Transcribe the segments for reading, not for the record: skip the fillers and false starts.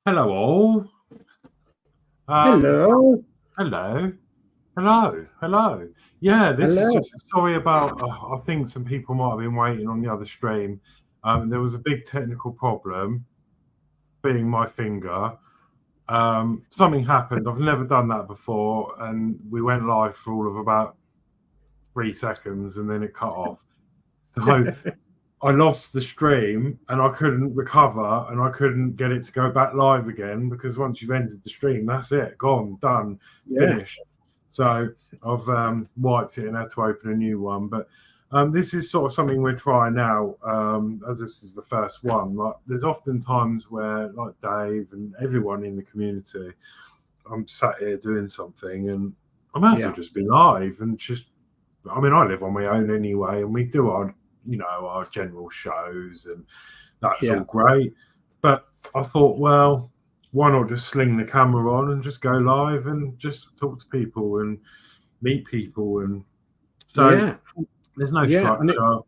Hello all. Um, Hello. hello, hello. Yeah, this is Hello. just sorry about. I think some people might have been waiting on the other stream. There was a big technical problem, being my finger. Something happened. I've never done that before, and we went live for all of about 3 seconds, and then it cut off. So I lost the stream and I couldn't recover and I couldn't get it to go back live again because once you've entered the stream, that's it, gone, done, finished. So I've wiped it and had to open a new one. But this is sort of something we're trying now, as this is the first one. Like, there's often times where, like Dave and everyone in the community, I'm sat here doing something and I might as well just be live and just, I mean, I live on my own anyway, and we do our general shows, and that's all great. But I thought, well, why not just sling the camera on and just go live and just talk to people and meet people? And so there's no structure.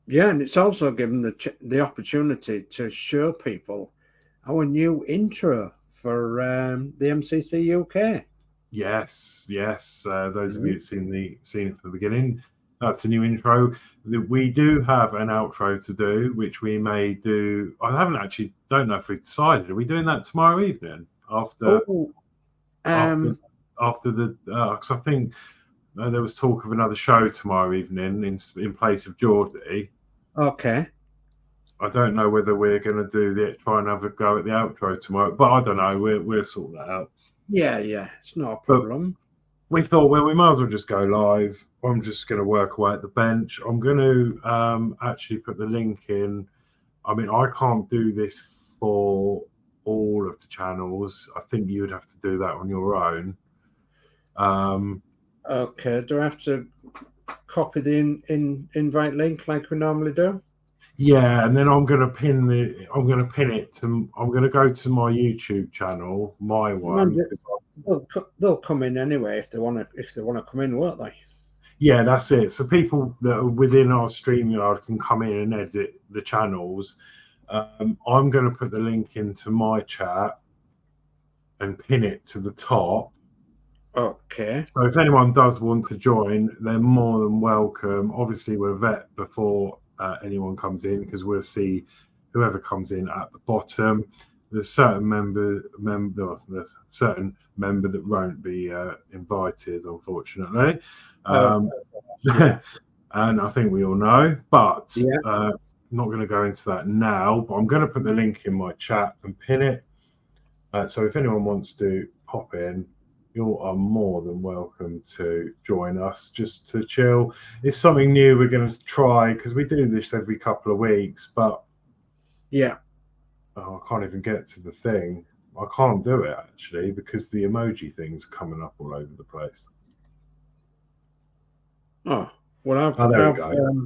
And it's also given the opportunity to show people our new intro for the MCC UK. Yes. Those of you who've seen it from the beginning, that's a new intro. We do have an outro to do, which we may do. Don't know if we've decided. Are we doing that tomorrow evening after the? Because I think there was talk of another show tomorrow evening in place of Geordie. Okay. I don't know whether we're going to try and have a go at the outro tomorrow, but I don't know. We'll sort that out. Yeah, it's not a problem. But we thought, well, we might as well just go live. I'm just going to work away at the bench. I'm going to actually put the link in. I mean, I can't do this for all of the channels. I think you would have to do that on your own. Okay. Do I have to copy the invite link like we normally do? Yeah, and then I'm going to pin it to. I'm going to go to my YouTube channel, my one. They'll come in anyway if they want to come in, won't they? Yeah, that's it. So people that are within our StreamYard can come in and edit the channels. I'm going to put the link into my chat and pin it to the top. Okay. So if anyone does want to join, they're more than welcome. Obviously, we'll vet before anyone comes in because we'll see whoever comes in at the bottom. There's certain member that won't be invited, unfortunately. And I think we all know, but I'm not going to go into that now. But I'm going to put the link in my chat and pin it. So if anyone wants to pop in, you are more than welcome to join us just to chill. It's something new we're going to try because we do this every couple of weeks, but I can't even get to the thing. I can't do it actually because the emoji things are coming up all over the place. Oh, well, there we go.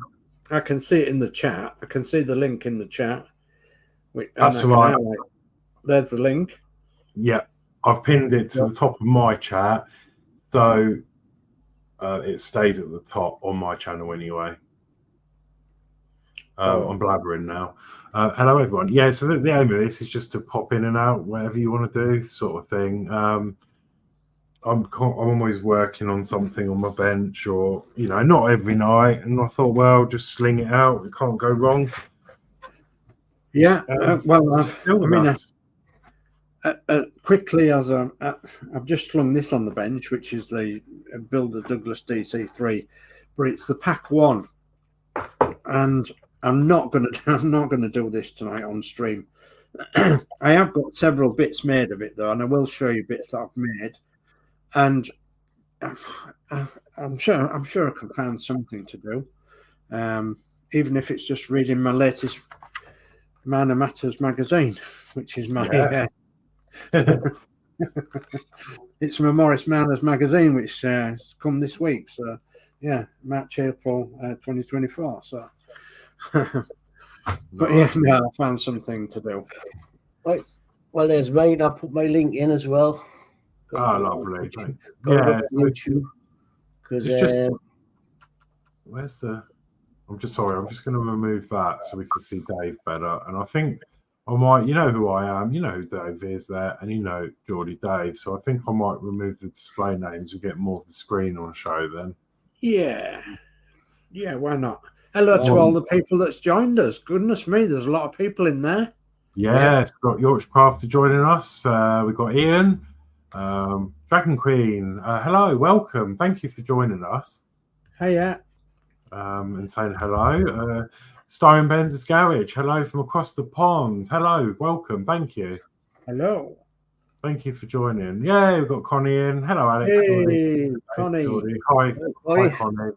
I can see it in the chat. I can see the link in the chat. That's right. There's the link. Yeah, I've pinned it to the top of my chat, so it stays at the top on my channel anyway. I'm blabbering now. Hello, everyone. Yeah, so the aim of this is just to pop in and out, whatever you want to do, sort of thing. I'm always working on something on my bench, or not every night. And I thought, well, just sling it out. It can't go wrong. Yeah. Quickly, as I've just slung this on the bench, which is the Builder Douglas DC3, but it's the pack 1, and I'm not gonna do this tonight on stream. I have got several bits made of it though, and I will show you bits that I've made. And I'm sure I can find something to do, even if it's just reading my latest Minor Matters magazine, which is my it's my Morris Manners magazine, which has come this week. So yeah, March, April 2024. So but yeah, I found something to do. Right. Well, there's mine. I'll put my link in as well. Lovely. YouTube. Where's the? I'm just sorry. I'm just going to remove that so we can see Dave better. And I think I might, you know who I am, you know who Dave is there, and you know Geordie Dave. So I think I might remove the display names and get more of the screen on show then. Yeah, why not? Hello to all the people that's joined us. Goodness me, there's a lot of people in there. Yes, we've got Yorkshire Crafter joining us. We've got Ian, Dragon Queen. Hello, welcome. Thank you for joining us. Hiya. And saying hello. Stone Bender's Garage. Hello from across the pond. Hello, welcome. Thank you. Hello. Thank you for joining. Yeah, we've got Connie in. Hello, Alex. Hey, Connie. Hi, Connie.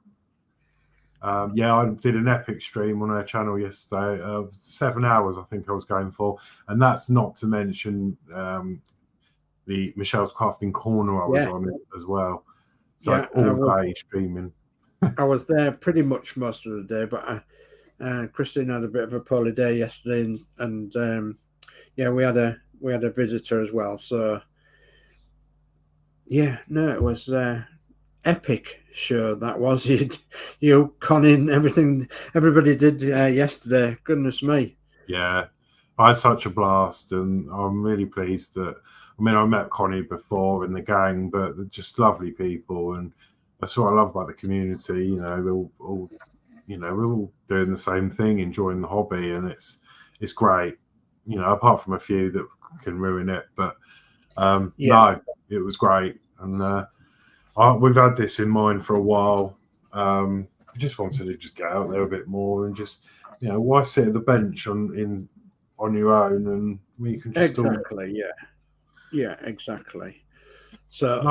Yeah, I did an epic stream on her channel yesterday. 7 hours, I think I was going for, and that's not to mention the Michelle's Crafting Corner I was on it as well. So all day streaming. I was there pretty much most of the day, but Christine had a bit of a poorly day yesterday, and yeah, we had a visitor as well. So yeah, no, it was epic show that was. You Connie, everything everybody did yesterday. Goodness me. Yeah, I had such a blast, and I'm really pleased that. I mean, I met Connie before in the gang, but they're just lovely people, and that's what I love about the community. You know, we're all we're all doing the same thing, enjoying the hobby, and it's great. You know, apart from a few that can ruin it, but no, it was great, and we've had this in mind for a while. We just wanted to just get out there a bit more and just, why sit at the bench on your own, and we can just yeah, exactly. So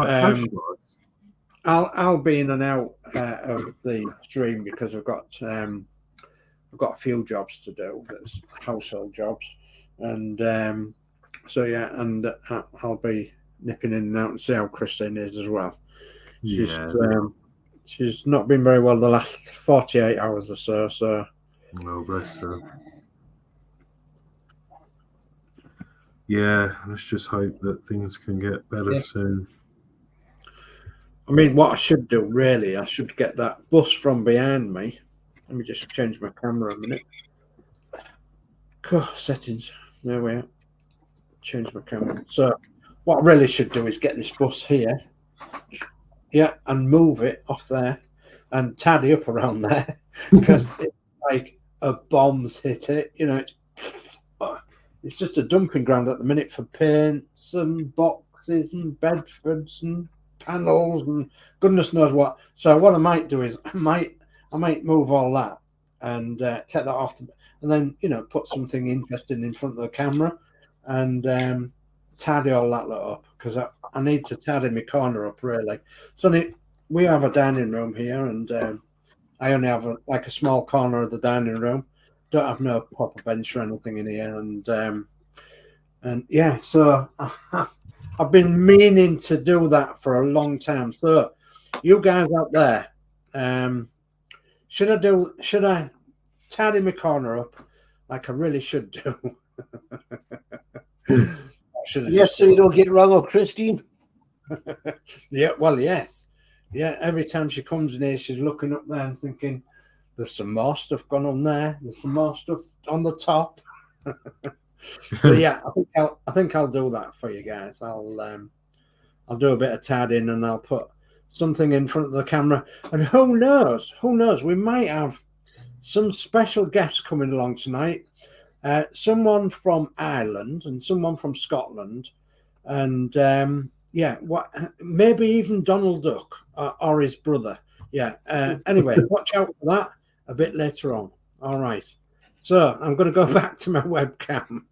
I'll be in and out of the stream because I've got a few jobs to do. That's household jobs, and so yeah, and I'll be nipping in and out and see how Christine is as well. She's not been very well the last 48 hours or so. So, well, bless her. Yeah, let's just hope that things can get better soon. I mean, what I should do, really, I should get that bus from behind me. Let me just change my camera a minute. Settings. There we are. Change my camera. So, what I really should do is get this bus here. Yeah, and move it off there and tidy up around there because it's like a bomb's hit it. It's just a dumping ground at the minute for paints and boxes and Bedfords and panels and goodness knows what. So what I might do is I might move all that and take that off, and then put something interesting in front of the camera and tidy all that lot up because I need to tidy my corner up really. So we have a dining room here, and I only have a small corner of the dining room. Don't have no proper bench or anything in here, and yeah, so I've been meaning to do that for a long time. So you guys out there, should I tidy my corner up like I really should do? Yes, so you don't get wrong on Christine. Yeah, well, yes. Yeah, every time she comes in here, she's looking up there and thinking, there's some more stuff gone on there. There's some more stuff on the top. So yeah, I think I'll do that for you guys. I'll do a bit of tidying and I'll put something in front of the camera. And who knows? We might have some special guests coming along tonight. Someone from Ireland and someone from Scotland, and maybe even Donald Duck or his brother. Yeah. Anyway, watch out for that a bit later on. All right. So I'm going to go back to my webcam.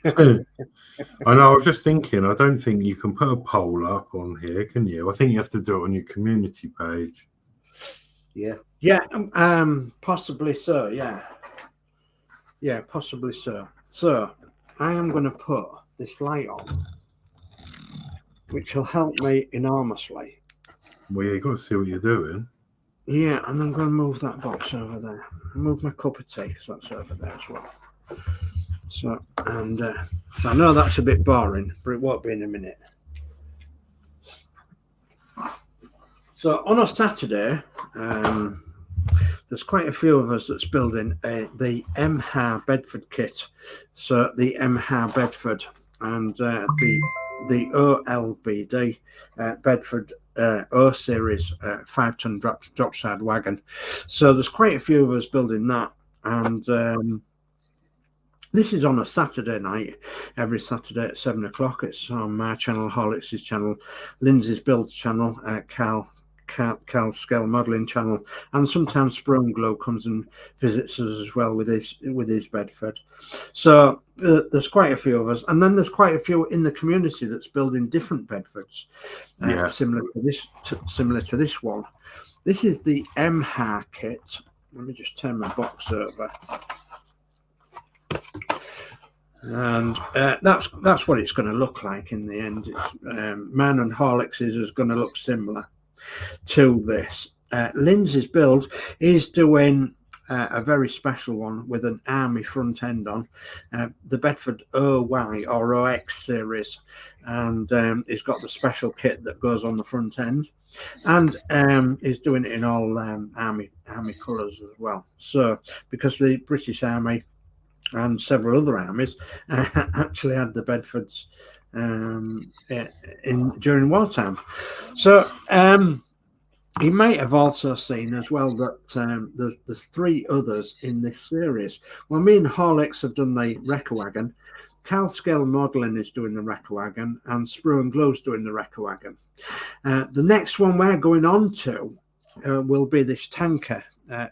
I know. I was just thinking. I don't think you can put a poll up on here, can you? I think you have to do it on your community page. Yeah. Yeah. Possibly so. Yeah. Yeah, possibly so. So I am going to put this light on, which will help me enormously. Well, you've got to see what you're doing. Yeah, and I'm going to move that box over there. Move my cup of tea because that's over there as well. So I know that's a bit boring, but it won't be in a minute. So on a Saturday, there's quite a few of us that's building the MHA Bedford kit. So the MHA Bedford and the OLBD Bedford O series 5-ton drop side wagon. So there's quite a few of us building that, and this is on a Saturday night, every Saturday at 7 o'clock. It's on my channel, Horlixs' channel, Lindsay's Builds channel, Cal's Scale Modelling channel, and sometimes Sprung Glow comes and visits us as well with his Bedford. So there's quite a few of us, and then there's quite a few in the community that's building different Bedfords, similar to this one. This is the MHA kit. Let me just turn my box over. And that's what it's going to look like in the end. Man and Horlixs is going to look similar to this. Lindsay's Builds is doing a very special one with an army front end on the Bedford OY or OX series, and it's got the special kit that goes on the front end, and is doing it in all army colours as well. So because the British Army and several other armies actually had the Bedfords during wartime. So you might have also seen as well that there's 3 others in this series. Well, me and Horlixs have done the Wrecker Wagon. Cal Scale Modelling is doing the Wrecker Wagon, and Sprue and Glow's doing the Wrecker Wagon. The next one we're going on to will be this tanker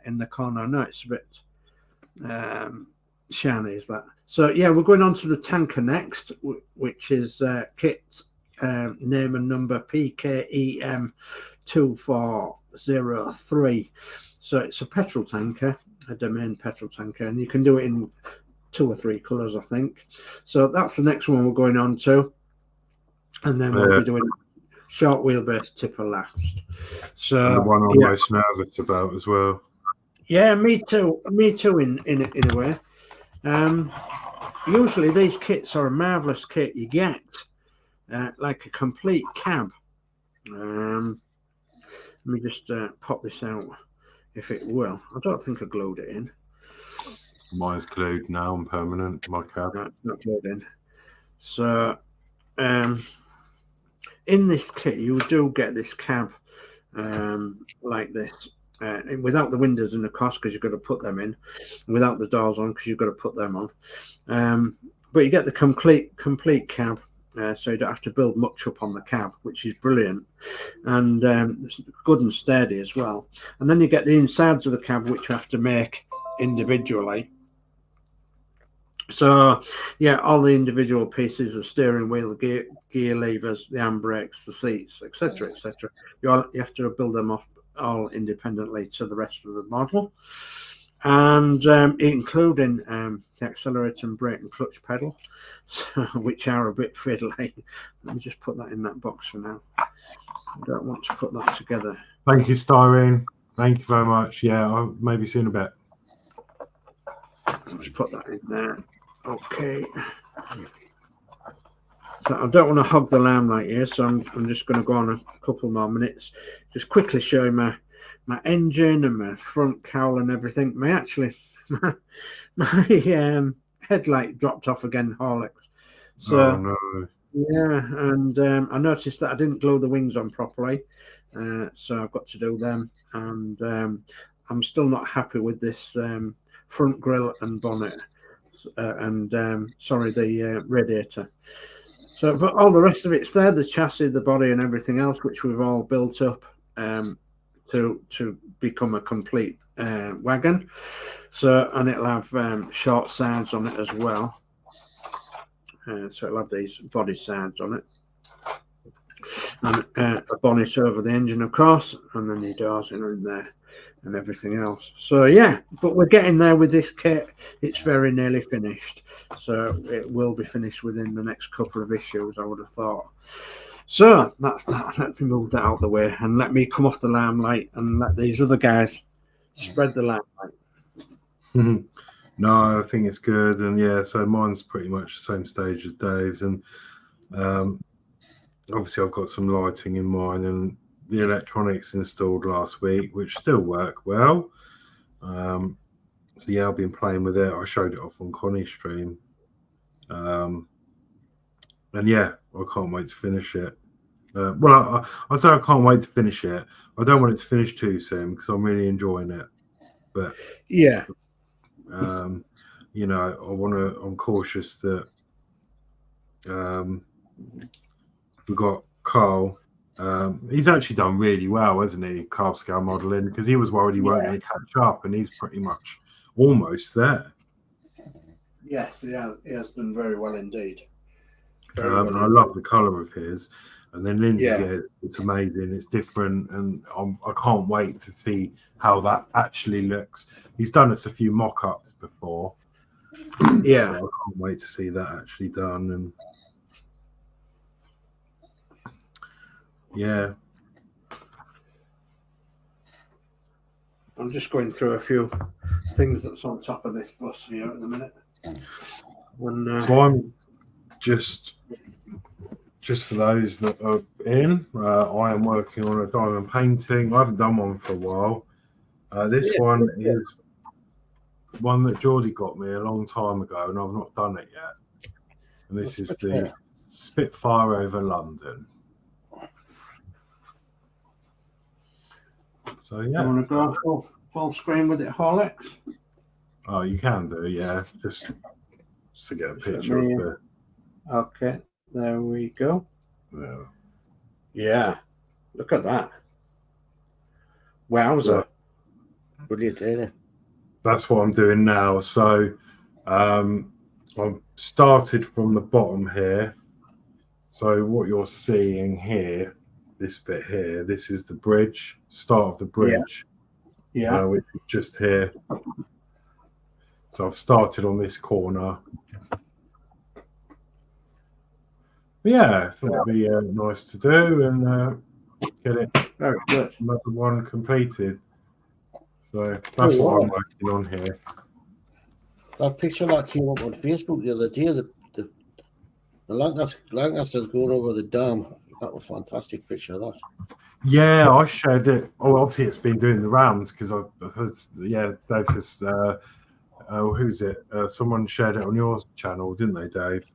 in the corner. I know it's a bit shiny, is that? So yeah, we're going on to the tanker next, which is kit name and number PKEM 2403. So it's a petrol tanker, a domain petrol tanker, and you can do it in 2 or 3 colours, I think. So that's the next one we're going on to, and then we'll be doing short wheelbase tipper last. So the one I'm most nervous about as well. Yeah, me too. Me too. In a way. Usually these kits are a marvellous kit. You get like a complete cab. Let me just pop this out, if it will. I don't think I glued it in. Mine's glued now and permanent. My cab. No, not glued in. So in this kit, you do get this cab like this. Without the windows in the cost, because you've got to put them in, without the doors on, because you've got to put them on. But you get the complete cab, so you don't have to build much up on the cab, which is brilliant, and it's good and sturdy as well. And then you get the insides of the cab, which you have to make individually. So yeah, all the individual pieces, the steering wheel, the gear levers, the handbrakes, the seats, etc., etc. You have to build them off all independently to the rest of the model, and including the accelerator and brake and clutch pedal, which are a bit fiddly. Let me just put that in that box for now. I don't want to put that together. Thank you, Styrene. Thank you very much. Yeah, I'll maybe see you in a bit. Let's put that in there. Okay. So I don't want to hog the limelight here, so I'm just going to go on a couple more minutes. Just quickly showing my engine and my front cowl and everything. My headlight dropped off again, Horlicks. So oh, no. Yeah, and I noticed that I didn't glue the wings on properly, so I've got to do them. And I'm still not happy with this front grille and bonnet, and the radiator. So, but all the rest of it's there, the chassis, the body and everything else, which we've all built up to become a complete wagon. So, and it'll have short sides on it as well. So it'll have these body sides on it. And a bonnet over the engine, of course, and then the doors in there and everything else. So yeah, but we're getting there with this kit. It's very nearly finished. So it will be finished within the next couple of issues, I would have thought. So that's that. Let me move that out of the way and let me come off the limelight and let these other guys spread the limelight. No, I think it's good. And yeah, so mine's pretty much the same stage as Dave's. And obviously I've got some lighting in mine and the electronics installed last week, which still work well. So yeah, I've been playing with it. I showed it off on Connie's stream. And yeah, I can't wait to finish it. Well, I say I can't wait to finish it. I don't want it to finish too soon because I'm really enjoying it. But yeah, you know, I'm cautious that we've got Carl. He's actually done really well, hasn't he? Carl scale modeling, because he was worried he weren't going to catch up, and he's pretty much almost there. yes, he has done very well indeed. And I love the colour of his. And then Lindsay's, it's amazing. It's different, and I can't wait to see how that actually looks. He's done us a few mock-ups before. Yeah, so I can't wait to see that actually done. And yeah, I'm just going through a few things that's on top of this bus here at the minute. And, so I'm just for those that are in, I am working on a diamond painting. I haven't done one for a while. This one is one that Geordie got me a long time ago, and I've not done it yet. And this is the Spitfire over London. So yeah. You want to go full screen with it, Horlixs? Oh, you can do, yeah. Just to get a picture of it. Okay, there we go. Yeah. Yeah, look at that. Wowza. Brilliant, isn't it? That's what I'm doing now. So I've started from the bottom here. So what you're seeing here, this bit here, this is the bridge, start of the bridge. Yeah. Which is just here. So I've started on this corner. But yeah, I thought it'd be nice to do and get it Very good. another one completed. So that's what I'm working on here. That picture that came up on Facebook the other day, the Lancaster's going over the dam. That was a fantastic picture of that. Yeah, I shared it. Oh, obviously it's been doing the rounds because I've heard, Dave says, who's it? Someone shared it on your channel, didn't they, Dave?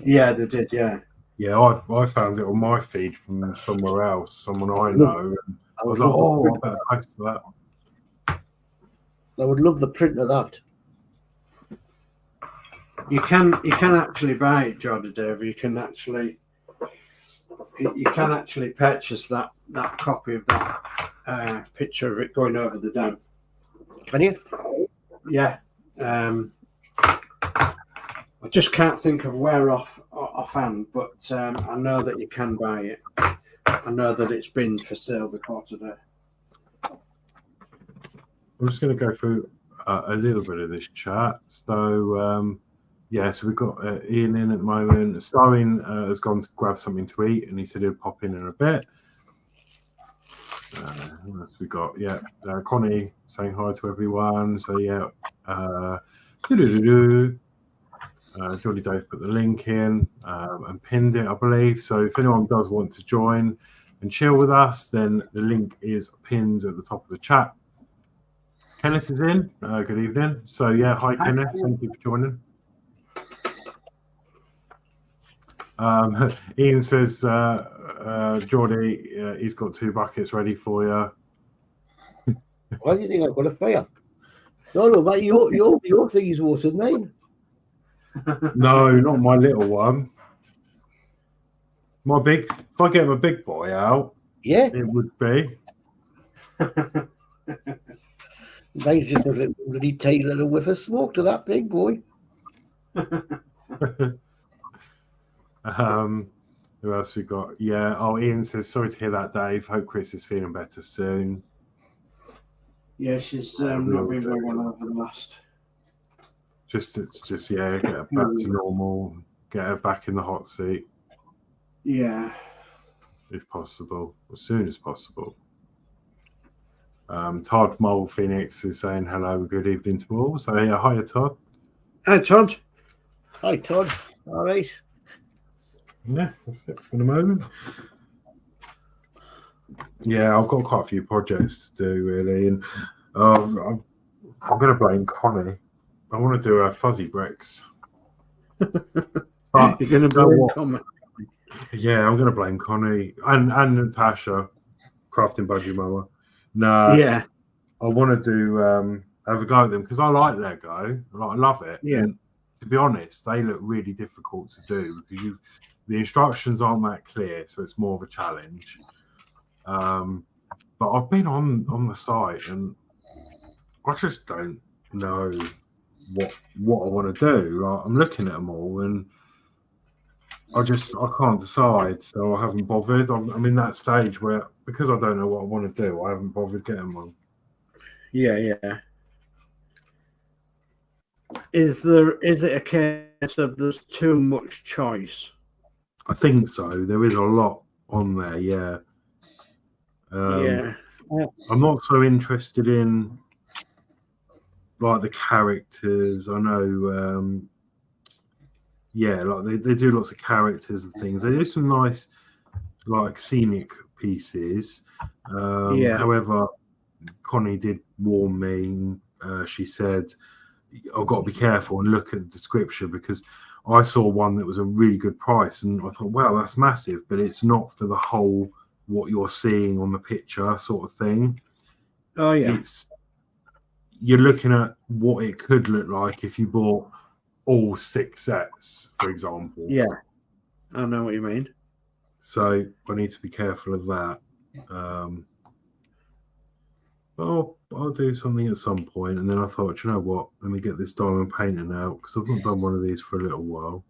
Yeah, they did, yeah. Yeah, I found it on my feed from somewhere else, someone I know. And I was like, I better post that. I would love the print of that. You can actually buy it, Geordie Dave. You can actually purchase that copy of that picture of it going over the dam. Can you? Yeah. I just can't think of where offhand, but I know that you can buy it. I know that it's been for sale before today. I'm just going to go through a little bit of this chat. So, so we've got Ian in at the moment. Starwin has gone to grab something to eat, and he said he'll pop in a bit. What else we got? Yeah, Connie saying hi to everyone. So, yeah. Geordie Dave put the link in and pinned it, I believe. So if anyone does want to join and chill with us, then the link is pinned at the top of the chat. Kenneth is in. Good evening. So yeah, hi Kenneth. Thank you for joining. Ian says, Geordie, he's got 2 buckets ready for you. Why do you think I've got a fire? No, but your thing is worse than mine. No, not my little one. My big. If I get my big boy out, yeah, it would be. Mine's just a little bloody tiny little whiff of smoke to that big boy. Who else we got? Yeah. Oh, Ian says, sorry to hear that, Dave. Hope Chris is feeling better soon. Yeah, she's not been very well over the last. Just get her back to normal. Get her back in the hot seat. Yeah. If possible, as soon as possible. Todd Mole Phoenix is saying hello, good evening to all. So yeah, hiya Todd. Hi Todd. Hi Todd. All right. Yeah, that's it for the moment. Yeah, I've got quite a few projects to do really, and I'm going to blame Connie. I want to do her fuzzy bricks. But You're going to blame Connie. Yeah, I'm going to blame Connie and Natasha, crafting budgie mama. No, Yeah, I want to do have a go at them because I like Lego. I love it. Yeah. And to be honest, they look really difficult to do because the instructions aren't that clear, so it's more of a challenge. But I've been on the site and I just don't know what I want to do. Like, I'm looking at them all and I can't decide, so I haven't bothered. I'm in that stage where because I don't know what I want to do, I haven't bothered getting one. Yeah. Is it a case of there's too much choice? I think so. There is a lot on there, yeah. Yeah. I'm not so interested in like the characters. I know, like they do lots of characters and things. They do some nice like scenic pieces. However, Connie did warn me. She said, I've got to be careful and look at the description because I saw one that was a really good price and I thought, wow, that's massive, but it's not for the whole what you're seeing on the picture sort of thing. Oh yeah. You're looking at what it could look like if you bought all 6 sets, for example. Yeah, I know what you mean. So I need to be careful of that. I'll do something at some point, and then I thought, you know what? Let me get this diamond painting out because I've not done one of these for a little while.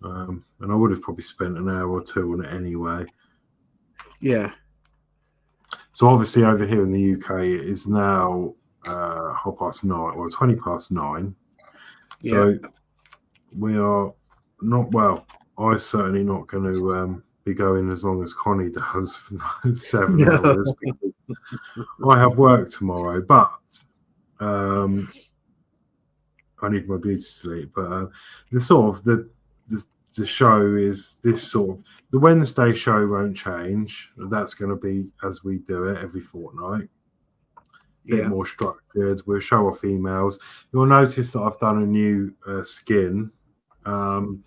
And I would have probably spent an hour or two on it anyway. Yeah. So obviously over here in the UK, it is now 9:30, or 20:09. So we are not, well, I'm certainly not going to be going as long as Connie does for 7 hours because I have work tomorrow, but I need my beauty sleep. But the sort of the show is this sort of the Wednesday show won't change. That's going to be as we do it every fortnight. Bit more structured. We'll show off emails. You'll notice that I've done a new skin. And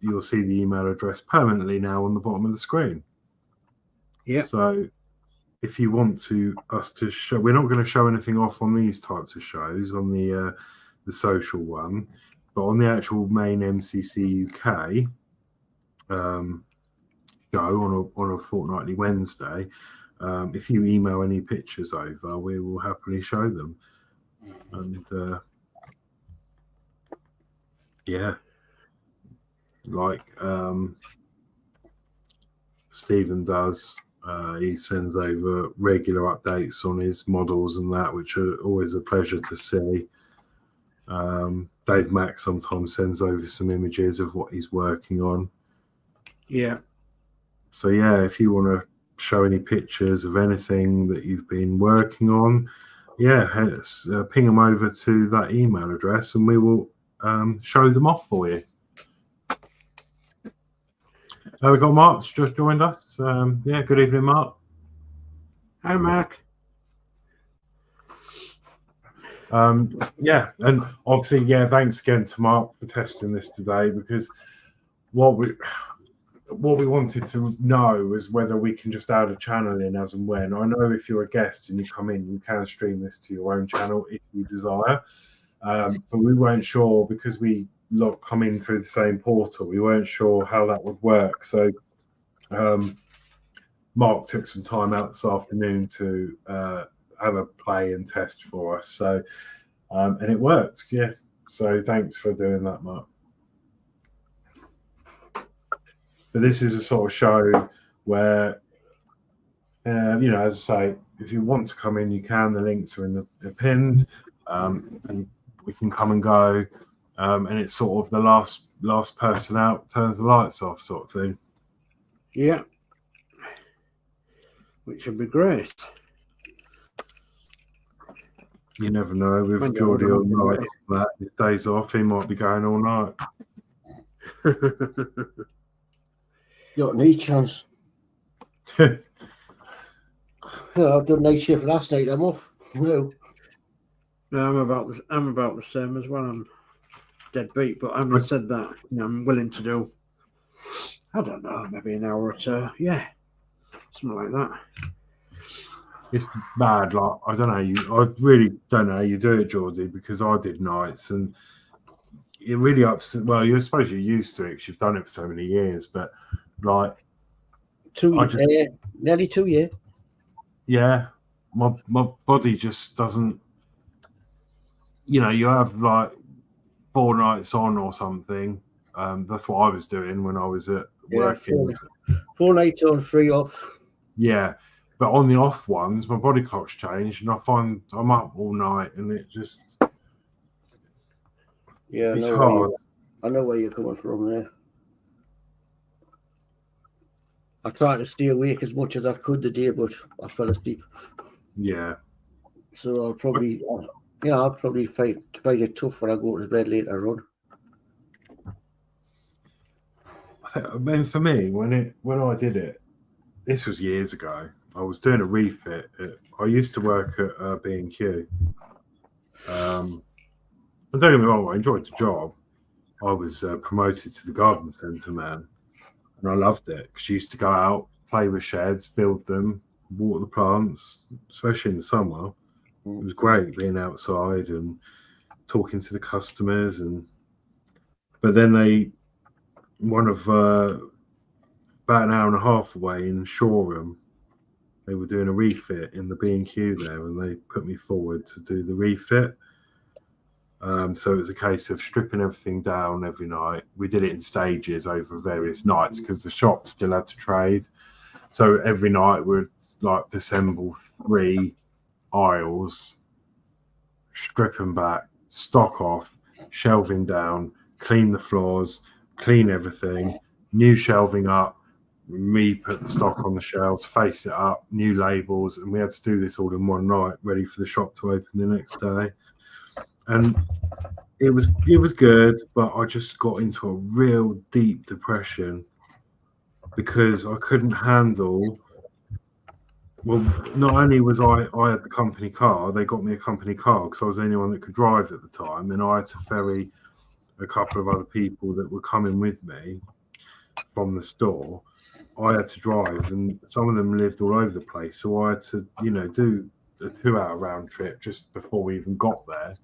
you'll see the email address permanently now on the bottom of the screen. Yeah. So if you want us to show, we're not going to show anything off on these types of shows on the social one, but on the actual main MCC UK show on a fortnightly Wednesday, if you email any pictures over, we will happily show them. And like Stephen does, he sends over regular updates on his models and that, which are always a pleasure to see. Dave Mack sometimes sends over some images of what he's working on. Yeah. So yeah, if you want to show any pictures of anything that you've been working on, ping them over to that email address and we will show them off for you. We've got Mark's just joined us. Good evening, Mark. Hi, Mark. And obviously, thanks again to Mark for testing this today because what we wanted to know was whether we can just add a channel in as and when. I know if you're a guest and you come in, you can stream this to your own channel if you desire, but we weren't sure because we come in through the same portal. We weren't sure how that would work. So Mark took some time out this afternoon to have a play and test for us. So and it worked. Yeah. So thanks for doing that, Mark. But this is a sort of show where, as I say, if you want to come in, you can. The links are in the pinned, and we can come and go. And it's sort of the last person out turns the lights off sort of thing. Yeah. Which would be great. You never know. With Geordie all night, his days off, he might be going all night. You got any chance? I've done night shift last night. I'm off. No. No, I'm about the same as well. I'm dead beat, but having said that, I'm willing to do, I don't know, maybe an hour or two. Yeah, something like that. It's bad. Like I really don't know how you do it, Geordie, because I did nights and it really upset. Well, I suppose you're used to it because you've done it for so many years, but like 2 years, nearly 2 years. Yeah, my body just doesn't. You have like 4 nights on or something. That's what I was doing when I was at working. 4 nights on, 3 off. Yeah, but on the off ones, my body clock's changed, and I find I'm up all night, and it just it's hard. I know where you're coming from there. I tried to stay awake as much as I could the day, but I fell asleep. Yeah. So I'll probably find it tough when I go to bed later on. I mean, for me, when I did it, this was years ago. I was doing a refit. I used to work at B&Q. And don't get me wrong, I enjoyed the job. I was promoted to the garden centre man, and I loved it because you used to go out, play with sheds, build them, water the plants, especially in the summer. It was great being outside and talking to the customers. But then about an hour and a half away in Shoreham, they were doing a refit in the B&Q there, and they put me forward to do the refit. So it was a case of stripping everything down every night. We did it in stages over various nights because the shop still had to trade. So every night we'd like disassemble 3 aisles, strip them back, stock off, shelving down, clean the floors, clean everything, new shelving up, re-put the stock on the shelves, face it up, new labels, and we had to do this all in one night, ready for the shop to open the next day. And it was good, but I just got into a real deep depression because I couldn't handle. Well, not only was I had the company car, they got me a company car because I was the only one that could drive at the time, and I had to ferry a couple of other people that were coming with me from the store. I had to drive, and some of them lived all over the place, so I had to, do a 2-hour round trip just before we even got there.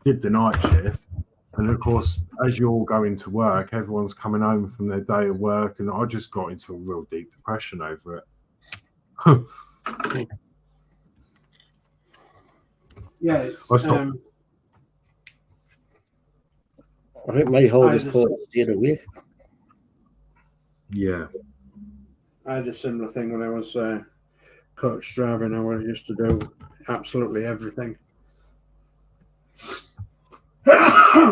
Did the night shift, and of course, as you're all going to work, everyone's coming home from their day of work, and I just got into a real deep depression over it. Yeah, it's, I think my hardest part is staying awake. Yeah, I had a similar thing when I was coach driving. I used to do absolutely everything.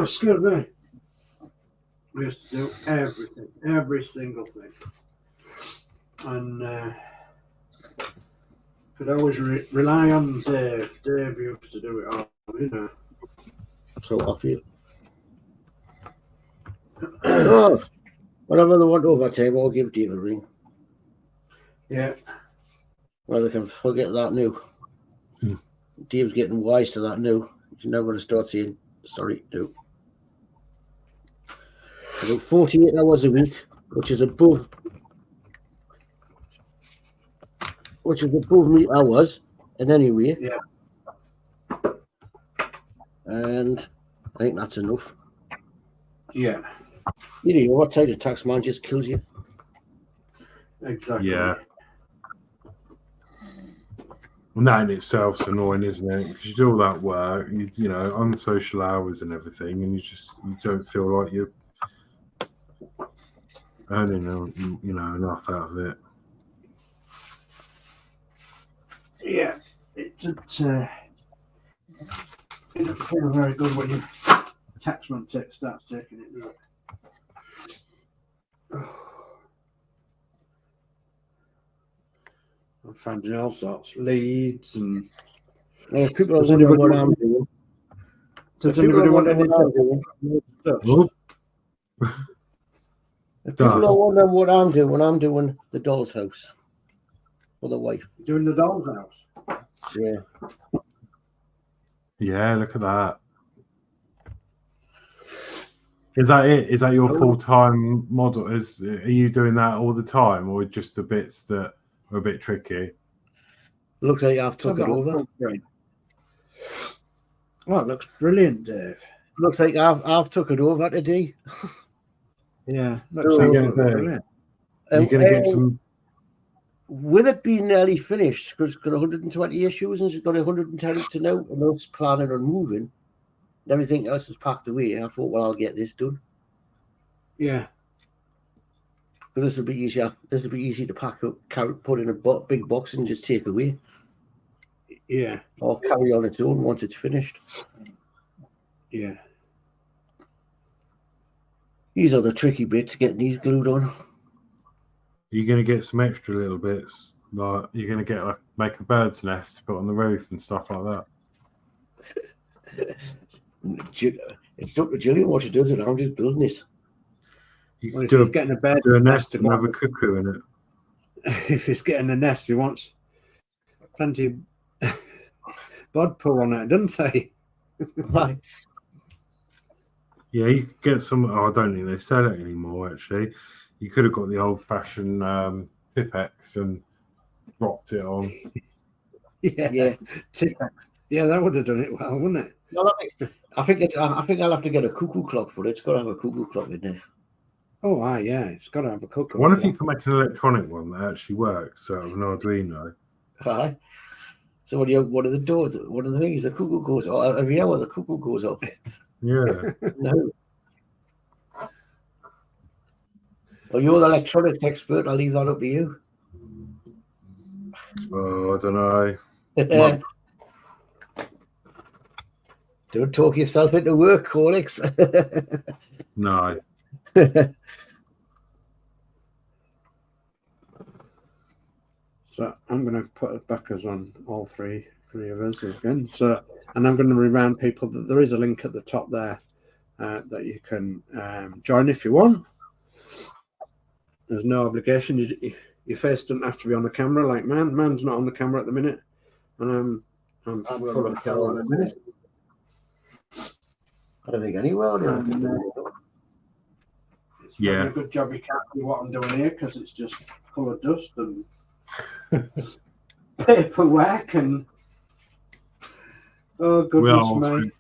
Excuse me. We used to do everything, every single thing, and could always rely on Dave. Dave used to do it all, So I feel. Oh, whenever they want overtime, I'll give Dave a ring. Yeah. Well, they can forget that now. Dave's getting wise to that now. He's now going to start saying, sorry, no. About 48 hours a week, which is above me hours in any way. Yeah. And I think that's enough. Yeah. What type of tax man just kills you? Exactly. Yeah. Well, that in itself's annoying, isn't it? Because you do all that work, on the social hours and everything, and you don't feel like you're earning, enough out of it. Yeah, it doesn't feel very good when your taxman starts taking it, does it? I'm finding all sorts of leads and people are wondering what I'm doing. Does anybody want any stuff? People are wondering what I'm doing when I'm doing the doll's house for the wife. Doing the doll's house? Yeah. Yeah, look at that. Is that it? Is that your full-time model? Are you doing that all the time, or just the bits that are a bit tricky? Looks like I've took it over. Oh, it looks brilliant, Dave. Looks like I've took it over today. Yeah, looks absolutely brilliant. You're going to get some. With it being nearly finished, because it's got 120 issues and it's got 110 to know, and it's planning on moving. Everything else is packed away. I thought, well, I'll get this done. Yeah. But this will be easier. This will be easy to pack up, put in a big box and just take away. Yeah. Or carry on its own once it's finished. Yeah. These are the tricky bits, getting these glued on. You're going to get some extra little bits. Like you're going to get make a bird's nest to put on the roof and stuff like that. It's up to Gillian what she does, and I'm just building this. You Well, if do he's getting a bed, do a nest to and have a cuckoo in it. If he's getting a nest, he wants plenty of bod pull on it, doesn't he? Right. Yeah, you could get some. Oh, I don't think they sell it anymore. Actually, you could have got the old-fashioned Tipex and dropped it on. Yeah. Tipex. Yeah, that would have done it well, wouldn't it? No, I think I'll have to get a cuckoo clock for it. It's got to have a cuckoo clock in there. Oh, yeah, it's got to have a cuckoo. I wonder if you can make an electronic one that actually works. So an Arduino. Right. So one of the doors, one of the things, the cuckoo goes off. Every hour the cuckoo goes off. Yeah. No. Well, you're the electronics expert. I'll leave that up to you. Oh, I don't know. Don't talk yourself into work, Horlixs. No. So I'm going to put it back as on all three of us again. So, and I'm going to remind people that there is a link at the top there that you can join if you want. There's no obligation. Your face doesn't have to be on the camera like mine. Mine's not on the camera at the minute, and I'm full of camera at the minute. I don't think anywhere. It's really a good job you can't do what I'm doing here because it's just full of dust and paperwork and goodness me.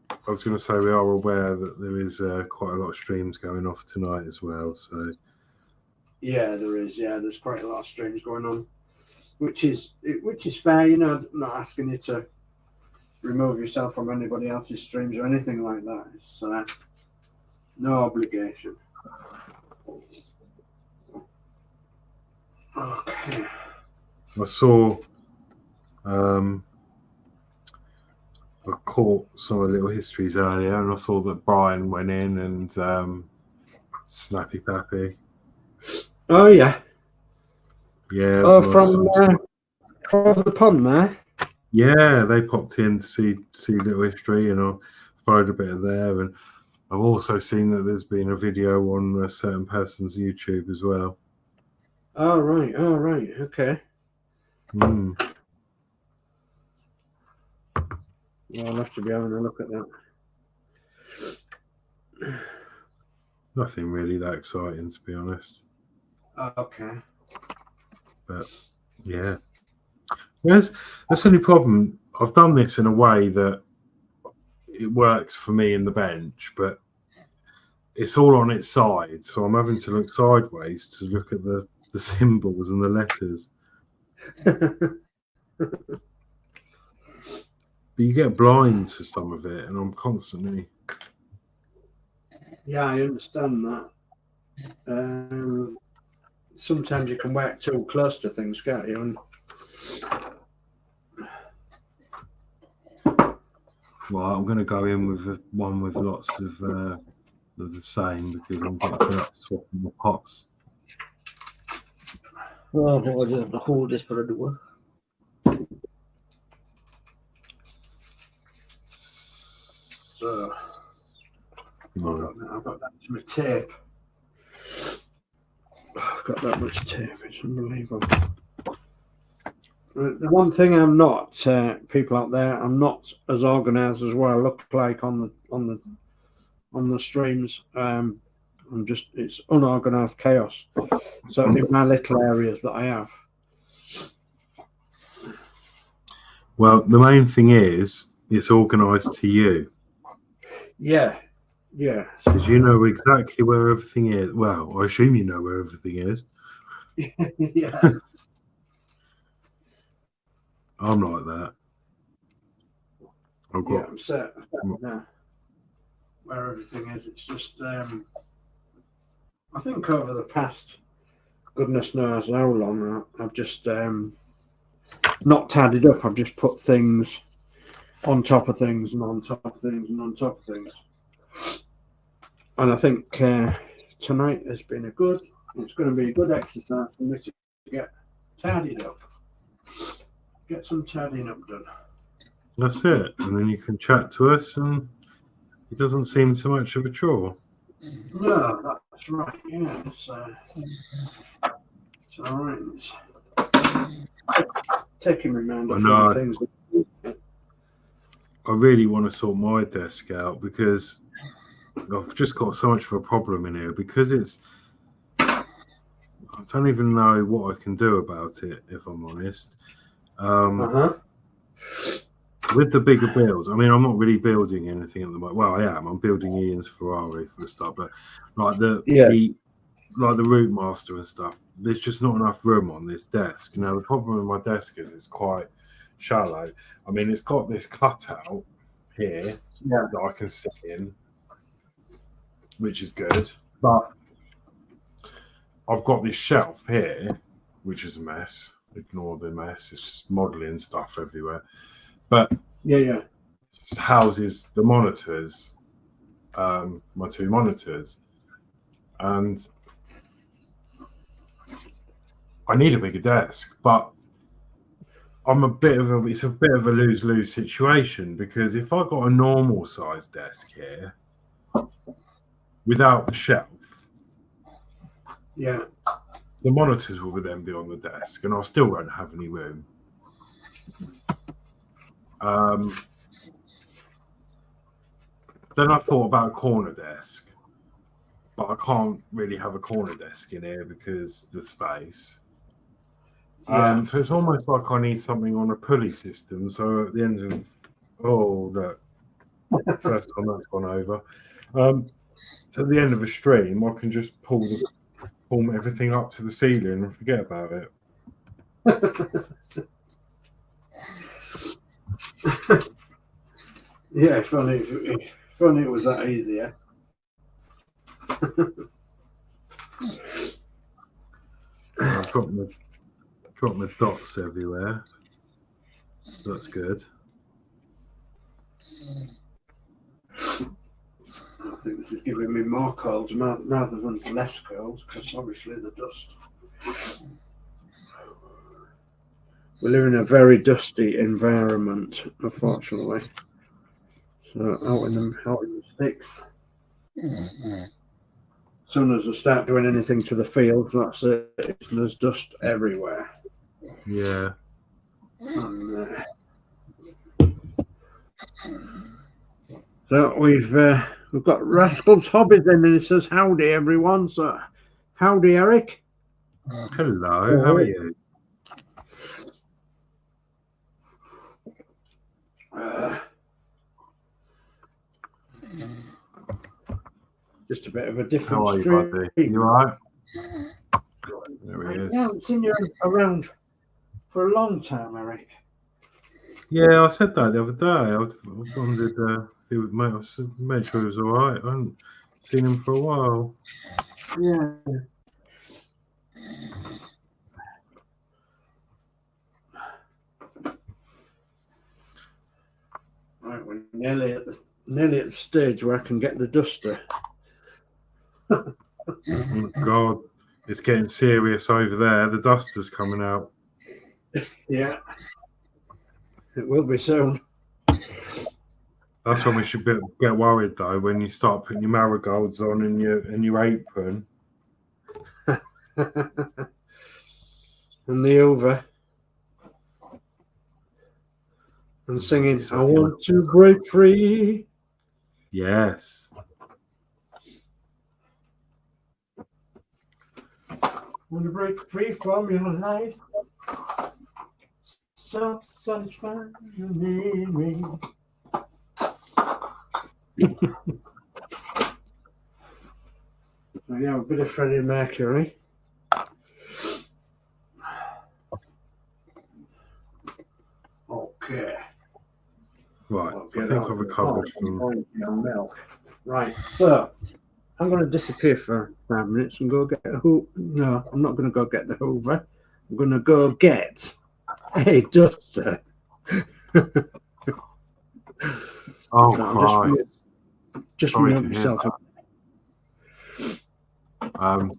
I was going to say we are aware that there is quite a lot of streams going off tonight as well. So yeah, there is. Yeah, there's quite a lot of streams going on, which is fair. You know, I'm not asking you to remove yourself from anybody else's streams or anything like that. It's no obligation. Okay. I saw I caught some of the little histories earlier, and I saw that Brian went in and Snappy Pappy. Oh yeah. Yeah. Oh, from the pond there. Yeah, they popped in to see little history, and I followed a bit of there. And I've also seen that there's been a video on a certain person's YouTube as well. Oh right. Okay. Mm. Well, I'll have to be having a look at that. Nothing really that exciting, to be honest. Okay. But yeah, that's the only problem. I've done this in a way that it works for me in the bench, but it's all on its side, so I'm having to look sideways to look at the symbols and the letters. But you get blind for some of it, and I'm constantly. Yeah, I understand that. Sometimes you can work too close to things, can't you? And well, I'm going to go in with one with lots of the same because I'm getting up swapping the pots. Well, I just have to hold this for a door. So, I've got that much tape. I've got that much tape. It's unbelievable. The one thing I'm not, people out there, I'm not as organised as what I look like on the streams. I'm just, it's unorganised chaos. So in my little areas that I have. Well, the main thing is it's organised to you. Yeah, yeah. Because you know exactly where everything is. Well, I assume you know where everything is. Yeah. I'm like that. I've got, I'm set now where everything is. It's just, I think over the past, goodness knows how long, I've just not tidied up. I've just put things on top of things and on top of things and on top of things. And I think tonight has been it's going to be a good exercise for me to get tidied up. Get some tidying up done. that's it. And then you can chat to us, and it doesn't seem so much of a chore. No, that's right. Yeah, it's all right. It's taking my mind off other things. I really want to sort my desk out because I've just got so much of a problem in here because I don't even know what I can do about it, if I'm honest. With the bigger builds, I mean, I'm not really building anything at the moment. Well, I am. I'm building Ian's Ferrari for the start, but like the Root Master and stuff, there's just not enough room on this desk. Now, the problem with my desk is it's quite shallow. I mean, it's got this cutout here that I can sit in, which is good, but I've got this shelf here, which is a mess. Ignore the mess. It's just modelling stuff everywhere. But it houses the monitors, my two monitors, and I need a bigger desk. But it's a bit of a lose-lose situation because if I got a normal size desk here without the shelf, the monitors will then be on the desk, and I still won't have any room. Then I thought about a corner desk, but I can't really have a corner desk in here because the space. So it's almost like I need something on a pulley system. So at the end of first time that's gone over. So at the end of a stream, I can just pull everything up to the ceiling and forget about it. Yeah, funny it was that easy, yeah. I've got my dots everywhere, so that's good. I think this is giving me more colds rather than less colds, because obviously the dust. We live in a very dusty environment, unfortunately. So out in the sticks. As soon as I start doing anything to the fields, that's it. There's dust everywhere. Yeah. And, so we've got Rascal's Hobbies in, and it says howdy everyone. So howdy Eric. Hello, how are you? Just a bit of a different How are you, stream. buddy? You all right? There he is. I haven't seen you around for a long time, Eric. Yeah, I said that the other day. I wondered if he would make sure he was all right. I hadn't seen him for a while. Yeah. Right, we're nearly at the stage where I can get the duster. Oh, God, it's getting serious over there. The duster's coming out. Yeah, it will be soon. That's when we should get worried, though, when you start putting your marigolds on and your apron. And the over. and singing, So I want to break free. Yes. Want to break free from your life. So satisfying, you need me. So yeah, a bit of Freddie Mercury. Okay. Right. I think I've recovered from milk. Right. So I'm going to disappear for 5 minutes and go get a Hoover. No, I'm not going to go get the Hoover. I'm going to go get a duster. Oh, So Christ. just Sorry mute to hear yourself.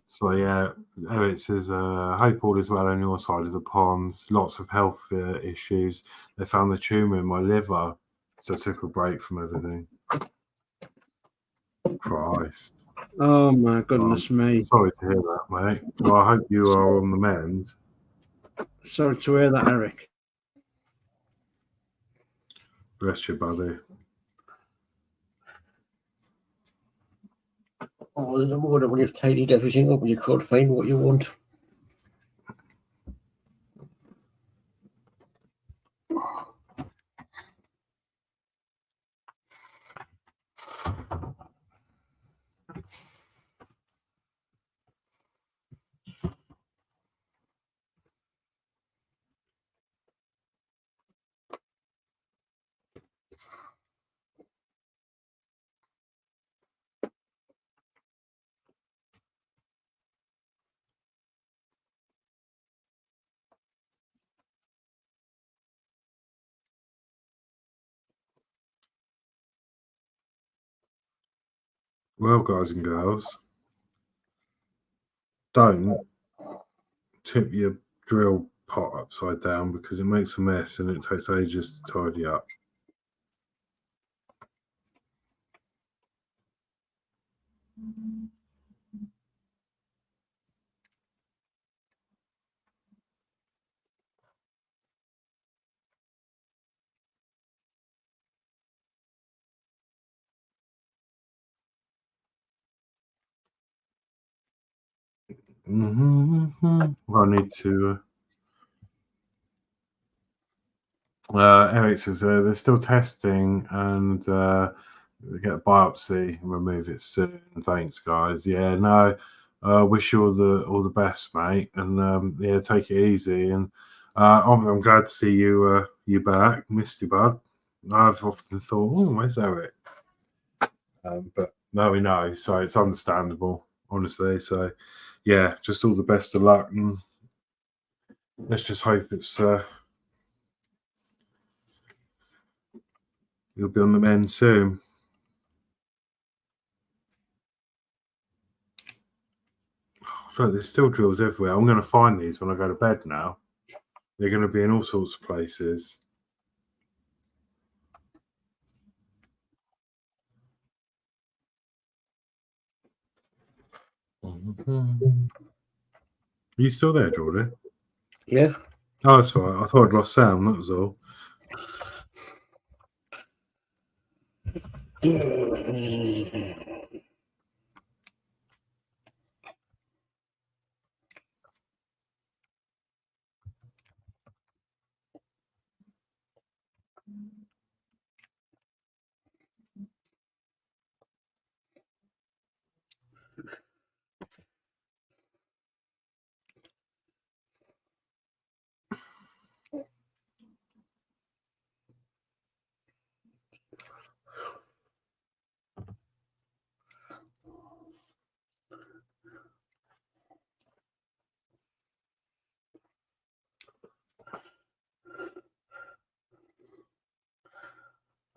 So yeah, Eric says, hope all is well on your side of the ponds. Lots of health issues. They found the tumour in my liver, so I took a break from everything. Christ. Oh my goodness me. Sorry to hear that, mate. Well, I hope you are on the mend. Sorry to hear that, Eric. Bless you, buddy. Oh, in the morning when you've tidied everything up and you can't find what you want. Well, guys and girls, don't tip your drill pot upside down because it makes a mess and it takes ages to tidy up. I need to. Eric says they're still testing and they get a biopsy and remove it soon. Thanks, guys. Yeah, no. Wish you all the best, mate, and yeah, take it easy. And I'm glad to see you back. Missed you, bud. I've often thought, oh, where's Eric? But no, we know, so it's understandable, honestly. So yeah, just all the best of luck, and let's just hope it's you'll be on the mend soon. So there's still drills everywhere. I'm going to find these when I go to bed now. They're going to be in all sorts of places. Are you still there, Geordie? Yeah. Oh, that's all right. I thought I'd lost sound, that was all.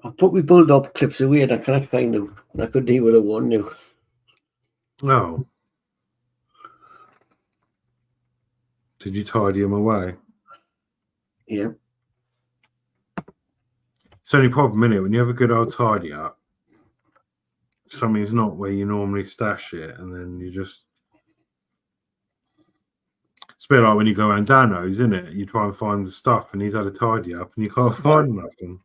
I put my build up clips away and I can't find them. I could do what I want now. Oh. Did you tidy them away? Yeah. It's the only problem, innit? When you have a good old tidy up, something's not where you normally stash it, and then you just... It's a bit like when you go around Danno's, isn't it? You try and find the stuff, and he's had a tidy up, and you can't find nothing.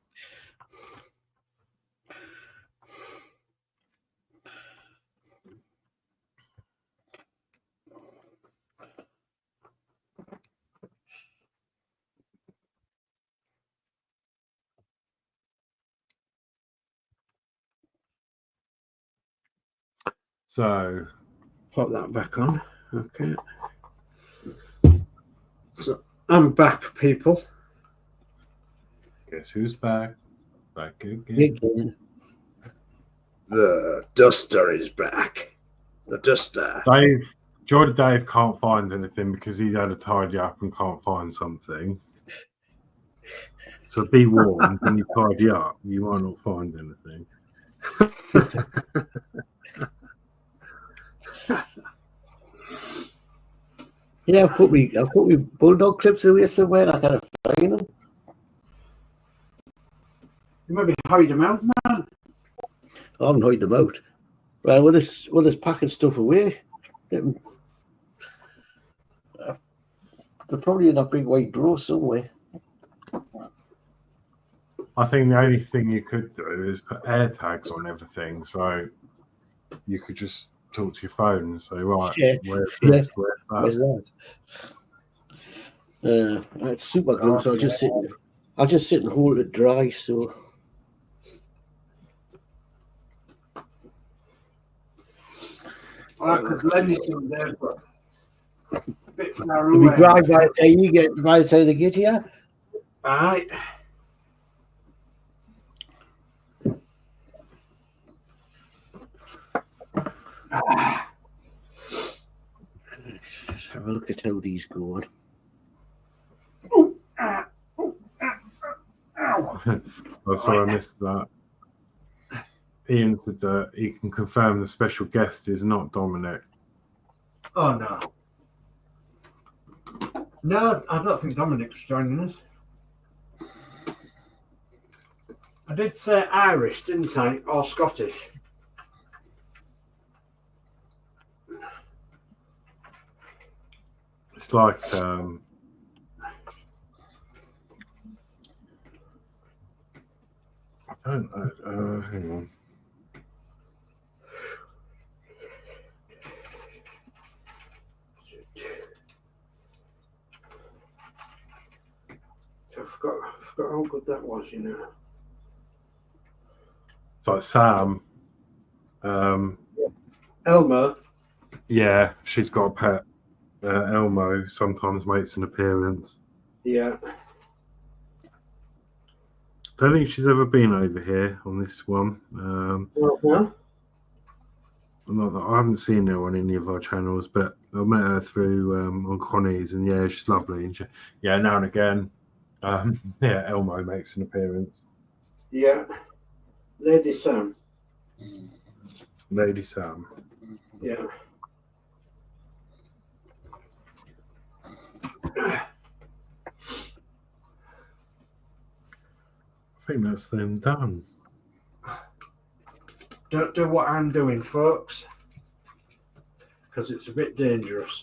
So, pop that back on. Okay. So I'm back, people. guess who's back? Back again. The duster is back. The duster. Geordie Dave can't find anything because he's had a tidy up and can't find something. So be warned, when you tidy up, you might not find anything. Yeah, I've put me bulldog clips away somewhere. I can't find them. You maybe hide them out, man. I haven't hid them out. Right, well, this packing stuff away. They're probably in a big white drawer somewhere. I think the only thing you could do is put air tags on everything, so you could just talk to your phone and say, right, where's this, where's that? It's super glue, so I'll just sit and hold it dry. So I could lend you some there, but a bit far it'll be away. dry by the time they get here. All right. Let's have a look at how these go on. Oh, sorry, I missed that. Ian said that he can confirm the special guest is not Dominic. Oh, no. No, I don't think Dominic's joining us. I did say Irish, didn't I? Or Scottish. It's like I don't know. Hang on. I forgot how good that was, you know. It's like Sam. Elmo. Yeah, she's got a pet. Elmo sometimes makes an appearance. Yeah. Don't think she's ever been over here on this one. Not that I haven't seen her on any of our channels, but I met her through on Connie's, and yeah, she's lovely. And now and again, Elmo makes an appearance. Yeah. Lady Sam. Lady Sam. Yeah. I think that's them done. Don't do what I'm doing, folks, because it's a bit dangerous.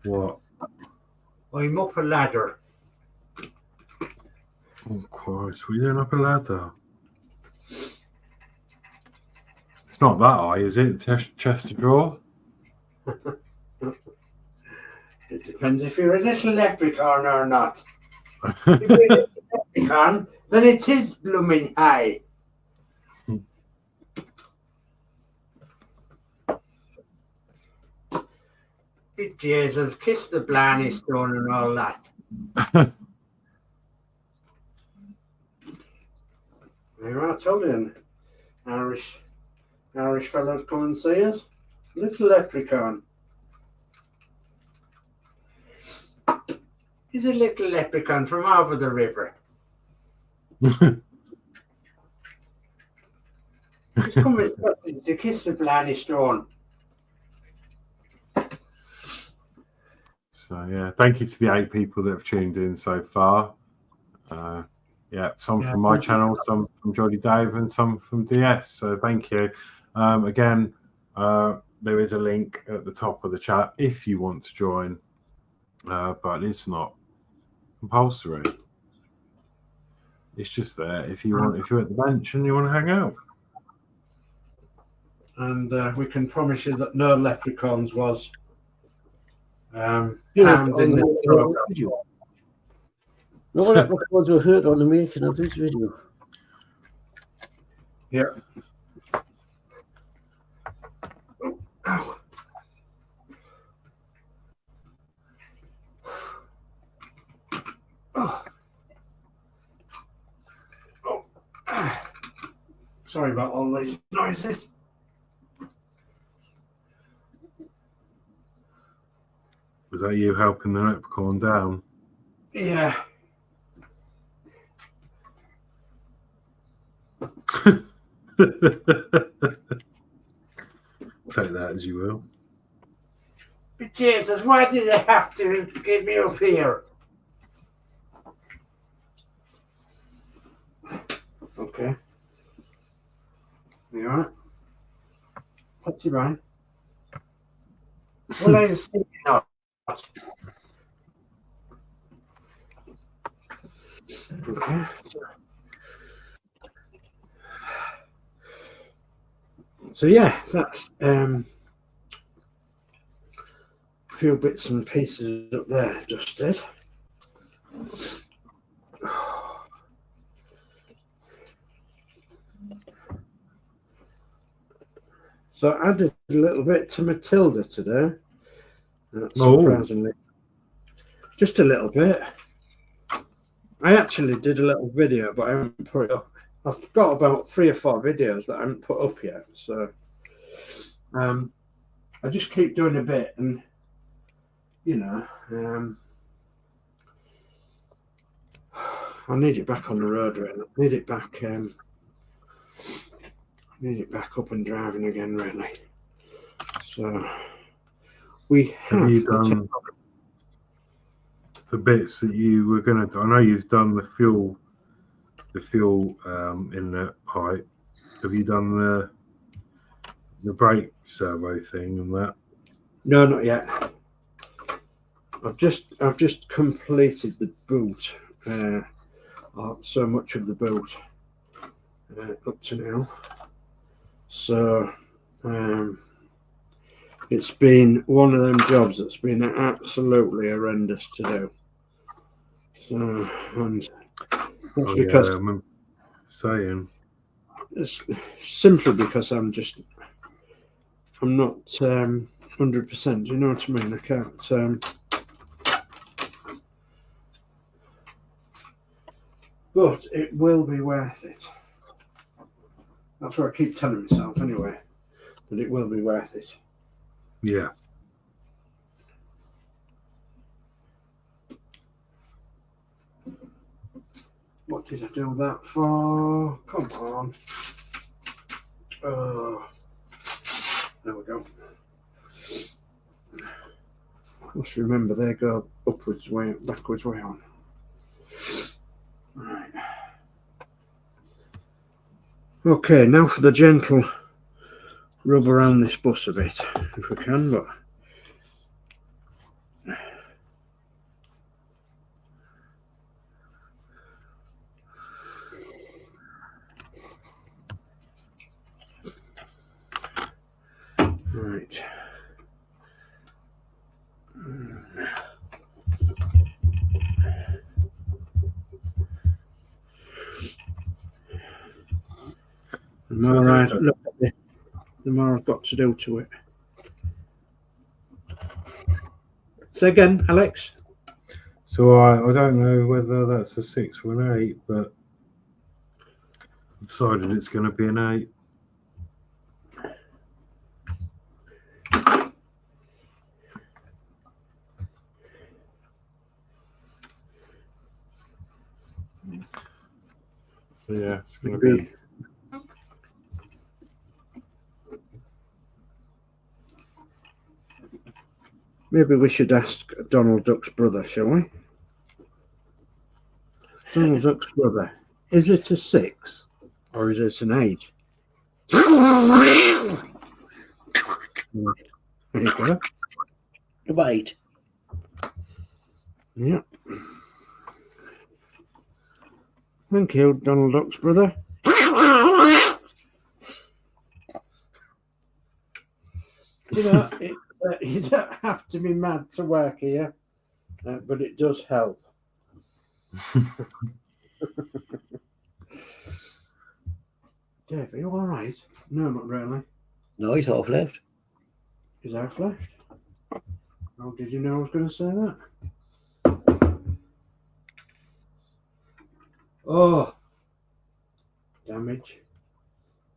What? I'm up a ladder. Oh Christ, we're doing up a ladder. It's not that high, is it? Chest of drawers? It depends if you're a little leprechaun or not. If you're a little leprechaun, then it is blooming high. Jesus, kiss the blarney stone and all that. There, I told you, Irish fellows come and see us. Little leprechaun. He's a little leprechaun from over the river. He's coming to kiss the blarney stone. So yeah, thank you to the 8 people that have tuned in so far. Some from my channel, some from Geordie Dave, and some from DS. So thank you. Again, there is a link at the top of the chat if you want to join, but it's not compulsory. It's just there if you want. If you're at the bench and you want to hang out. And we can promise you that no leprechauns was harmed Yeah, in this program. video. No leprechauns were hurt on the making of this video. Yeah. Ow. Oh. Oh. Sorry about all these noises. Was that you helping the leprechaun down? Yeah. Take that as you will. But Jesus, why did they have to get me up here? Okay. You alright? Touch your brain. Well, I just think not. Okay. So yeah, that's a few bits and pieces up there dusted. So I added a little bit to Matilda today. Surprisingly. Just a little bit. I actually did a little video, but I haven't put it up. I've got about 3 or 4 videos that I haven't put up yet. So I just keep doing a bit, and you know, I need it back on the road, really. I need it back. I need it back up and driving again, really. So we have you done the bits that you were going to do? I know you've done the fuel inlet pipe. Have you done the brake servo thing and that? No, not yet. I've just completed the boot. So much of the boot up to now. So it's been one of them jobs that's been absolutely horrendous to do. So, and that's because I'm saying it's simply because I'm not 100%. You know what I mean? I can't. But it will be worth it. That's what I keep telling myself anyway, that it will be worth it. Yeah. What did I do that for? Come on. There we go. Must remember they go upwards way, backwards way on. Right. Okay, now for the gentle rub around this bus a bit, if we can, but right. The more I look at it, the more I've got to do to it. Say again, Alex. So I don't know whether that's a 6 or an 8, but I've decided it's going to be an 8. So yeah, it's going to be. Maybe we should ask Donald Duck's brother, shall we? Donald Duck's brother, is it a 6 or is it an 8? There you go. Right. Yeah. Thank you, Donald Duck's brother. You know, you don't have to be mad to work here, but it does help. Dave, are you all right? No, not really. No, he's half left. Is half left? Oh, did you know I was going to say that? Oh, damage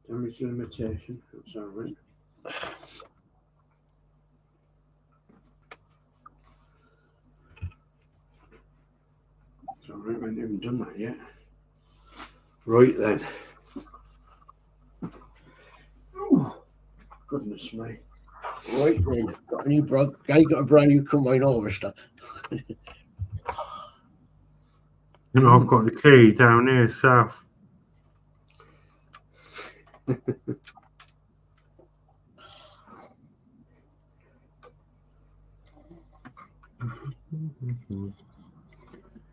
limitation. That's all right. It's all right. I haven't even done that yet. Right then. Oh, goodness me. Right then. Got a new guy got a brand new combine harvester. You know, I've got the key down here south.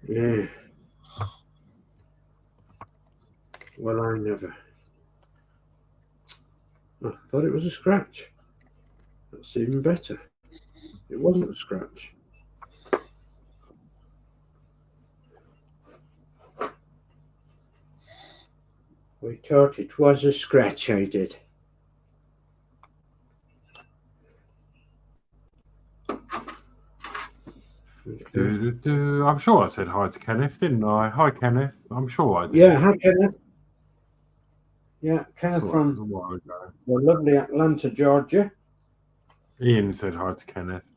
Yeah. Well, I never. I thought it was a scratch. That's even better. It wasn't a scratch. We thought it was a scratch, I did. I'm sure I said hi to Kenneth, didn't I? Hi, Kenneth. I'm sure I did. Yeah, hi, Kenneth. Yeah, Kenneth Saw it from a while ago. the lovely Atlanta, Georgia. Ian said hi to Kenneth.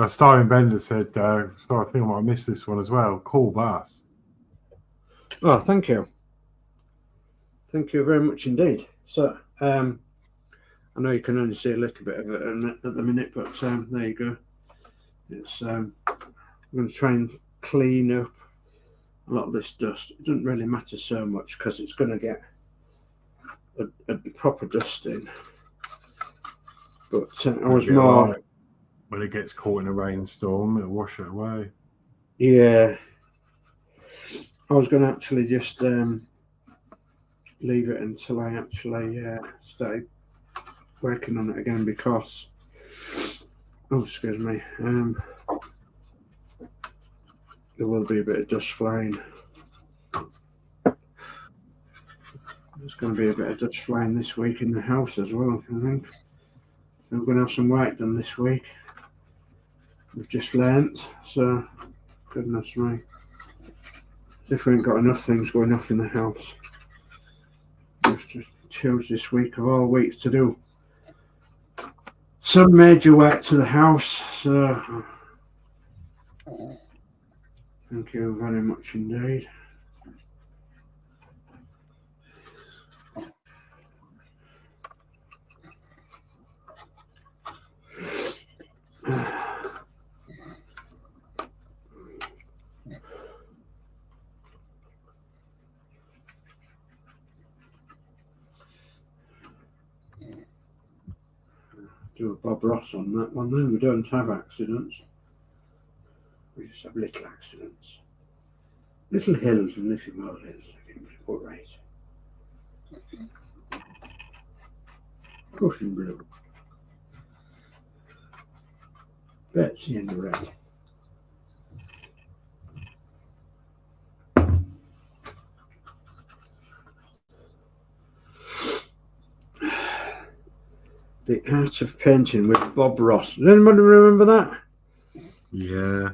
Starring Bender said, so I think I might miss this one as well. Cool bass. Oh, thank you. Thank you very much indeed. So, I know you can only see a little bit of it at the minute, but there you go. It's I'm going to try and clean up a lot of this dust. It doesn't really matter so much because it's going to get a proper dusting. But I was more... Right. When it gets caught in a rainstorm, it'll wash it away. Yeah. I was going to actually just leave it until I actually started working on it again because... Oh, excuse me. There will be a bit of dust flying. There's going to be a bit of dust flying this week in the house as well, I think. So we're going to have some work done this week. We've just learnt, so goodness me. If we ain't got enough things going off in the house. We have to choose this week of all weeks to do some major work to the house, so thank you very much indeed. Do a Bob Ross on that one then. We don't have accidents. We just have little accidents. Little hills and little molehills. All right. Pushing blue. Betsy in the red. The Art of Painting with Bob Ross. Does anybody remember that? Yeah.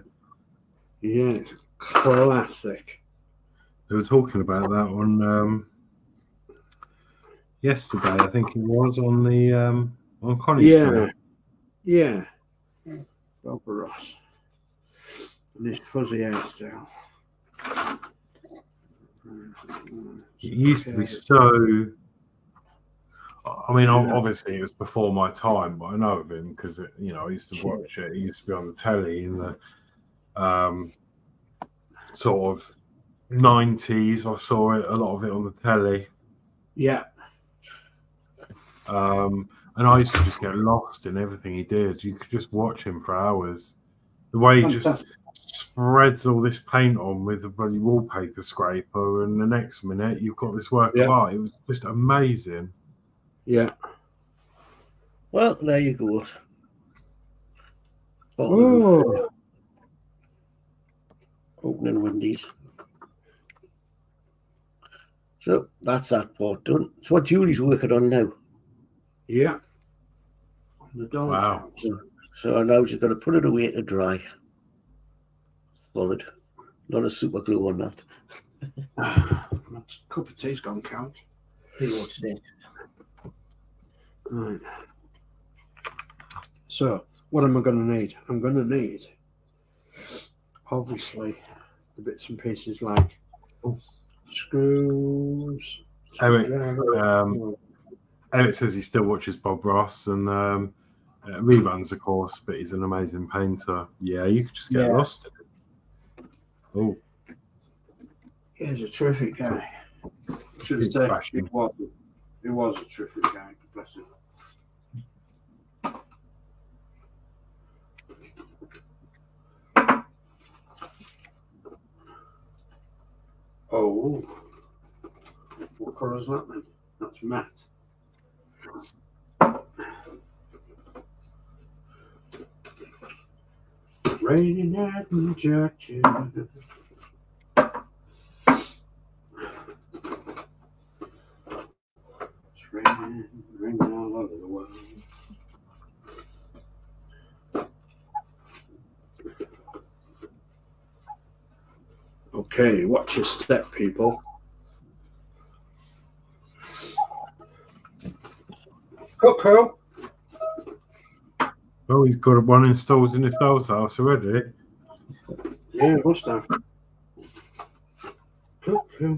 Yeah, it's classic. They were talking about that on yesterday, I think it was, on the on Connie's show. Yeah. Bob Ross. And his fuzzy hairstyle. It used to be so... I mean, obviously it was before my time, but I know of him because, I used to watch it. He used to be on the telly in the sort of 90s. I saw it, a lot of it on the telly. Yeah. And I used to just get lost in everything he did. You could just watch him for hours. The way he just spreads all this paint on with a bloody wallpaper scraper, and the next minute you've got this work of art. It was just amazing. Yeah. Well, there you go. Oh. Opening windies. So that's that part done. So what Julie's working on now? Yeah. The doll. Wow. So now she's got to put it away to dry. Solid. A lot of super glue on that. My cup of tea's gone count. See what's next. Right. So, what am I going to need? I'm going to need, obviously, the bits and pieces like screws. Eric says he still watches Bob Ross and reruns, of course, but he's an amazing painter. Yeah, you could just get lost in it. Oh, he's a terrific guy. Should have said he was a terrific guy. Bless him. Oh, what colour is that then? That's matte. Raining at Mccuk. It's raining all over the world. Okay, watch your step, people. Coco. oh, he's got one installed in his doll's house already. Yeah, must have. Coco.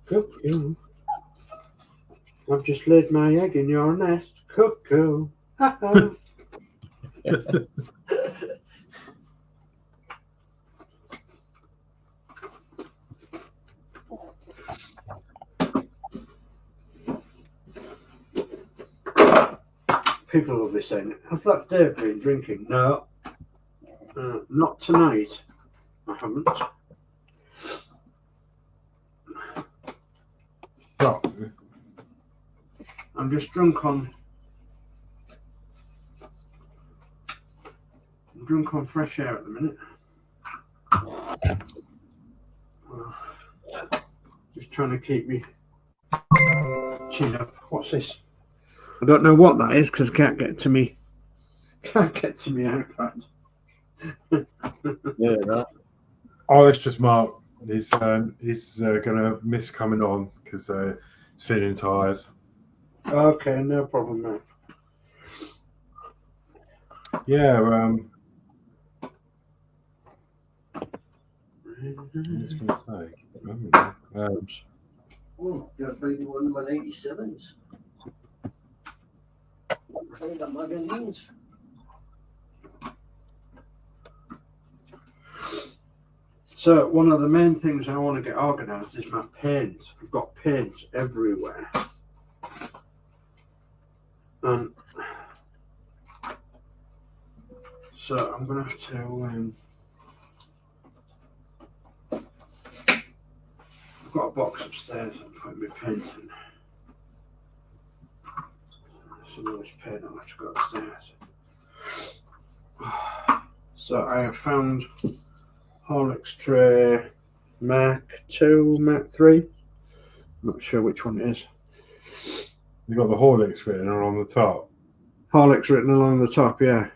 Coco. I've just laid my egg in your nest. Coco. Ha ha. People will be saying, has that Dave been drinking? No. Not tonight. I haven't. So, I'm just drunk on fresh air at the minute. Just trying to keep me chin up. What's this? I don't know what that is because I can't get to me. Can't get to me iPad. Yeah, that. oh, it's just Mark. He's gonna miss coming on because he's feeling tired. Okay, no problem, mate. Yeah. I was gonna say. Oh, you're bringing one of my 87s. I got magazines. So one of the main things I want to get organised is my paint. I've got paint everywhere. And so I'm going to have to... I've got a box upstairs I'm putting my paint in. Some of this paint I'll have to go upstairs. So I have found Horlixs tray Mark 2, Mark 3. Not sure which one it is. You got the Horlicks written on the top. Horlicks written along the top, yeah.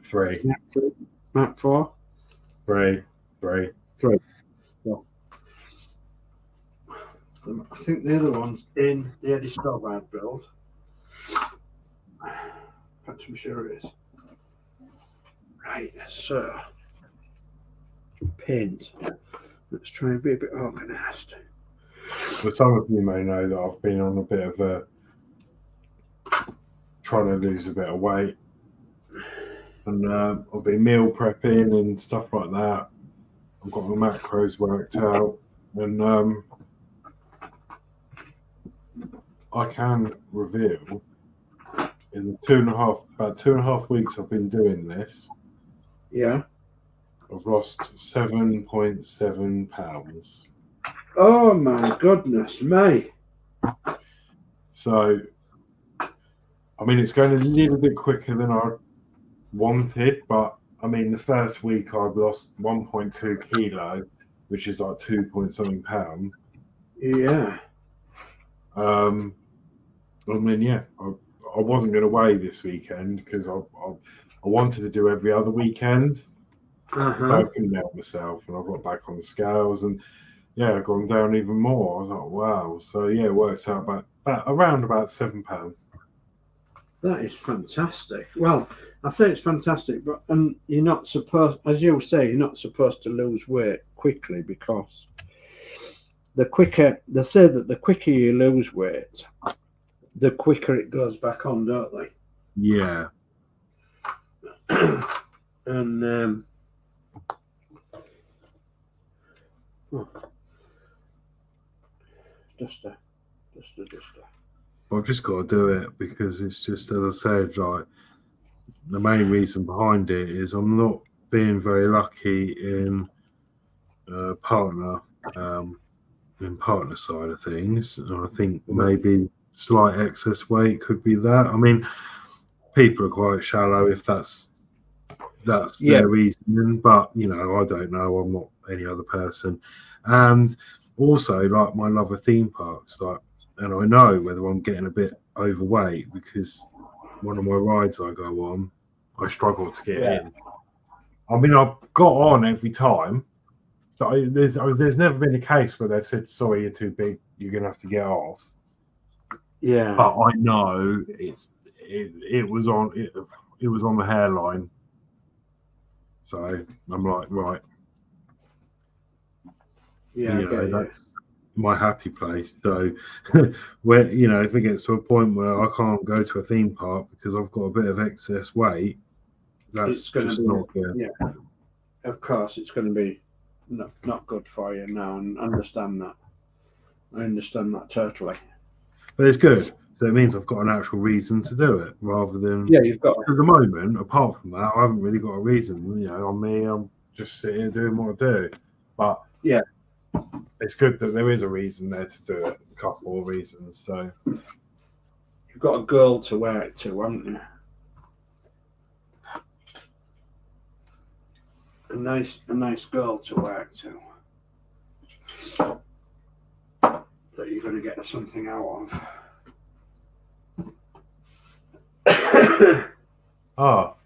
3. Mark 4. 3. I think the other one's in the Eddie Stoddard build. I'm sure it is. Right, so paint. Let's try and be a bit organised. Well, some of you may know that I've been on a bit of a trying to lose a bit of weight, and I've been meal prepping and stuff like that. I've got the macros worked out, and I can reveal in the about 2.5 weeks I've been doing this. Yeah. I've lost 7.7 pounds. Oh my goodness me. So, I mean, it's going a little bit quicker than I wanted, but I mean, the first week I've lost 1.2 kilo, which is like 2 pounds. Yeah. I mean, yeah, I wasn't going to weigh this weekend because I wanted to do every other weekend. But I couldn't help myself, and I got back on the scales, and yeah, I've gone down even more. I was like, wow. So yeah, it works out around about 7 pounds. That is fantastic. Well, I say it's fantastic, but you're not supposed, as you say, you're not supposed to lose weight quickly, because they say that the quicker you lose weight, the quicker it goes back on, don't they? Yeah. And duster. I've just got to do it because it's just, as I said, like the main reason behind it is I'm not being very lucky in partner side of things. And I think maybe slight excess weight could be that. I mean, people are quite shallow if that's their reasoning, but you know, I don't know. I'm not any other person. And also, like, my love of theme parks, like, and I know whether I'm getting a bit overweight because one of my rides I go on, I struggle to get in. I mean, I've got on every time, but there's never been a case where they've said, "Sorry, you're too big. You're gonna have to get off." Yeah, but I know it was on the hairline, so I'm like, right. Yeah, you know, that's my happy place. So, where, you know, if it gets to a point where I can't go to a theme park because I've got a bit of excess weight, that's just not good. Yeah, of course, it's going to be not good for you now, and understand that. I understand that totally. But it's good. So it means I've got an actual reason to do it, rather than you've got. At the moment, apart from that, I haven't really got a reason. You know, on me, I'm just sitting here doing what I do. But yeah, it's good that there is a reason there to do it. A couple of reasons. So you've got a girl to wear it to, haven't you? A nice girl to wear it to. That you're going to get something out of. Oh,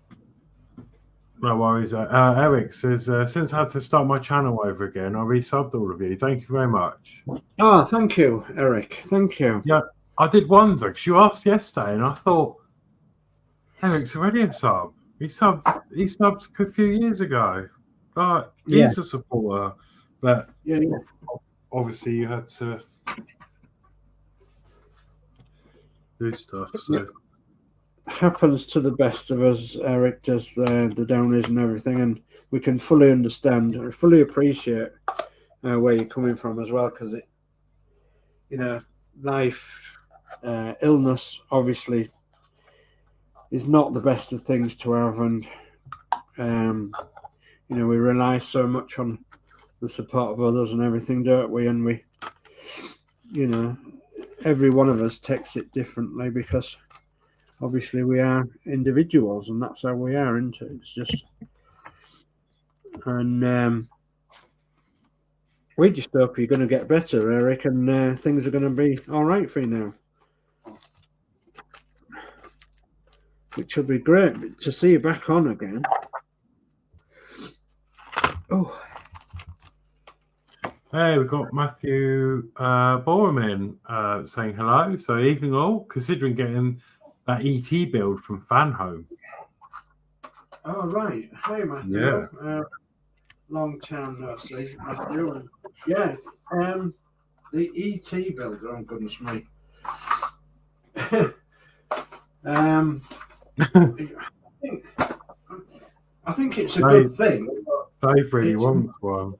no worries. Eric says, since I had to start my channel over again, I resubbed all of you. Thank you very much. Oh, thank you, Eric. Thank you. Yeah, I did wonder because you asked yesterday, and I thought Eric's already a sub. He subbed a few years ago. But he's a supporter. But obviously you had to do stuff. So. Happens to the best of us. Eric does the downers and everything, and we can fully understand or fully appreciate where you're coming from as well, because it, you know, life, illness obviously is not the best of things to have, and you know, we rely so much on the support of others and everything, don't we? And we, you know, every one of us takes it differently, because obviously we are individuals, and that's how we are, isn't it? It's just, and we just hope you're going to get better, Eric, and things are going to be all right for you now, which will be great to see you back on again. Oh, hey, we've got Matthew Borman saying hello. So evening all, considering getting that ET build from Fan Home. Oh, right. Hey, Matthew. Yeah. Long time no see. How you doing? Yeah. The ET build. Oh, goodness me. I think it's a good thing. Dave really wants one.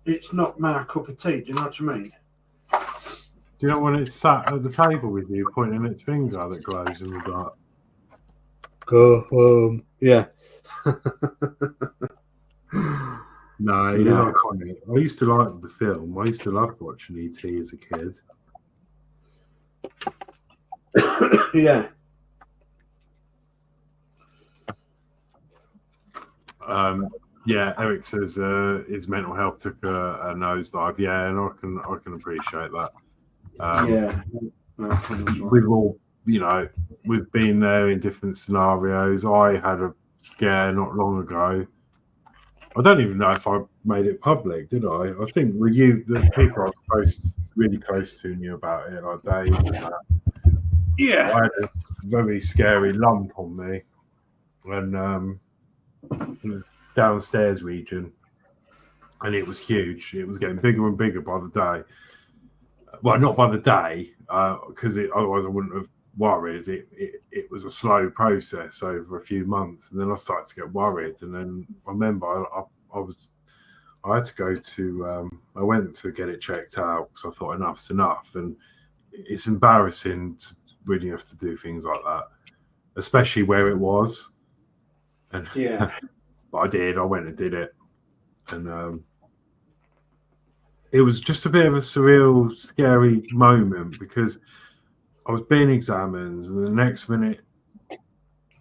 it's not my cup of tea. Do you know what I mean? Do you know when it's sat at the table with you, pointing its finger that glows in the dark? Go home. Yeah. No, it's iconic. I used to like the film. I used to love watching E.T. as a kid. Yeah. Yeah, Eric says his mental health took a nosedive. Yeah, and I can appreciate that. Yeah. We've all, we've been there in different scenarios. I had a scare not long ago. I don't even know if I made it public, did I? I think the people I was really close to knew about it, like Dave and that. Yeah. I had a very scary lump on me, and it was downstairs region, and it was huge. It was getting bigger and bigger by the day. Well, not by the day, because otherwise I wouldn't have worried. It was a slow process over a few months, and then I started to get worried. And then I remember I had to go to I went to get it checked out because I thought enough's enough, and it's embarrassing when you have to do things like that, especially where it was. And yeah, but I did. I went and did it, and it was just a bit of a surreal, scary moment because I was being examined, and the next minute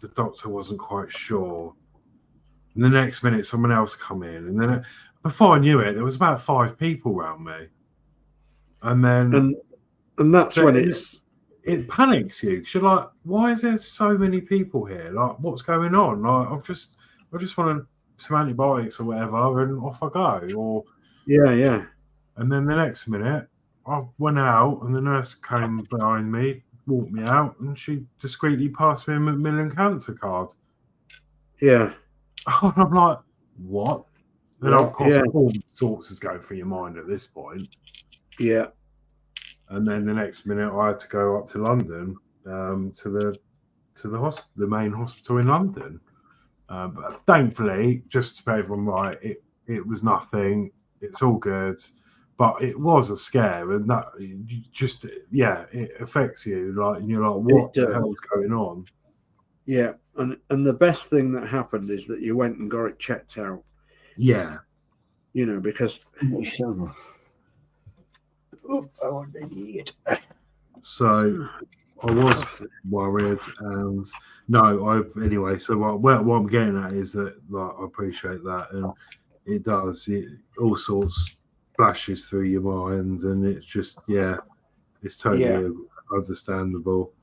the doctor wasn't quite sure. And the next minute someone else come in, and then before I knew it, there was about 5 people around me. And then and that's when it panics you because you're like, why is there so many people here? Like, what's going on? Like, I just want some antibiotics or whatever, and off I go. Or yeah. And then the next minute, I went out, and the nurse came behind me, walked me out, and she discreetly passed me a Macmillan cancer card. Yeah. And I'm like, what? And of course, all sorts is going through your mind at this point. Yeah. And then the next minute, I had to go up to London, to the main hospital in London. But thankfully, just to put everyone right, it was nothing. It's all good. But it was a scare, and that it affects you. Like, and you're like, what the hell's going on? Yeah, and the best thing that happened is that you went and got it checked out. Yeah, because so I was worried, and anyway. So what I'm getting at is that, like, I appreciate that, and it does all sorts flashes through your mind, and it's just it's totally understandable.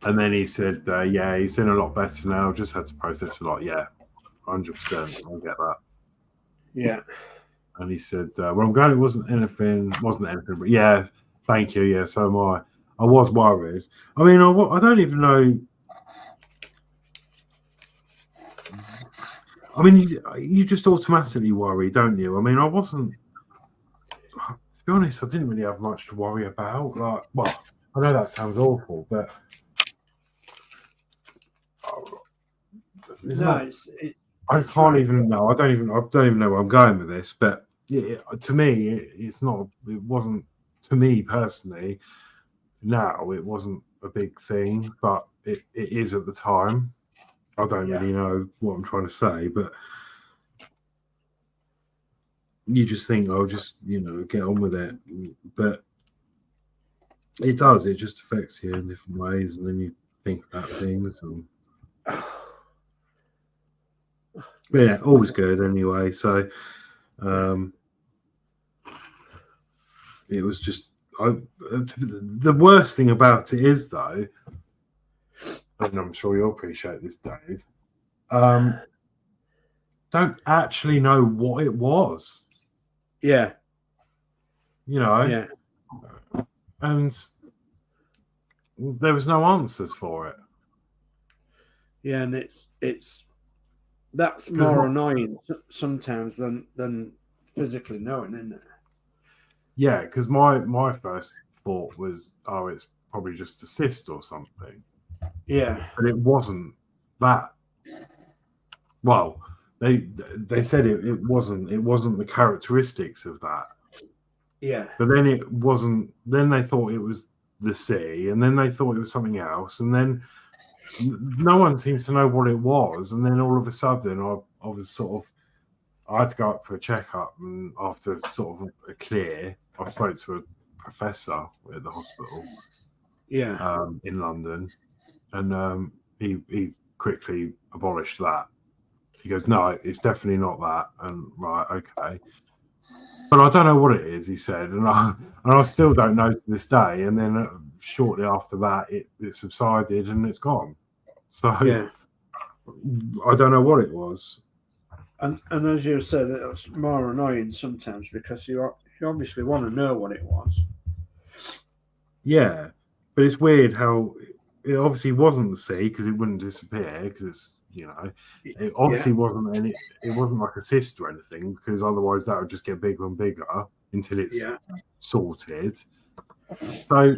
And then he said, he's doing a lot better now. Just had to process a lot. 100%. I get that. Yeah. And he said, well, I'm glad it wasn't anything, but yeah, thank you. Yeah, so am I. I was worried. I mean, I don't even know. I mean, you just automatically worry, don't you? I mean, I wasn't. To be honest, I didn't really have much to worry about. Like, well, I know that sounds awful, but I can't even know. I don't even know where I'm going with this. But to me, it's not. It wasn't to me personally. Now it wasn't a big thing, but it is at the time. I don't really know what I'm trying to say, but you just think, I'll just, get on with it. But it does. It just affects you in different ways, and then you think about things. And but yeah, always good anyway. So it was just the worst thing about it is, though, and I'm sure you'll appreciate this, Dave, don't actually know what it was. Yeah. Yeah. And there was no answers for it. Yeah, and that's more annoying sometimes than physically knowing, isn't it? Yeah, because my first thought was, it's probably just a cyst or something. Yeah. But it wasn't that. Well, they said it wasn't the characteristics of that. Yeah. But then it wasn't. Then they thought it was the sea, and then they thought it was something else, and then no one seems to know what it was. And then all of a sudden, I was sort of. I had to go up for a checkup, and after sort of a clear, I spoke to a professor at the hospital. Yeah. In London, and he quickly abolished that. He goes, no, it's definitely not that. And right, okay. But I don't know what it is, he said, and I still don't know to this day. And then shortly after that, it subsided and it's gone. So Yeah. I don't know what it was. And as you said, it's more annoying sometimes because you obviously want to know what it was. Yeah, but it's weird how it obviously wasn't the sea because it wouldn't disappear because it's, you know, it obviously wasn't any. It wasn't like a cyst or anything because otherwise that would just get bigger and bigger until it's sorted. So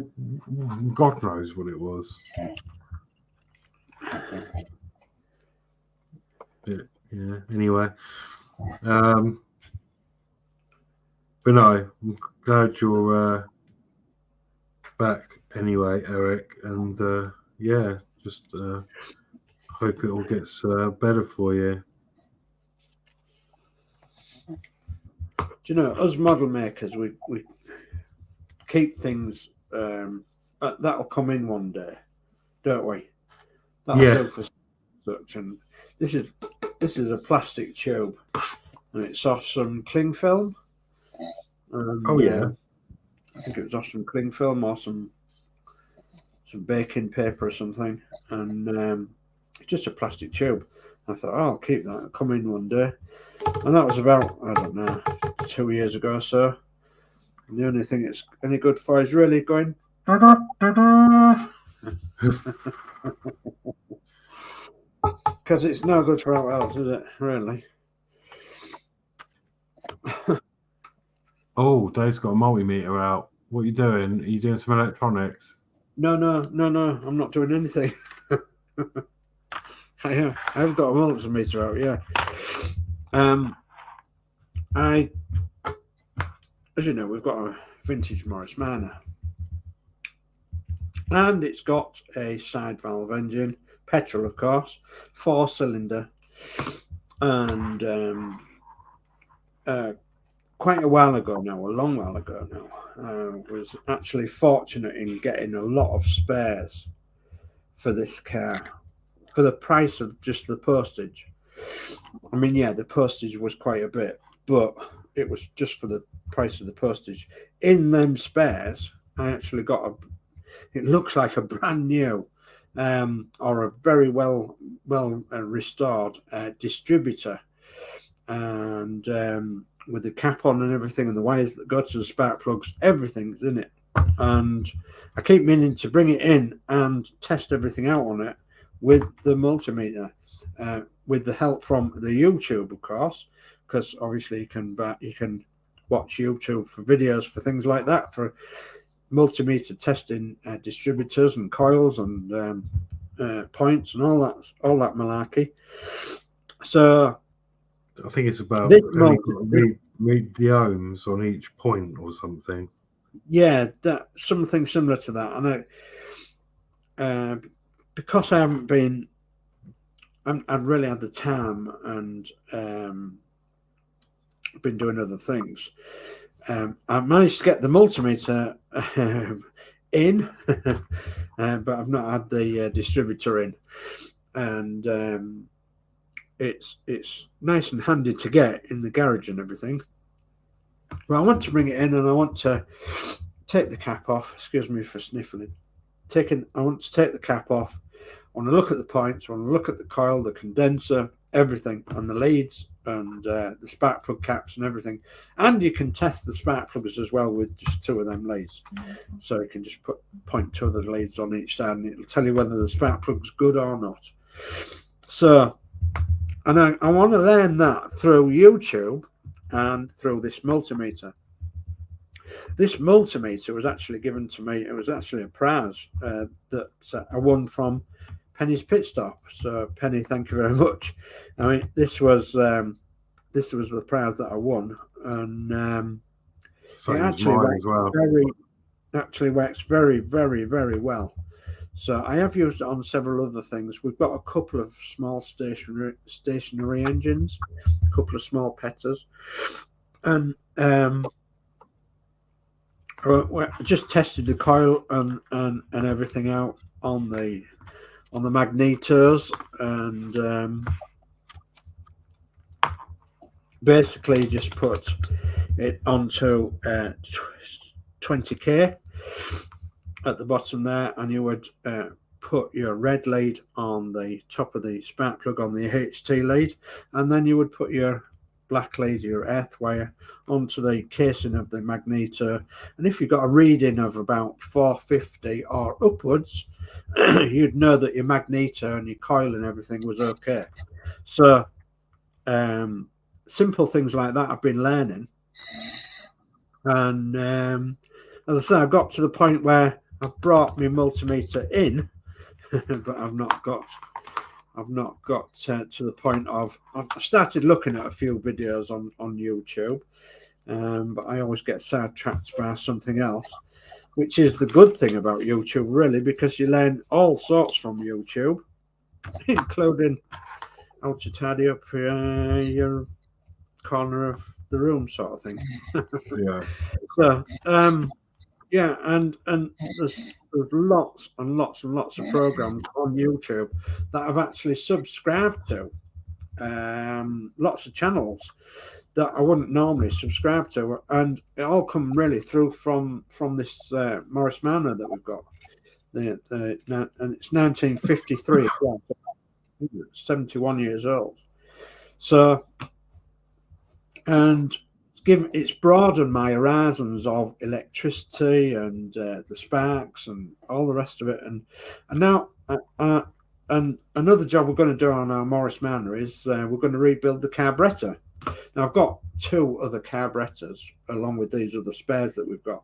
God knows what it was. Yeah. Anyway, but no, I'm glad you're back anyway, Eric, and just hope it all gets better for you. Do you know, us model makers, we keep things that'll come in one day, don't we? That'll do for such. And this is a plastic tube, and it's off some cling film. I think it was off some cling film or some baking paper or something, and it's just a plastic tube. I thought, oh, I'll keep that. It'll come in one day, and that was about, I don't know, 2 years ago or so. And the only thing it's any good for is really going. Because it's no good for anyone else, is it? Really? Oh, Dave's got a multimeter out. What are you doing? Are you doing some electronics? No. I'm not doing anything. I've got a multimeter out. Yeah. As you know, we've got a vintage Morris Minor, and it's got a side valve engine, petrol, of course, 4-cylinder, and quite a while ago now, a long while ago now, was actually fortunate in getting a lot of spares for this car for the price of just the postage. I mean, yeah, the postage was quite a bit, but it was just for the price of the postage. In them spares, I actually got it looks like a brand new or a very well restored distributor, and with the cap on and everything, and the wires that go to the spark plugs, everything's in it. And I keep meaning to bring it in and test everything out on it with the multimeter, with the help from the YouTube, of course, because obviously you can watch YouTube for videos for things like that, for multimeter testing distributors and coils and points and all that malarkey. So I think it's about read the ohms on each point or something. Yeah, that something similar to that. And because I haven't been, I've really had the time and been doing other things. I managed to get the multimeter in, but I've not had the distributor in, and it's nice and handy to get in the garage and everything. Well, I want to bring it in, and I want to take the cap off. Excuse me for sniffling. I want to take the cap off. I want to look at the points. I want to look at the coil, the condenser, everything, and the leads, and the spark plug caps and everything. And you can test the spark plugs as well with just 2 of them leads. So you can just point 2 of the leads on each side, and it'll tell you whether the spark plug's good or not. So, and I want to learn that through YouTube and through this multimeter. This multimeter was actually given to me. It was actually a prize that I won from Penny's Pit Stop. So Penny, thank you very much. I mean, this was the prize that I won, and Same it as mine as well. actually works very, very, very well. So I have used it on several other things. We've got a couple of small stationary engines, a couple of small petters, and I just tested the coil and everything out on the magnetos, and basically just put it onto 20k at the bottom there, and you would put your red lead on the top of the spark plug on the HT lead, and then you would put your black lead, your earth wire, onto the casing of the magneto. And if you got a reading of about 450 or upwards, you'd know that your magneto and your coil and everything was okay. So simple things like that I've been learning, and as I say, I've got to the point where I've brought my multimeter in, but I've not got to the point of. I've started looking at a few videos on YouTube, but I always get sidetracked by something else, which is the good thing about YouTube, really, because you learn all sorts from YouTube, including how to tidy up your corner of the room, sort of thing. Yeah. So, yeah, and there's lots and lots and lots of programs on YouTube that I've actually subscribed to. Lots of channels that I wouldn't normally subscribe to, and it all come really through from this Morris Manor that we've got. And it's 1953 as well. It's 71 years old. So, and it's broadened my horizons of electricity and the sparks and all the rest of it. And now, and another job we're going to do on our Morris Manor is we're going to rebuild the carburettor. Now, I've got 2 other carburettors along with these other spares that we've got,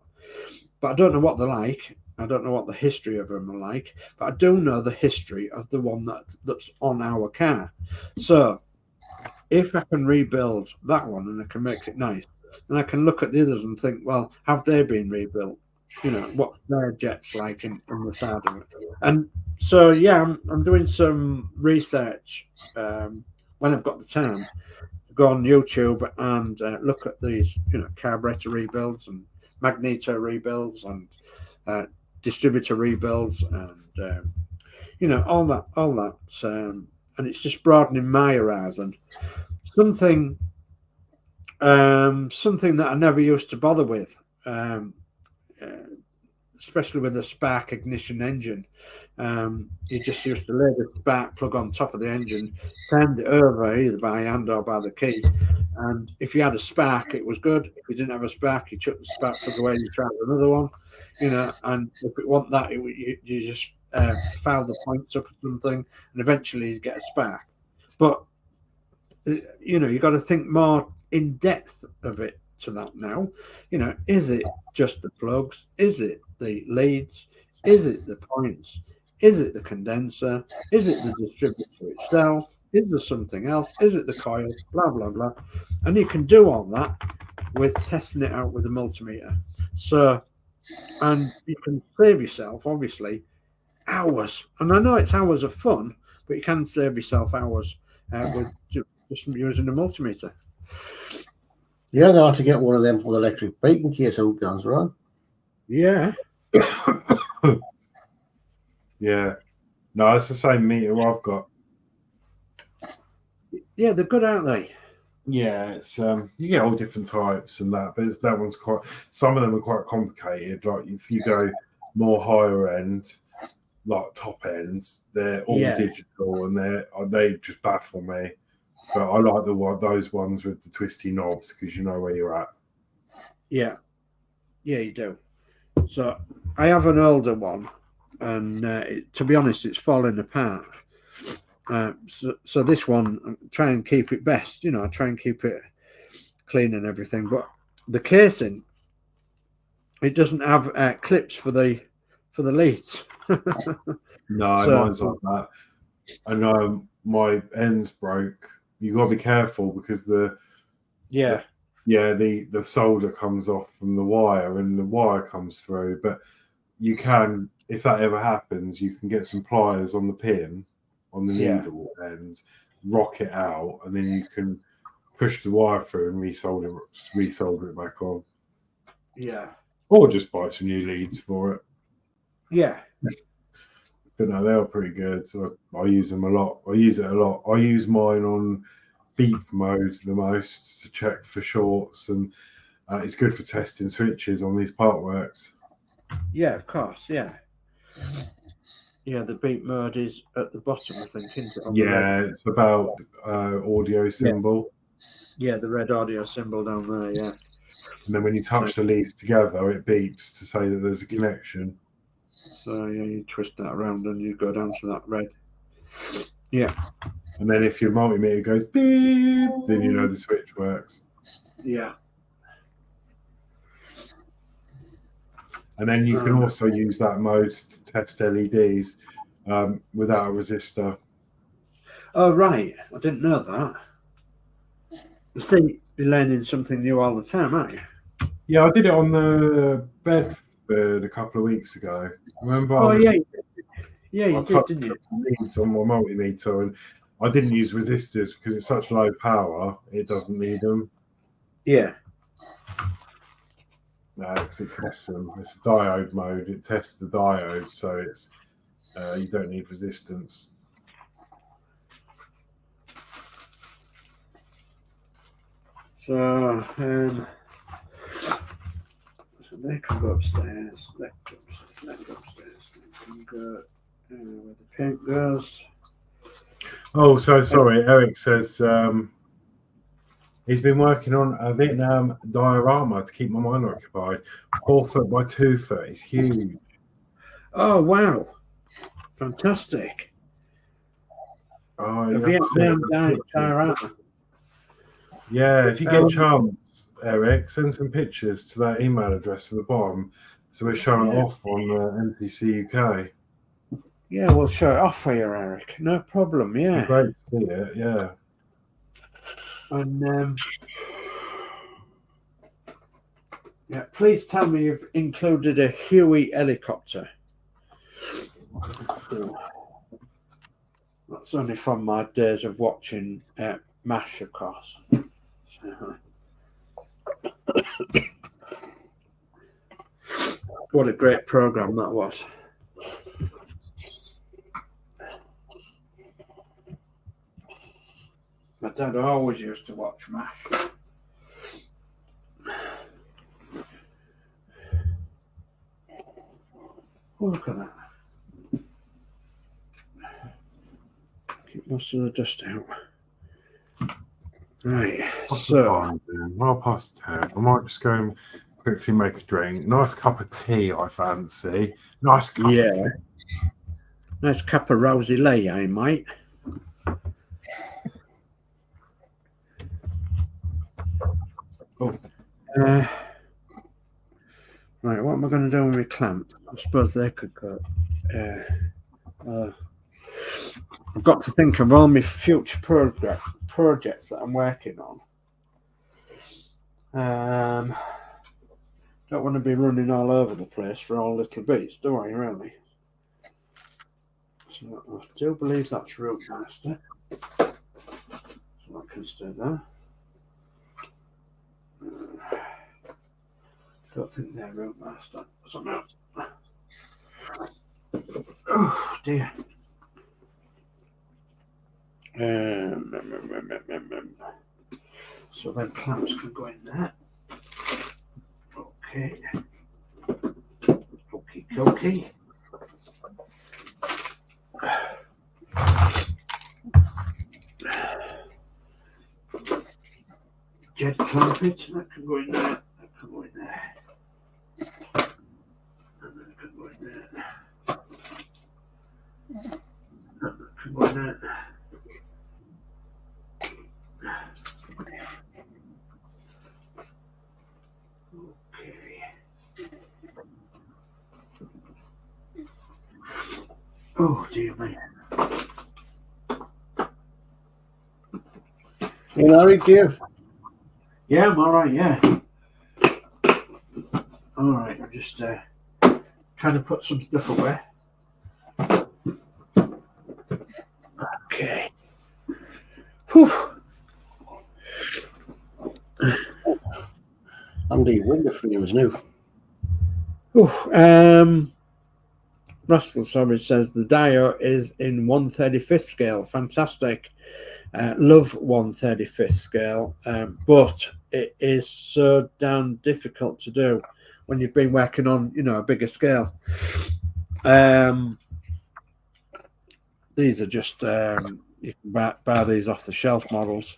but I don't know what they're like. I don't know what the history of them are like, but I do know the history of the one that's on our car. So if I can rebuild that one and I can make it nice, then I can look at the others and think, well, have they been rebuilt? You know, what's their jets like in the side of it? And so, yeah, I'm doing some research when I've got the time. Go on YouTube and look at these, you know, carburetor rebuilds and magneto rebuilds and distributor rebuilds and you know, all that, and it's just broadening my horizon. Something that I never used to bother with, especially with a spark ignition engine. You just used to lay the spark plug on top of the engine, turned it over either by hand or by the key, and if you had a spark, it was good. If you didn't have a spark, you chuck the spark plug away and you tried another one, you know. And if it wasn't that, you just foul the points up or something, and eventually you get a spark. But you know, you got to think more in depth of it to that now. You know, is it just the plugs? Is it the leads? Is it the points? Is it the condenser? Is it the distributor itself? Is there something else? Is it the coil? Blah, blah, blah. And you can do all that with testing it out with a multimeter. So, and you can save yourself, obviously, hours. And I know it's hours of fun, but you can save yourself hours with just using a multimeter. Yeah, I'm going to have to get one of them for the electric bike in case I goes wrong. Yeah. Yeah. No, it's the same meter I've got. Yeah, they're good, aren't they? Yeah, it's you get all different types and that, but that one's quite. Some of them are quite complicated. Like if you go more higher end, like top ends, they're all digital and they just baffle me. But I like those ones with the twisty knobs because you know where you're at. Yeah, yeah, you do. So I have an older one, and to be honest, it's falling apart. So this one, I try and keep it best. You know, I try and keep it clean and everything. But the casing, it doesn't have clips for the leads. No, So- mine's like that. And my ends broke. You got to be careful because the solder comes off from the wire and the wire comes through. But you can, if that ever happens, you can get some pliers on the pin, on the needle, and rock it out, and then you can push the wire through and resolder it back on. Yeah. Or just buy some new leads for it. Yeah. But no, they are pretty good. So I use them a lot. I use it a lot. I use mine on beep mode the most to check for shorts, and it's good for testing switches on these Partworks. Yeah, of course. Yeah. Yeah, the beep mode is at the bottom, I think, isn't it? Yeah, it's about audio symbol. Yeah, the red audio symbol down there, yeah. And then when you touch the leads together, it beeps to say that there's a connection. So yeah, you twist that around and you go down to that red. Yeah. And then if your multimeter goes beep, then you know the switch works. Yeah. And then you can also use that mode to test LEDs without a resistor. Oh, right. I didn't know that. You see, you're learning something new all the time, aren't you? Yeah, I did it on the Bedford a couple of weeks ago. Remember? Oh, yeah. Yeah, you did, didn't you? Leads on my multimeter, and I didn't use resistors because it's such low power, it doesn't need them. Yeah. No, because it tests them. It's a diode mode. It tests the diode, so it's you don't need resistance. So they can go upstairs. They can go upstairs. They can go where the paint goes. Oh, so sorry. Eric says he's been working on a Vietnam diorama to keep my mind occupied. 4 foot by 2 foot. It's huge. Oh, wow. Fantastic. Oh, A Vietnam diorama. Yeah, if you get a chance, Eric, send some pictures to that email address at the bottom. So we're showing it off on MTC UK. Yeah, we'll show it off for you, Eric. No problem, yeah. It'd be great to see it, yeah. And yeah, please tell me you've included a Huey helicopter. That's only from my days of watching MASH, of course. What a great program that was. My dad always used to watch MASH. Oh, look at that. Keep most of the dust out. Right, so... Well past 10. I might just go and quickly make a drink. Nice cup of tea, I fancy. Nice cup of tea. Nice cup of rosy lay, eh, mate? Oh. Right, what am I going to do with my clamp? I suppose they could go. I've got to think of all my future projects that I'm working on. Don't want to be running all over the place for all little bits, do I, really? So I still believe that's Root Master. So that can stay there. Don't think they're Root Master. Somehow. Oh dear. So then clamps can go in there. Okay. Okie dokie. Jet clampet, that can go in there. That can go in there. And that can go in there. And that can go in there. Okay. Oh dear me. You all right, Dave? Yeah, I'm all right. Yeah. All right. I'm just trying to put some stuff away. Okay. Whew. Andy, window frames new. Rascal Sorry says the dial is in 1/35th scale. Fantastic. Love 1/35th scale, but it is so damn difficult to do when you've been working on, a bigger scale. These are just you can buy these off the shelf models.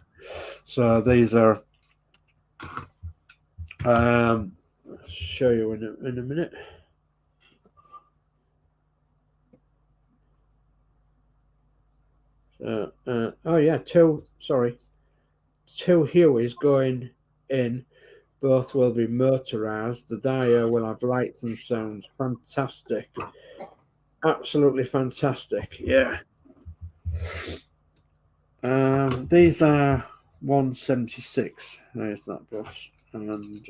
So these are. I'll show you in a minute. Oh yeah, two Hueys going in. Both will be motorized. The dial will have lights and sounds. Fantastic. Absolutely fantastic. Yeah. These are 176. There's that bus. And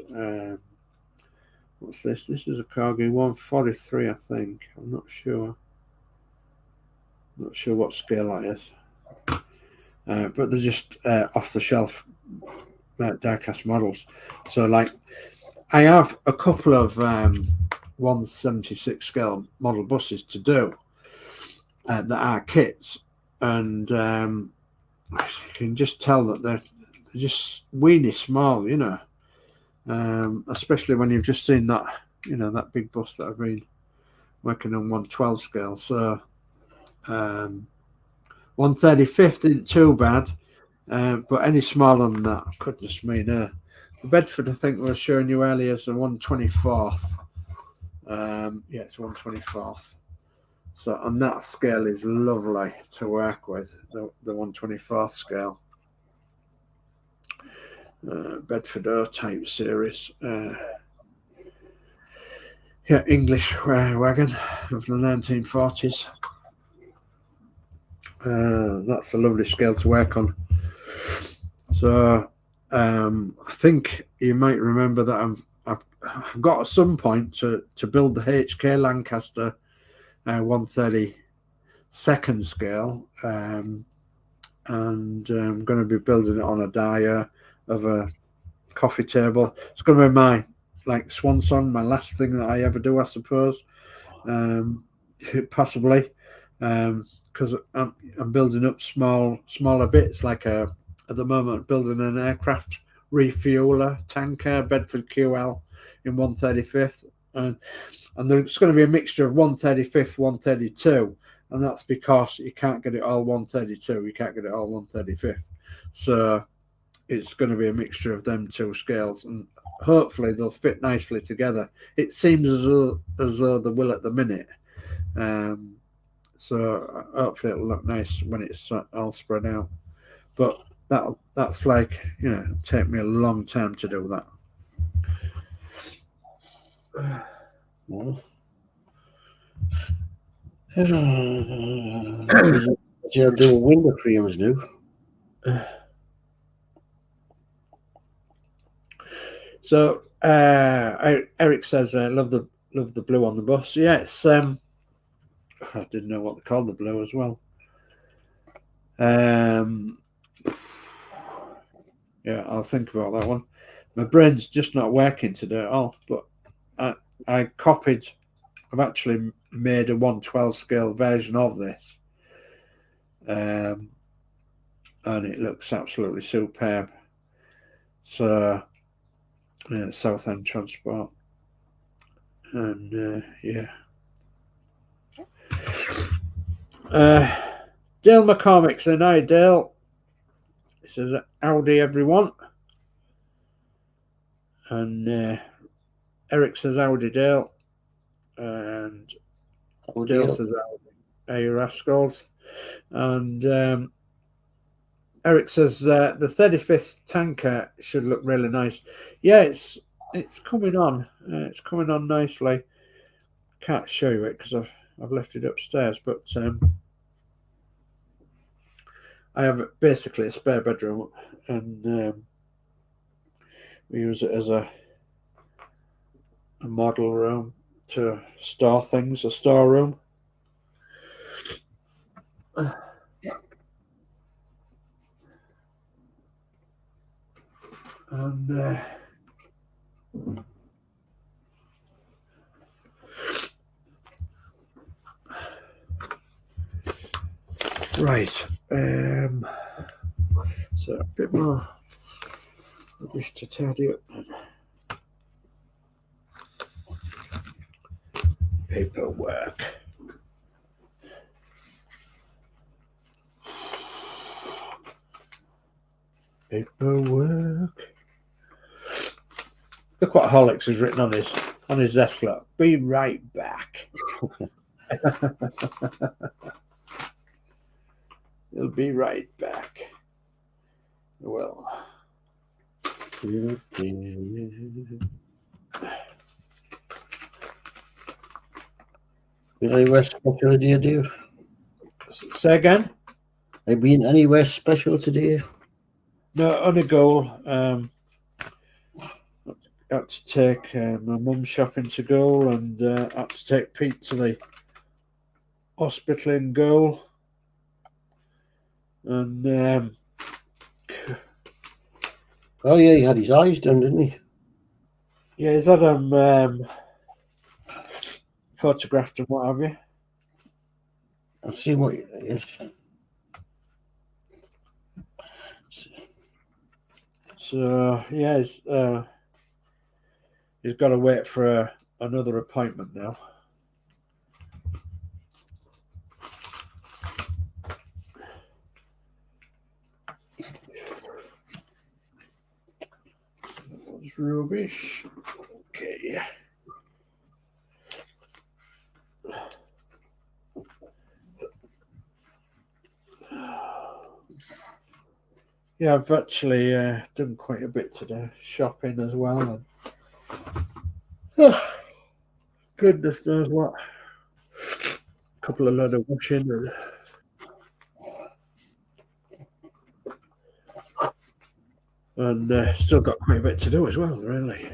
what's this? This is a Cargill 143, I think. I'm not sure. Not sure what scale that is. But they're just off the shelf diecast models. So, like, I have a couple of 176 scale model buses to do that are kits, and you can just tell that they're just weeny small, especially when you've just seen that, that big bus that I've been working on 112 scale. So 1/35th isn't too bad, but any smaller than that, goodness me, no. The Bedford, I think we were showing you earlier, is a 1/24th. Yeah, it's 1/24th. So on that scale is lovely to work with, the 1/24th scale. Bedford O-type series. Yeah, English wagon of the 1940s. That's a lovely scale to work on. So I think you might remember that I've got at some point to build the HK Lancaster 1/32nd scale, and I'm going to be building it on a dia of a coffee table. It's going to be my swan song, my last thing that I ever do, I suppose, possibly, because I'm building up smaller bits. At the moment, building an aircraft refueler tanker, Bedford QL in 1/35th, and there's going to be a mixture of 1/35th, 1/32, and that's because you can't get it all 1/32, you can't get it all 1/35th. So it's going to be a mixture of them two scales, and hopefully they'll fit nicely together. It seems as though they will at the minute. So hopefully it'll look nice when it's all spread out. But that's it'll take me a long time to do that. You're doing window frames new. So Eric says, "Love the blue on the bus." Yeah, it's I didn't know what they called the blue as well. Yeah, I'll think about that one. My brain's just not working today at all. But I've actually made a 112 scale version of this, and it looks absolutely superb. So. Southend Transport, and yeah. Dale McCormick said, "Hi Dale." He says, "Howdy everyone," and Eric says, "Howdy Dale," and Dale says, "Howdy, hey rascals," and Eric says the 35th tanker should look really nice. Yeah, it's coming on. It's coming on nicely. Can't show you it because I've left it upstairs, but I have basically a spare bedroom, and we use it as a model room to store things, a storeroom. And right, so a bit more rubbish to tidy up then. Paperwork. Paperwork. Look what Horlixs has written on his desk. Look, be right back. He'll be right back. Well. Anywhere special, do you do? Say again? Have you been anywhere special today? No, on a goal. Had to take my mum shopping to Goal, and had to take Pete to the hospital in Goal. And oh yeah, he had his eyes done, didn't he? yeah, he's had them photographed and what have you. I'll see what it is. So yeah, he's got to wait for another appointment now. That was rubbish. Okay. Yeah, I've actually done quite a bit today, shopping as well. And, goodness knows what. A couple of load of washing. And still got quite a bit to do as well, really.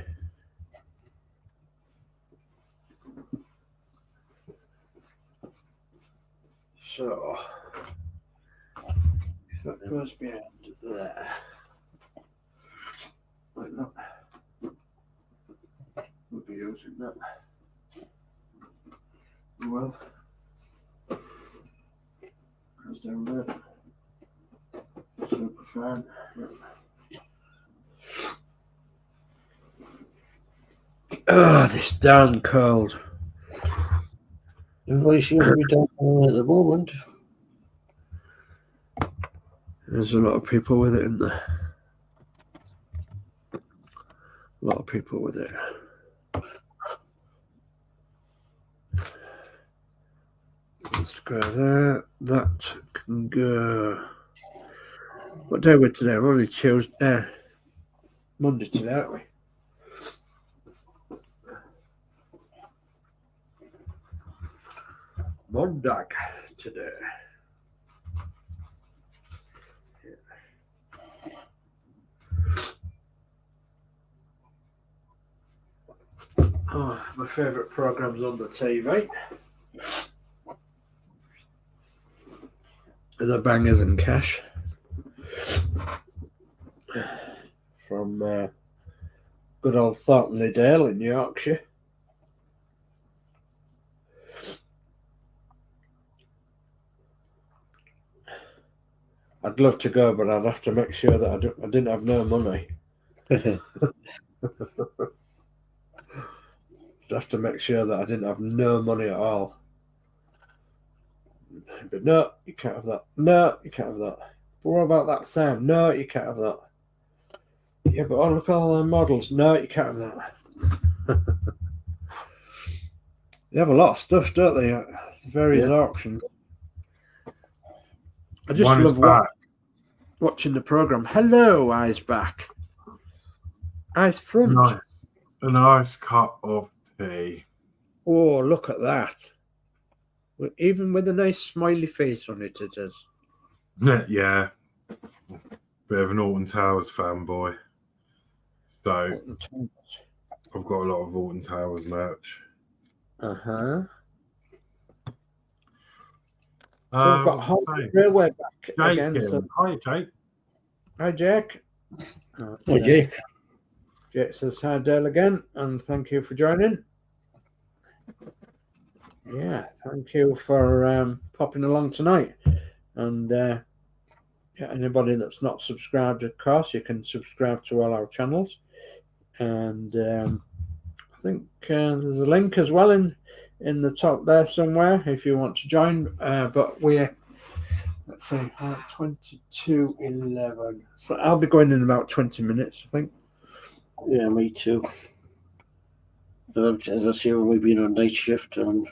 So, if that goes behind there, like that, we'll be using that. Well, goes down there. Super fan. Oh, this darn cold. Everybody seems to be down at the moment. There's a lot of people with it in there. A lot of people with it. Let's go there. That can go. What day are we today? We're only Tuesday. Monday today, aren't we? Monday today. Oh, my favourite program's on the TV. The Bangers and Cash. From good old Thorntonley Dale in Yorkshire. I'd love to go, but I'd have to make sure that I didn't have no money. I'd have to make sure that I didn't have no money at all. But no, you can't have that. No, you can't have that. But what about that sound? No, you can't have that. Yeah, but oh, look at all the models. No, you can't have that. They have a lot of stuff, don't they? Various auctions. I just love watching the program. Hello, Eyes Back. Eyes Front. Nice. A nice cup of tea. Oh, look at that. Even with a nice smiley face on it, it is. Yeah. Bit of an Alton Towers fanboy. So I've got a lot of Alton Towers merch. Uh-huh. So we've got Hollywood Railway back again. So. Hi, Jake. Hi, Jake. Hi, Jake. Jake says hi, Dale, again, and thank you for joining. Yeah, thank you for popping along tonight. And yeah, anybody that's not subscribed, of course, you can subscribe to all our channels. And I think there's a link as well in the top there somewhere if you want to join. But we're, let's see, 22:11. So I'll be going in about 20 minutes, I think. Yeah, me too. As I say, we've been on night shift and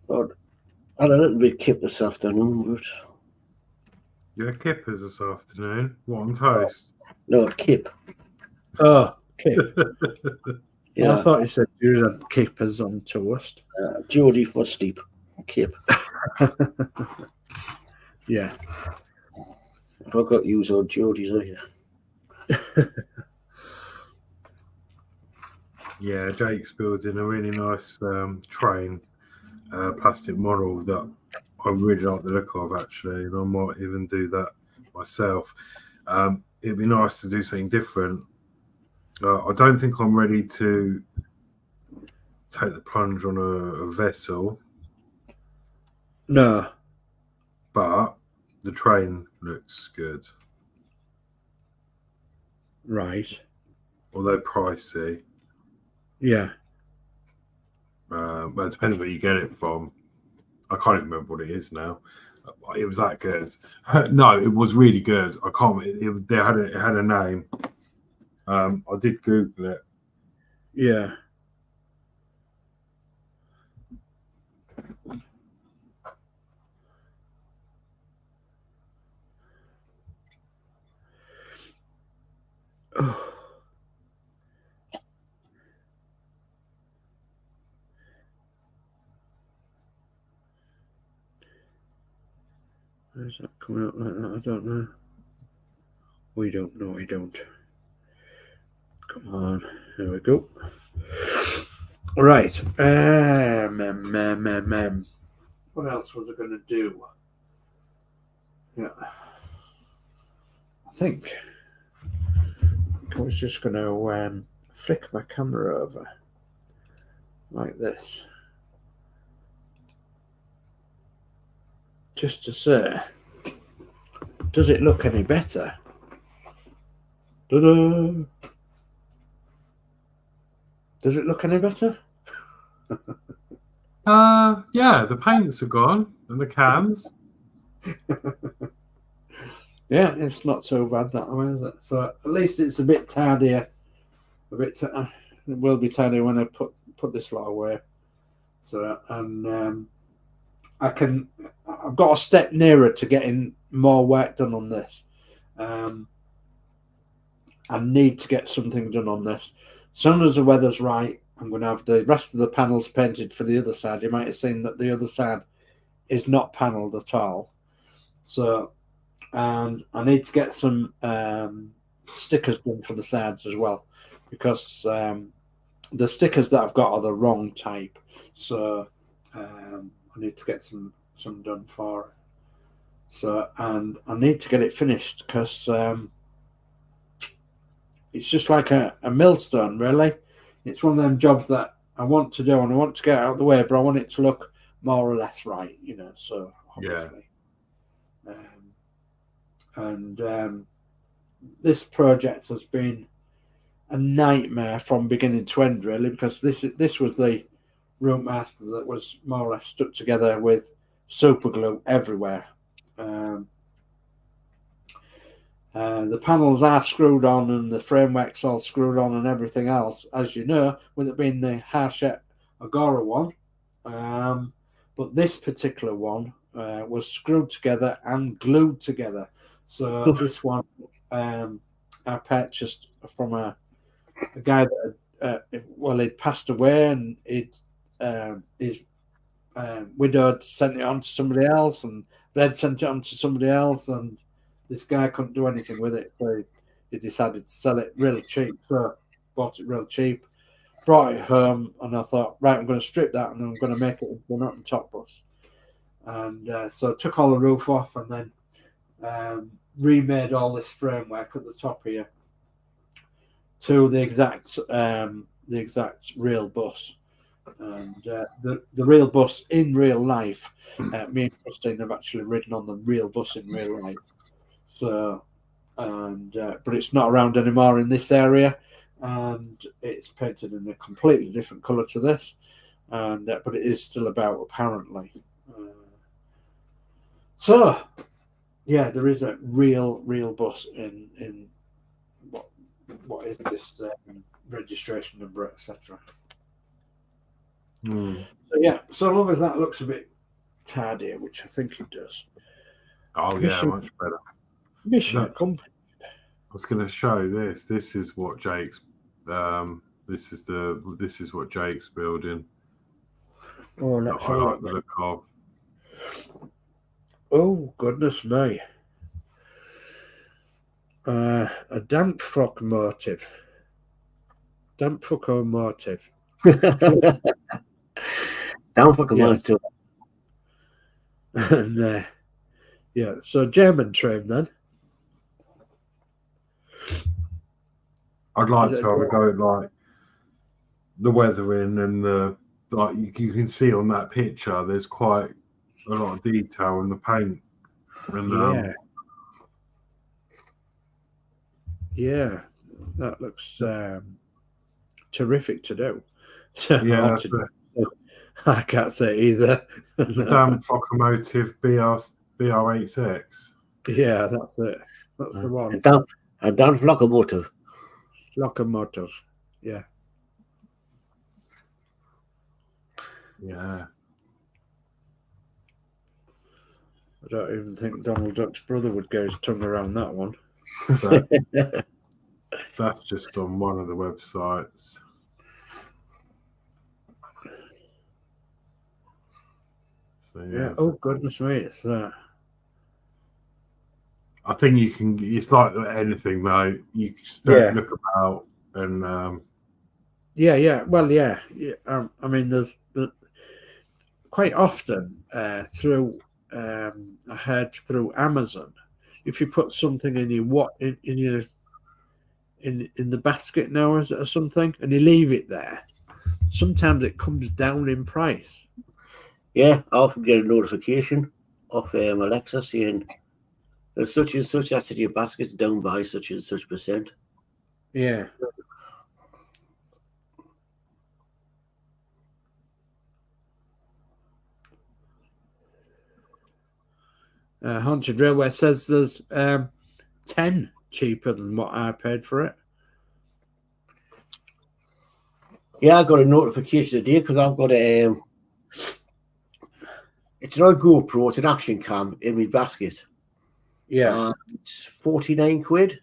I had a little bit kip this afternoon, but You had kippers this afternoon. What, on toast? no, kip. Oh, kip. Yeah, I thought you said you had kippers on toast. Geordie for sleep. Kip. Yeah. I got use on Geordie's here. Yeah, Jake's building a really nice train, plastic model that I really like the look of, actually, and I might even do that myself. It'd be nice to do something different. I don't think I'm ready to take the plunge on a vessel. No. But the train looks good. Right. Although pricey. Yeah. Well, depending where you get it from. I can't even remember what it is now. It was that good. No, it was really good. I can't. It was. It had a name. I did Google it. Yeah. Oh. Why is that coming up like that? I don't know. We don't know. We don't. Come on. There we go. Right. What else was I going to do? Yeah. I think I was just going to flick my camera over like this. Just to say, does it look any better? Ta-da! Does it look any better? Yeah, the paints are gone and the cans. Yeah, it's not so bad that way, is it? So at least it's a bit tidier. It will be tidier when I put this lot away. So and I've got a step nearer to getting more work done on this. I need to get something done on this. As soon as the weather's right, I'm going to have the rest of the panels painted for the other side. You might have seen that the other side is not panelled at all. So, and I need to get some stickers done for the sides as well, because the stickers that I've got are the wrong type. So I need to get some done for it. So, and I need to get it finished because it's just like a millstone, really. It's one of them jobs that I want to do and I want to get out of the way, but I want it to look more or less right, you know. So obviously, this project has been a nightmare from beginning to end, really, because this was the room master that was more or less stuck together with super glue everywhere. The panels are screwed on and the framework's all screwed on and everything else, as you know, with it being the Hachette Agora one. But this particular one was screwed together and glued together. So this one I purchased from a guy that he'd passed away, and his widowed, sent it on to somebody else, and they'd sent it on to somebody else, and this guy couldn't do anything with it, so he decided to sell it really cheap. So bought it real cheap, brought it home, and I thought, right, I'm going to strip that and I'm going to make it into an up-and-top bus. And so I took all the roof off and then remade all this framework at the top here to the exact real bus. And the real bus in real life, me and Christine have actually ridden on the real bus in real life. So, and but it's not around anymore in this area, and it's painted in a completely different colour to this, and but it is still about apparently. So, yeah, there is a real bus in what is this registration number, etc. So yeah, so long as that looks a bit tardier, which I think it does. Oh yeah, much better. Mission accomplished. I was going to show this. This is what Jake's. This is what Jake's building. Oh, that's I like the look of. Oh goodness me! A damp fuck motive. Damp fucker motive. Damp fucker motive. And yeah, so German train then. I'd like to have a go at like the weathering and the like. You can see on that picture, there's quite a lot of detail in the paint. And yeah, that looks terrific to do. So yeah, I can't say either. The damp locomotive BR86. Yeah, that's it. That's the one. A damp locomotive. Locomotive. Yeah. Yeah. I don't even think Donald Duck's brother would go his tongue around that one. That's just on one of the websites. So, yeah. Oh goodness me! It's that. I think you can. It's like anything, though. You just don't look about and. Yeah. Well, yeah. I mean, there's quite often through. I heard through Amazon, if you put something in your in the basket now or something, and you leave it there, sometimes it comes down in price. Yeah, I often get a notification off Alexa saying there's such and such that's in your basket's down by such and such percent. Yeah. Haunted Railway says there's 10 cheaper than what I paid for it. Yeah, I got a notification today because I've got a. It's not a GoPro, it's an action cam in my basket. Yeah. It's 49 quid.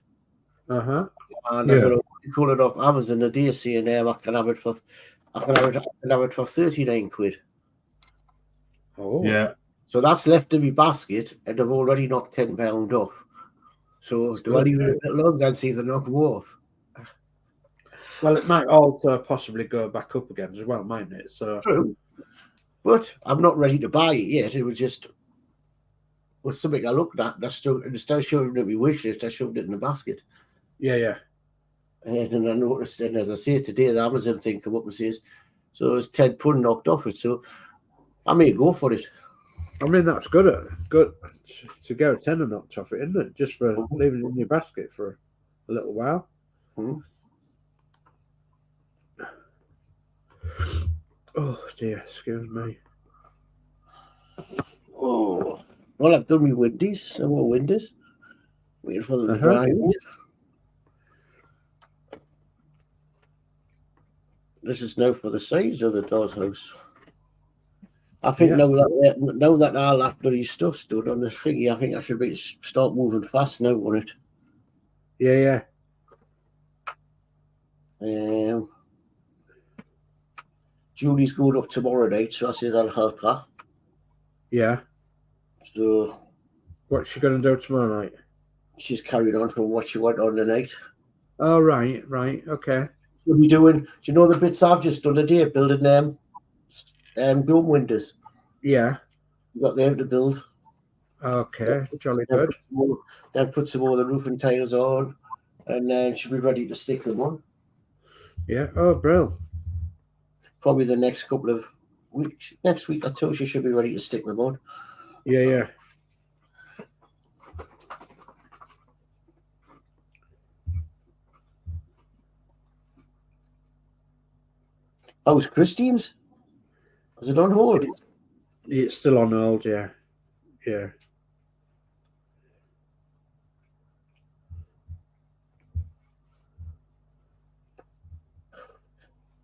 Uh-huh. And I'm going to call it off Amazon today saying I can have it for 39 quid. Oh. Yeah. So that's left in my basket, and I've already knocked £10 off. So that's do good, I leave it a bit longer and see if they knock them off? Well, it might also possibly go back up again as well, mightn't it? So true. But I'm not ready to buy it yet. It was something I looked at. Instead of showing it on my wish list, I shoved it in the basket. Yeah. And then I noticed, and as I say today, the Amazon thing come up and says, so it's £10 knocked off it. So I may go for it. I mean, that's good to go 10 and knocked off it, isn't it? Just for leaving it in your basket for a little while. Mm-hmm. Oh dear, excuse me. Oh, well, I've done my windies. Some more windows. Waiting for them to dry out. This is now for the sides of the doll's house. I think now that all that bloody stuff's done on this thingy, I think I should start moving fast now on it. Yeah. Julie's going up tomorrow night, so I said I'll help her. Yeah. So What's she going to do tomorrow night? she's carrying on from what she went on tonight. Oh, right. Okay. We'll be doing, do you know the bits I've just done today, building them dome windows? Yeah. We got them to build. Okay. Jolly good. Then put some more of the roofing tiles on, and then she'll be ready to stick them on. Yeah. Oh, brilliant. Probably the next couple of weeks. Next week or two, she should be ready to stick them on. Yeah. How's Christine's? Is it on hold? It's still on hold, yeah.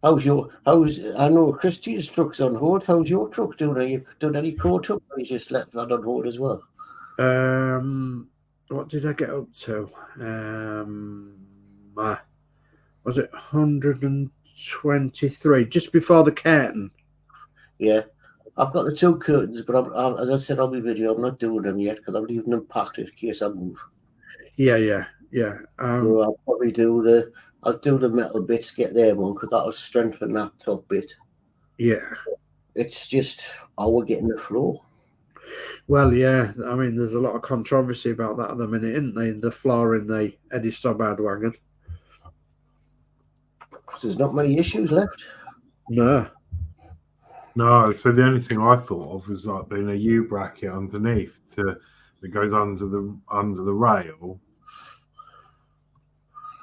I know Christine's truck's on hold. How's your truck doing? Are you done any caught up, or you just left that on hold as well? What did I get up to? Was it 123 just before the curtain? Yeah, I've got the 2 curtains, but as I said on my video, I'm not doing them yet because I'm leaving them packed in case I move. Yeah. So I'll probably do the metal bits, get them on, because that'll strengthen that top bit. Yeah. It's just how we're getting the floor. Well, yeah. I mean, there's a lot of controversy about that at the minute, isn't there? The floor in the Eddie Stobbard wagon. Because there's not many issues left. No. So the only thing I thought of was like being a U bracket underneath that goes under the rail,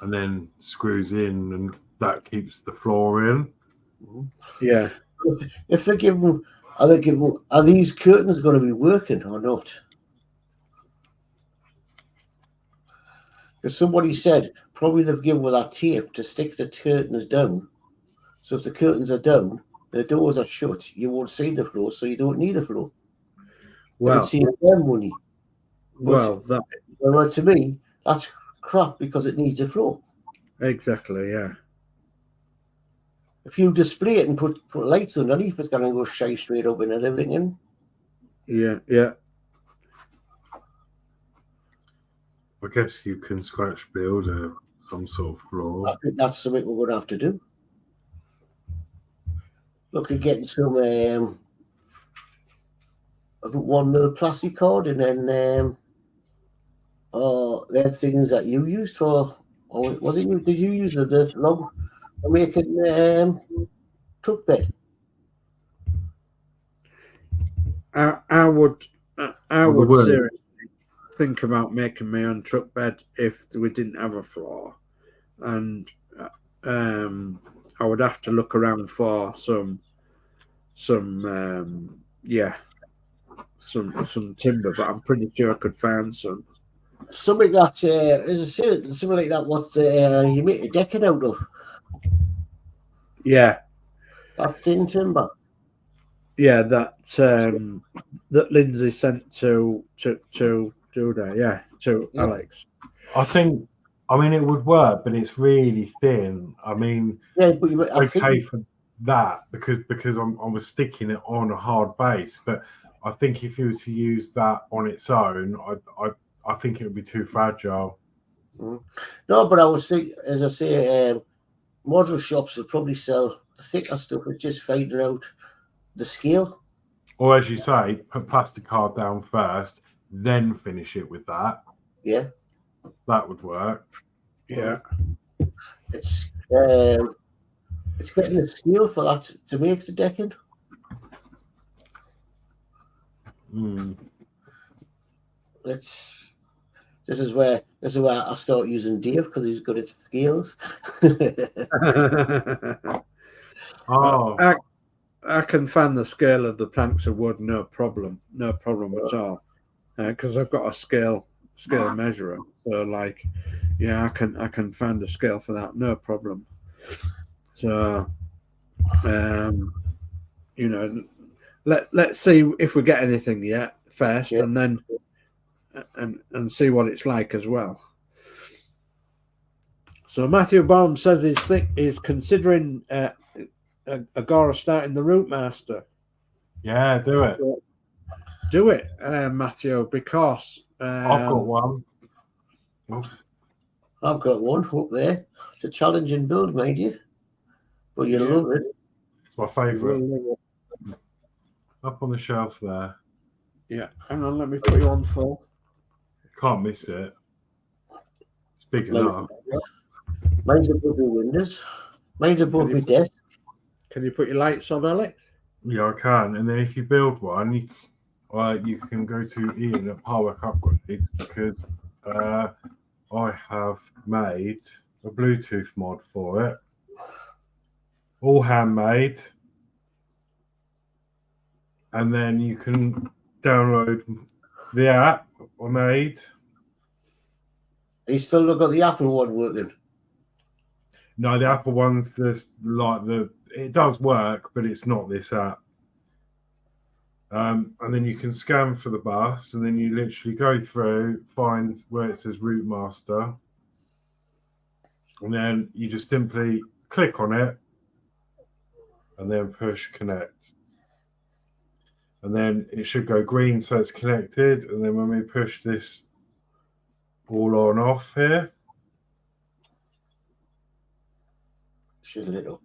and then screws in, and that keeps the floor in. Yeah. If they're given, are these curtains going to be working or not? Because somebody said probably they've given with that tape to stick the curtains down. So if the curtains are down, the doors are shut, you won't see the floor, so you don't need a floor. Well, it's their money. Well, to me, that's crap because it needs a floor. Exactly, yeah. If you display it and put lights underneath, it's going to go shy straight up and everything. Yeah. I guess you can scratch build some sort of floor. I think that's something we're going to have to do. Look at getting some 1 mil plastic card, and then them things that you used for, or was it you? Did you use the log for making truck bed? I would seriously think about making my own truck bed if we didn't have a floor, and I would have to look around for some timber, but I'm pretty sure I could find some. Something that something like that. What you make a decking out of? Yeah, that thin timber. Yeah, that Lindsay sent to Judah. Yeah, to Alex. I mean, it would work, but it's really thin. I mean, for that because I was sticking it on a hard base. But I think if you were to use that on its own, I think it would be too fragile. No, but I was thinking, as I say, model shops will probably sell thicker stuff. It's just finding out the scale. Or as you say, put plastic card down first, then finish it with that. Yeah, that would work. Yeah, it's getting the scale for that to make the decking. This is where I start using Dave because he's good at scales. I can fan the scale of the planks of wood, no problem at all, because I've got a scale measurer. So, like, yeah, I can find the scale for that, no problem. So, let's see if we get anything yet first, and then and see what it's like as well. So Matthew Baum says he's considering Agora starting the Route Master. Yeah, do it. Do it, Matteo, because I've got one. Oh, I've got one up there. It's a challenging build, mind you, but you'll Yeah. love it. it's my favourite. Up on the shelf there. Yeah, hang on, let me put you on full. Can't miss it. It's big enough. Mine's above the windows. Mine's above my desk. Can you put your lights on, Alex? Yeah, I can. And then if you build one, you can go to Ian at Partwork Upgrade, because I have made a Bluetooth mod for it. All handmade. And then you can download the app I made. You still not got the Apple one working? No, the Apple one's just like it does work, but it's not this app. And then you can scan for the bus, and then you literally go through, find where it says Route Master, and then you just simply click on it, and then push connect. And then it should go green, so it's connected. And then when we push this all on off here, She's lit up.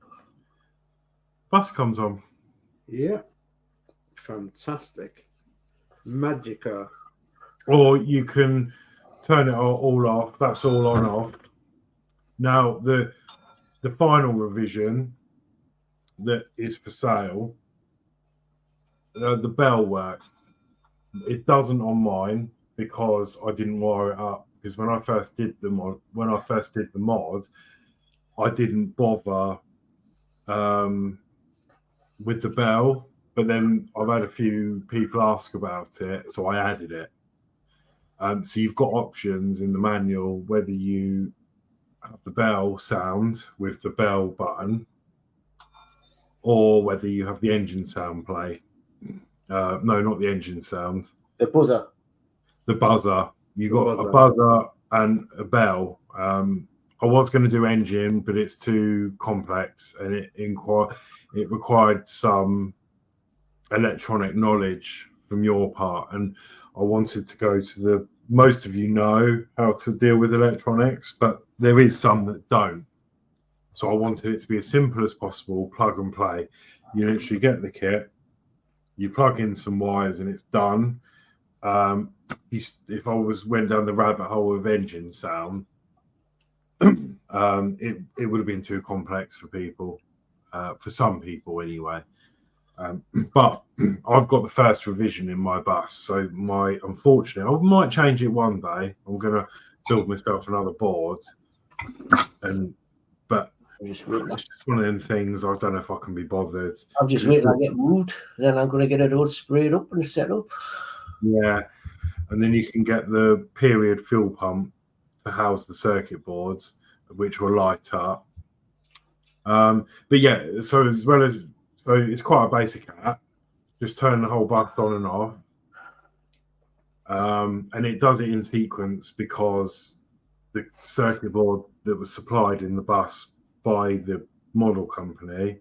bus comes on. Yeah. Fantastic. Magica. Or you can turn it all off. That's all on off. Now the final revision that is for sale, the bell works. It doesn't on mine because I didn't wire it up. Because when I first did the mod, I didn't bother with the bell. But then I've had a few people ask about it, so I added it. So you've got options in the manual whether you have the bell sound with the bell button, or whether you have the engine sound play. No, not the engine sound. The buzzer. The buzzer. You got a buzzer and a bell. I was going to do engine, but it's too complex, and it required some electronic knowledge from your part, and I wanted to go to most of you know how to deal with electronics, but there is some that don't. So I wanted it to be as simple as possible, plug and play. You literally get the kit, you plug in some wires, and it's done. If I went down the rabbit hole of engine sound, it would have been too complex for people, for some people anyway. But I've got the first revision in my bus, so unfortunately, I might change it one day. I'm going to build myself another board, but it's just one of them things. I don't know if I can be bothered. I'm just waiting to get moved, then I'm going to get it all sprayed up and set up. Yeah, and then you can get the period fuel pump to house the circuit boards, which will light up. But yeah, so it's quite a basic app. Just turn the whole bus on and off. And it does it in sequence because the circuit board that was supplied in the bus by the model company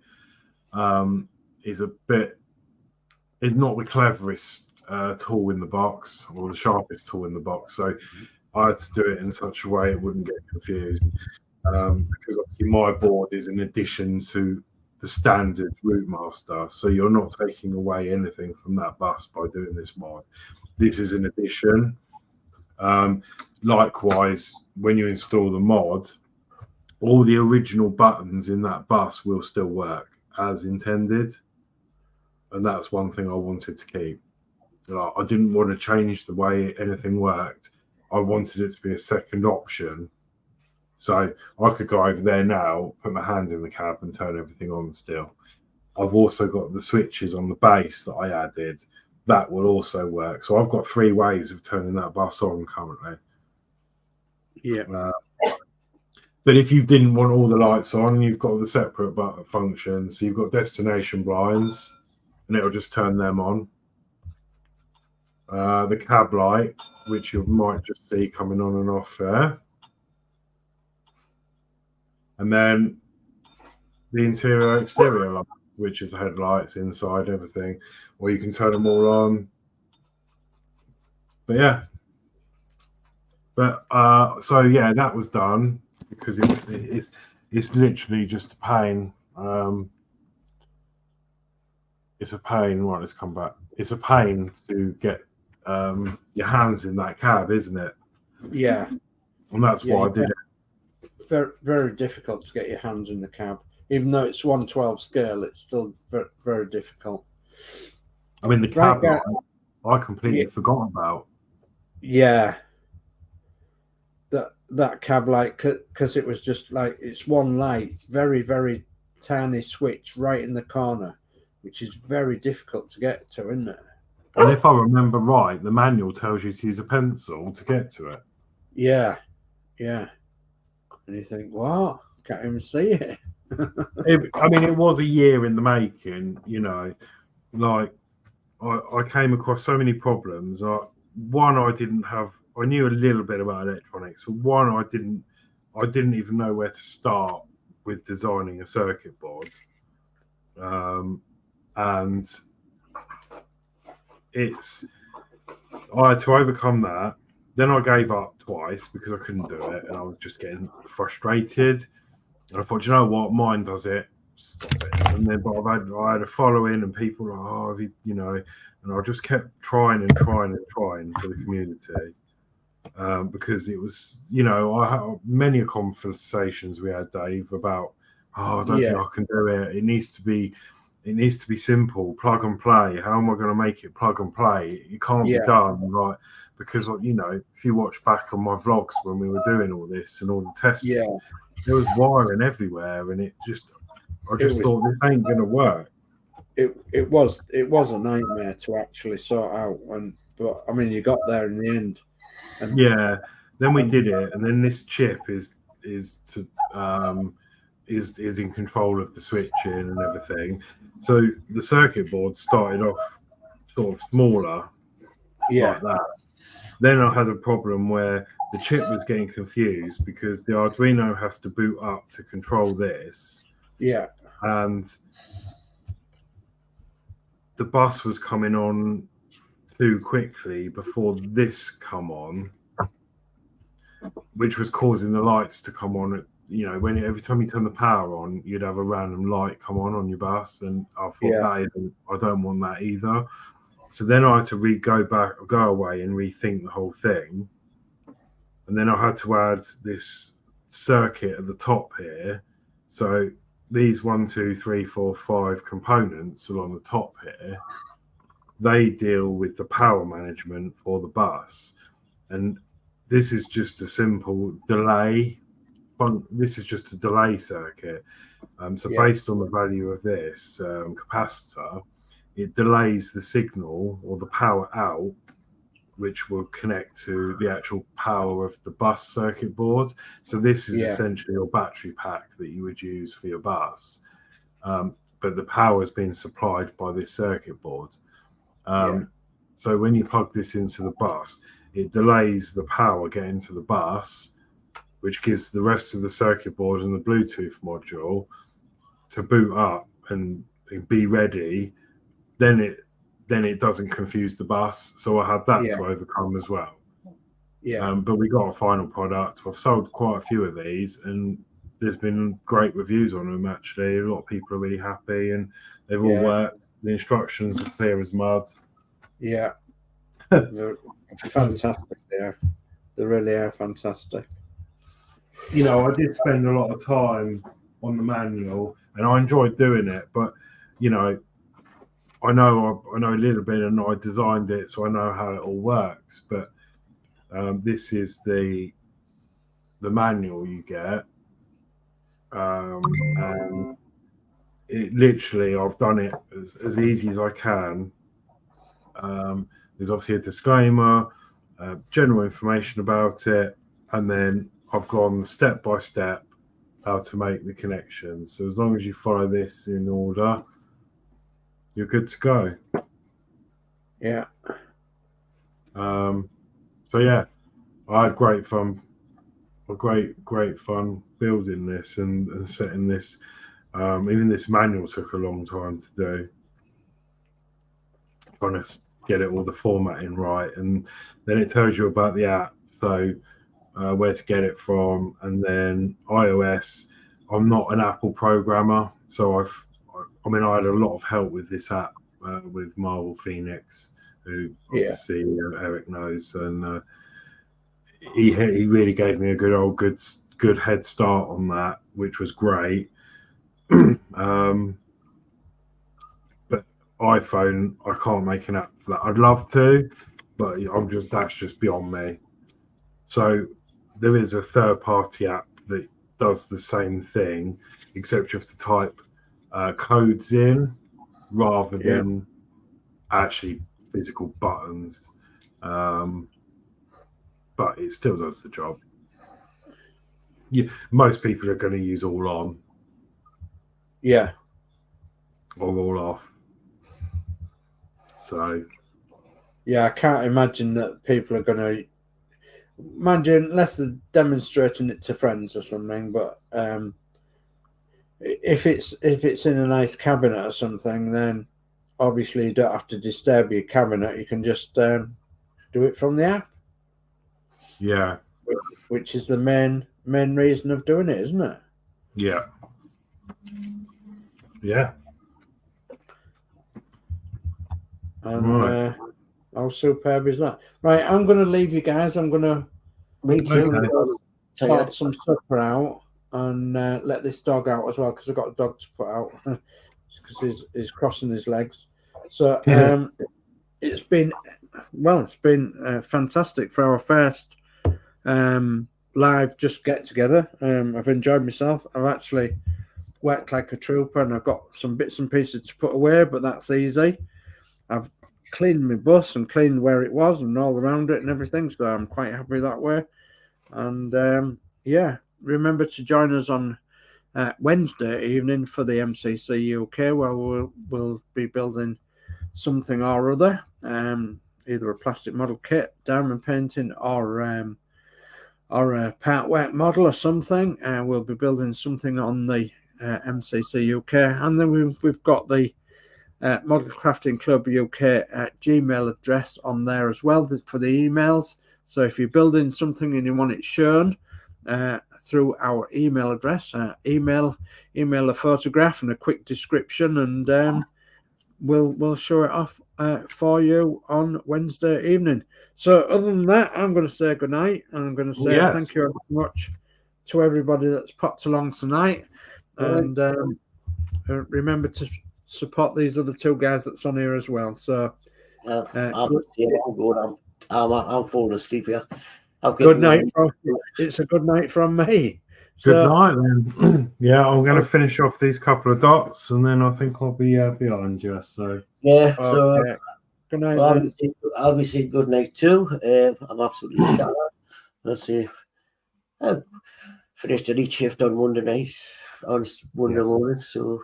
is not the cleverest tool in the box, or the sharpest tool in the box. So I had to do it in such a way it wouldn't get confused. Because obviously my board is in addition to the standard Route Master, so you're not taking away anything from that bus by doing this mod. This is an addition. Likewise, when you install the mod, all the original buttons in that bus will still work as intended, and that's one thing I wanted to keep. I didn't want to change the way anything worked. I wanted it to be a second option. So I could go over there now, put my hand in the cab and turn everything on still. I've also got the switches on the base that I added. That will also work. So I've got 3 ways of turning that bus on currently. Yeah. But if you didn't want all the lights on, you've got the separate button functions. So you've got destination blinds, and it'll just turn them on. The cab light, which you might just see coming on and off there. And then the interior exterior light, which is the headlights, inside, everything, or you can turn them all on. But yeah, so yeah, that was done because it's literally just a pain. It's a pain. Right, let's come back. It's a pain to get your hands in that cab, isn't it? Yeah, and that's why I did it. Very, very difficult to get your hands in the cab. Even though it's 1/12 scale, it's still very, very difficult. I mean, the cab light, I completely forgot about. Yeah, that cab light, because it was just like, it's one light, very, very tiny switch right in the corner, which is very difficult to get to, isn't it? And if I remember right, the manual tells you to use a pencil to get to it. Yeah, yeah. And you think, what? Can't even see it. I mean, it was a year in the making, you know. Like, I came across so many problems. One, I knew a little bit about electronics, but one, I didn't even know where to start with designing a circuit board. And I had to overcome that. Then I gave up twice because I couldn't do it, and I was just getting frustrated. And I thought, you know what, mine does it. Stop it. And then, but I had a following, and people were, you know, and I just kept trying and trying and trying for the community, because it was, you know, I had many conversations we had, Dave, about, I don't think I can do it. It needs to be simple, plug and play. How am I going to make it plug and play? It can't be done, right? Because, you know, if you watch back on my vlogs when we were doing all this and all the tests, there was wiring everywhere, and I just thought this ain't going to work. It was a nightmare to actually sort out, but I mean, you got there in the end. And, then we did it, and then this chip is in control of the switching and everything. So the circuit board started off sort of smaller, like that. Then I had a problem where the chip was getting confused because the Arduino has to boot up to control this. Yeah. And the bus was coming on too quickly before this come on, which was causing the lights to come on. You know, every time you turn the power on, you'd have a random light come on your bus, and I thought I don't want that either. So then I had to go away and rethink the whole thing, and then I had to add this circuit at the top here. So these 1, 2, 3, 4, 5 components along the top here, they deal with the power management for the bus, and this is just a simple delay. This is just a delay circuit. So based on the value of this capacitor, it delays the signal or the power out, which will connect to the actual power of the bus circuit board. So this is essentially your battery pack that you would use for your bus. But the power is being supplied by this circuit board. So when you plug this into the bus, it delays the power getting to the bus, which gives the rest of the circuit board and the Bluetooth module to boot up and be ready. Then it doesn't confuse the bus. So I had that to overcome as well. But we got a final product. I've sold quite a few of these, and there's been great reviews on them, actually. A lot of people are really happy, and they've all worked. The instructions are clear as mud. Yeah. They're fantastic. They really are fantastic. You know, I did spend a lot of time on the manual, and I enjoyed doing it. But, you know, I know a little bit, and I designed it, so I know how it all works. But this is the manual you get, and it literally, I've done it as easy as I can. There's obviously a disclaimer, general information about it, and then I've gone step by step how to make the connections. So as long as you follow this in order, you're good to go. Yeah. So yeah, I had great fun. Great fun building this and setting this. Even this manual took a long time to do. Trying to get it all the formatting right, and then it tells you about the app, so where to get it from, and then iOS. I'm not an Apple programmer, so I had a lot of help with this app with Marvel Phoenix, who obviously Eric knows, and he really gave me a good head start on that, which was great. But iPhone, I can't make an app for that. I'd love to, but that's just beyond me. So there is a third-party app that does the same thing, except you have to type codes in rather than actually physical buttons. But it still does the job. Most people are going to use all on. Yeah. Or all off. So. Yeah, I can't imagine that people are going to. Mind you, unless they're demonstrating it to friends or something, but if it's in a nice cabinet or something, then obviously you don't have to disturb your cabinet. You can just do it from the app. Yeah. Which is the main reason of doing it, isn't it? Yeah. Yeah. And how superb is that? Right, I'm going to leave you guys. I'm going to start some supper out and let this dog out as well, because I've got a dog to put out because he's crossing his legs. So it's been fantastic for our first live just get together. I've enjoyed myself. I've actually worked like a trooper, and I've got some bits and pieces to put away, but that's easy. I've cleaned my bus and cleaned where it was and all around it and everything, so I'm quite happy that way. And remember to join us on Wednesday evening for the MCC UK, where we'll be building something or other, either a plastic model kit, diamond painting, or a partwork model or something. We'll be building something on the MCC UK, and then we've got the modelcraftingclubuk Gmail address on there as well for the emails. So if you're building something and you want it shown through our email address, email a photograph and a quick description, and we'll show it off for you on Wednesday evening. So other than that, I'm going to say good night, and I'm going to say thank you very much to everybody that's popped along tonight, and remember to support these other two guys that's on here as well. So I'm falling asleep here. Good night. It's a good night from me. Good night then. Yeah, I'm going to finish off these couple of dots, and then I think I'll be behind you. So so good night. I'll be saying good night too. I'm absolutely shattered. Let's see. I finished a lead shift on Monday night, on Monday morning. So,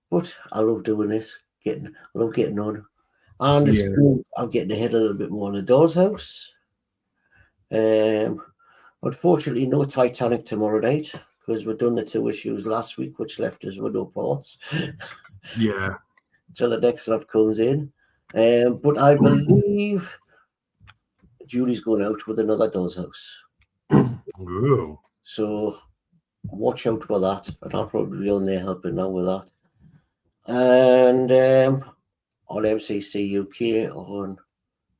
but I love doing this. I love getting on. And I'm getting ahead a little bit more on the doll's house. Unfortunately, no Titanic tomorrow night, because we've done the 2 issues last week, which left us with no parts. Yeah. Till the next lot comes in. But I believe Julie's going out with another doll's house. Ooh. So watch out for that. And I'll probably be on there helping out with that. And on MCC UK on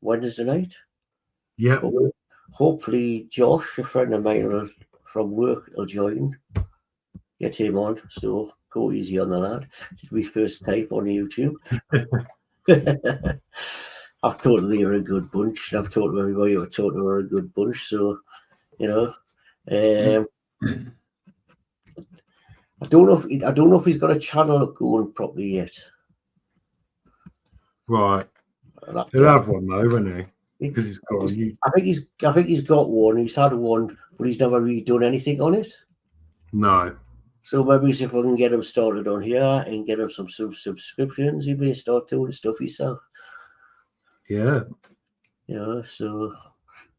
Wednesday night. Yeah. Hopefully Josh, a friend of mine from work, will join. Get him on. So go easy on the lad. It's my first type on YouTube. I've told them they're a good bunch. I've told everybody I've told them we're a good bunch. So, you know, I don't know if he's got a channel going properly yet. Right. He'll have one though, won't he? Because he's got. I think he's got one. He's had one, but he's never really done anything on it. No. So maybe if we can get him started on here and get him some subscriptions, he may start doing stuff himself. Yeah. You know, so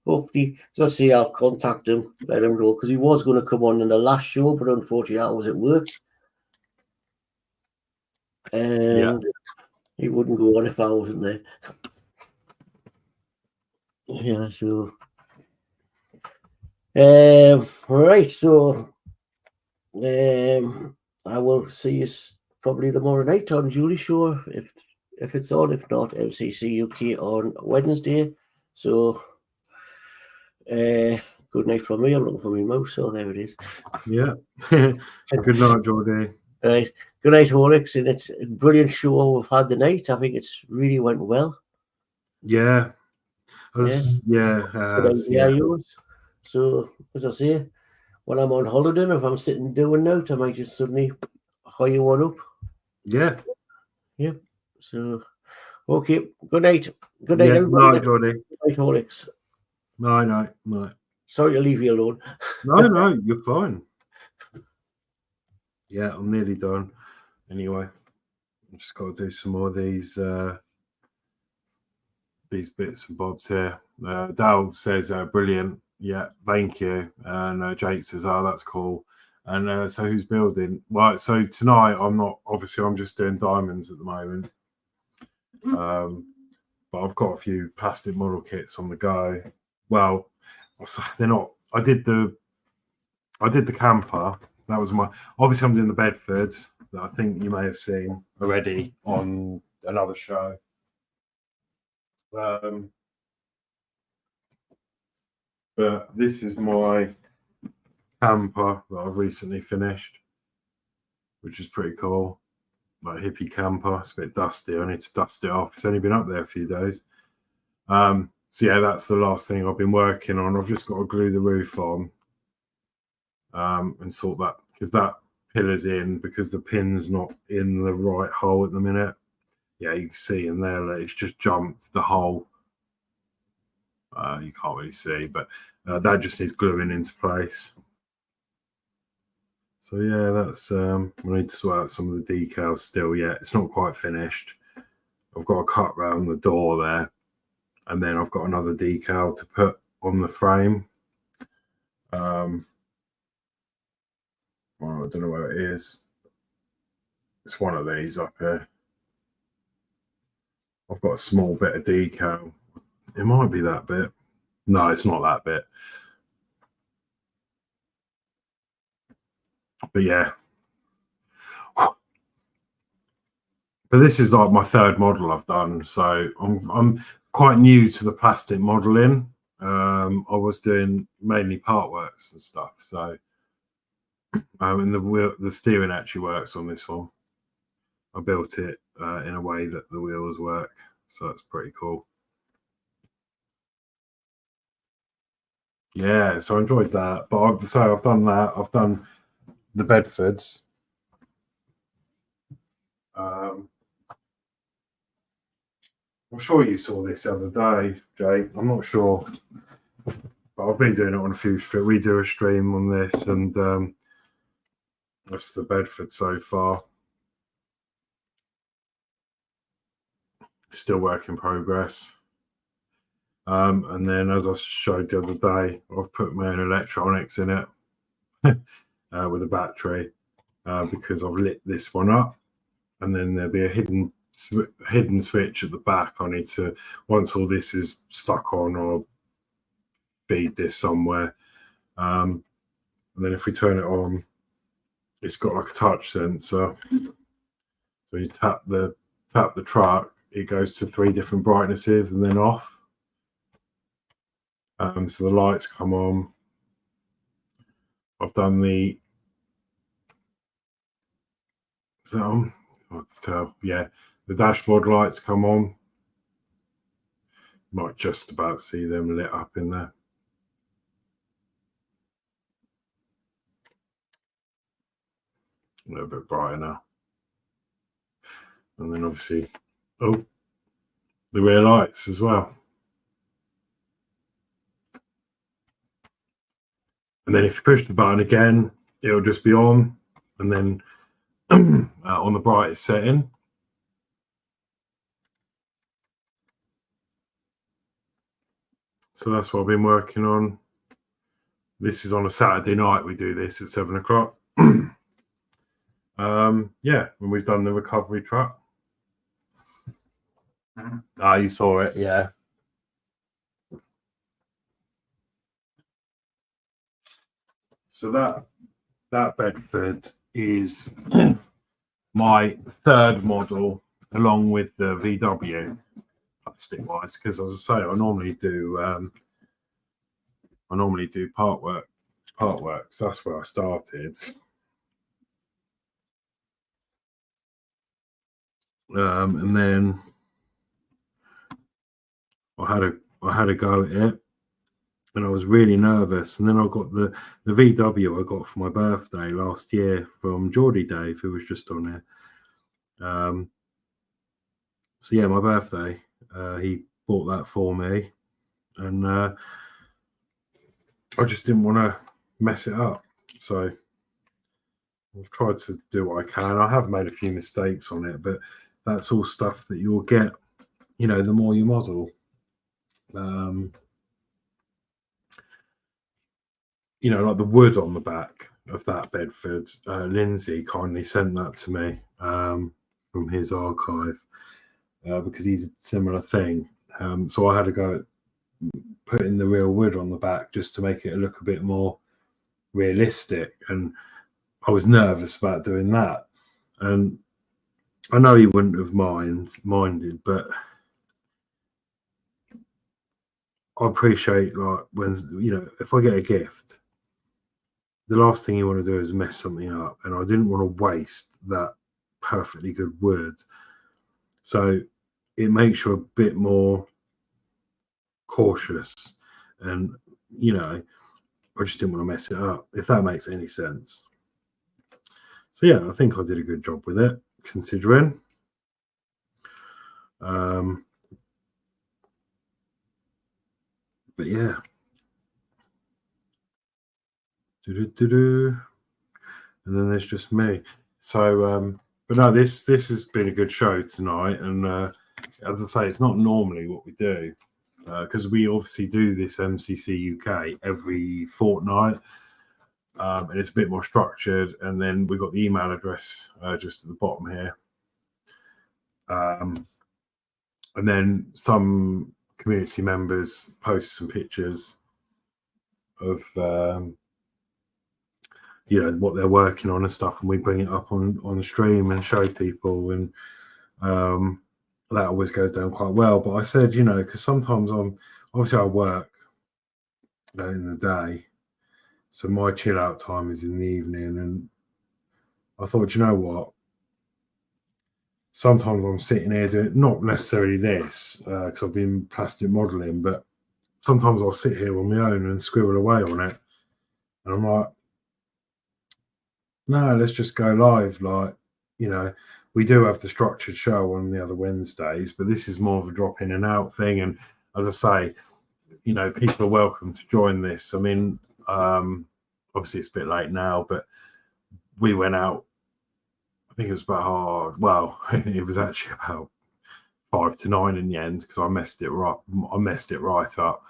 hopefully, let's see. I'll contact him, let him know, because he was going to come on in the last show, but unfortunately, I was at work. and it wouldn't go on if I wasn't there. Yeah, so right, so I will see you probably tomorrow night on Julie Show if it's on. If not, MCC UK on Wednesday. So good night from me. I'm looking for my mouse, so there it is. Yeah. Good night, Geordie. Right. Good night, Horlixs, and it's a brilliant show we've had tonight. I think it's really went well. Yeah. Yeah. So as I say, when I'm on holiday, if I'm sitting doing note, I might just suddenly hire one up. Yeah. Yeah. So okay. Good night. Good night, everybody. Night, Geordie. Good night, Horlixs. Night. Sorry to leave you alone. No, you're fine. Yeah, I'm nearly done. Anyway, I've just got to do some more of these bits and bobs here. Dal says, brilliant. Yeah, thank you. And Jake says, oh, that's cool. And so who's building? Well, so tonight I'm just doing diamonds at the moment. But I've got a few plastic model kits on the go. Well, they're not. I did the camper. That was obviously I'm doing the Bedfords that I think you may have seen already on another show. But this is my camper that I've recently finished, which is pretty cool. Like hippie camper. It's a bit dusty. I need to dust it off. It's only been up there a few days. So yeah, that's the last thing I've been working on. I've just got to glue the roof on and sort that, because that pillar's in, because the pin's not in the right hole at the minute. Yeah, you can see in there that it's just jumped the hole. You can't really see, but that just needs gluing into place. So yeah, that's I need to sort out some of the decals still yet. It's not quite finished. I've got a cut round the door there, and then I've got another decal to put on the frame. Well, I don't know where it is. It's one of these up here. I've got a small bit of decal. It might be that bit. No, it's not that bit. But yeah. But this is like my third model I've done, so I'm quite new to the plastic modeling. I was doing mainly Partworks and stuff, so and the steering actually works on this one. I built it in a way that the wheels work, so that's pretty cool. Yeah, so I enjoyed that. But I've done that. I've done the Bedfords. I'm sure you saw this the other day, Jake. I'm not sure, but I've been doing it on a few streams. We do a stream on this, and that's the Bedford so far. Still work in progress. And then, as I showed the other day, I've put my own electronics in it with a battery because I've lit this one up, and then there'll be a hidden switch at the back. I need to, once all this is stuck on, I'll feed this somewhere, and then if we turn it on, it's got like a touch sensor. So you tap the truck, it goes to 3 different brightnesses and then off. So the lights come on. I've done the, is that on? Hard to tell. Yeah, the dashboard lights come on. Might just about see them lit up in there. A little bit brighter now. And then obviously, oh, the rear lights as well. And then if you push the button again, it'll just be on, and then on the brightest setting. So that's what I've been working on. This is on a Saturday night. We do this at 7 o'clock. Yeah, when we've done the recovery truck. Ah, you saw it, yeah. So that Bedford is my third model, along with the VW plastic wise, because as I say, I normally do Partwork. So that's where I started. And then I had a go at it, and I was really nervous. And then I got the VW I got for my birthday last year from Geordie Dave, who was just on here. So yeah, my birthday, he bought that for me, and I just didn't want to mess it up. So I've tried to do what I can. I have made a few mistakes on it, but that's all stuff that you'll get, the more you model. Like the wood on the back of that Bedford, Lindsay kindly sent that to me from his archive because he did a similar thing. So I had to go putting the real wood on the back just to make it look a bit more realistic, and I was nervous about doing that. And I know he wouldn't have minded, but I appreciate, like, when if I get a gift, the last thing you want to do is mess something up, and I didn't want to waste that perfectly good wood. So it makes you a bit more cautious, and I just didn't want to mess it up, if that makes any sense. So yeah, I think I did a good job with it, considering. But yeah. And then there's just me. So but no, this has been a good show tonight, and as I say, it's not normally what we do, because we obviously do this MCC UK every fortnight, and it's a bit more structured. And then we've got the email address just at the bottom here, and then some community members post some pictures of what they're working on and stuff, and we bring it up on the stream and show people, and that always goes down quite well. But I said, because sometimes I work in the day, so my chill out time is in the evening, and I thought, you know what, sometimes I'm sitting here doing, not necessarily this, because I've been plastic modeling, but sometimes I'll sit here on my own and scribble away on it, and I'm like, no, let's just go live. Like, we do have the structured show on the other Wednesdays, but this is more of a drop in and out thing. And as I say, people are welcome to join this. I mean, obviously it's a bit late now, but we went out, I think it was it was actually about 5 to 9 in the end, because I messed it right up.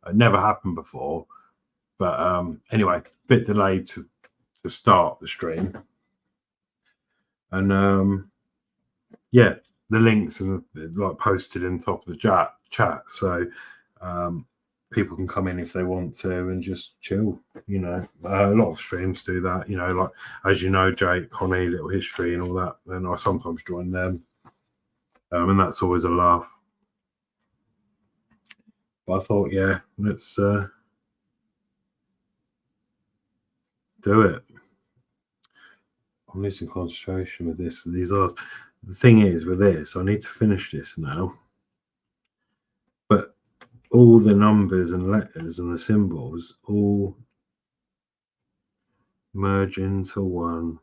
It never happened before, but anyway, a bit delayed to start the stream. And yeah, the links are like posted in the top of the chat, so people can come in if they want to and just chill. A lot of streams do that, like, as you know, Jake, Connie, Little History and all that, and I sometimes join them, and that's always a laugh. But I thought, yeah, let's do it. I'm losing concentration with these arts. The thing is, with this, I need to finish this now, but all the numbers and letters and the symbols all merge into one.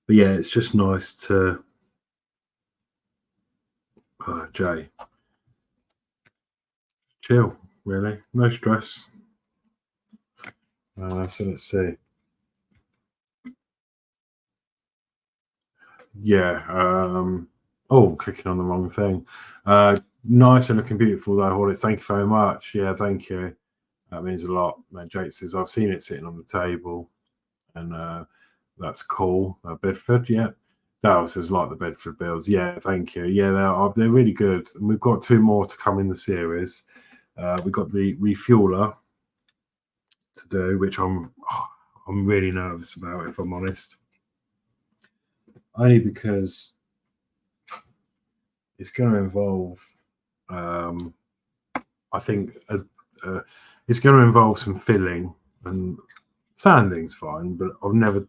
But yeah, it's just nice to Jay, chill, really, no stress. So let's see. Yeah. Oh, clicking on the wrong thing. Nice and looking beautiful though, Horlixs. Thank you very much. Yeah, thank you. That means a lot. Jake says, I've seen it sitting on the table, and that's cool. Bedford, yeah. Dale says, like the Bedford Builds. Yeah, thank you. Yeah, they're really good. And we've got 2 more to come in the series. We've got the refueler to do, which I'm really nervous about, if I'm honest. Only because it's going to involve, I think, it's going to involve some filling, and sanding's fine, but I've never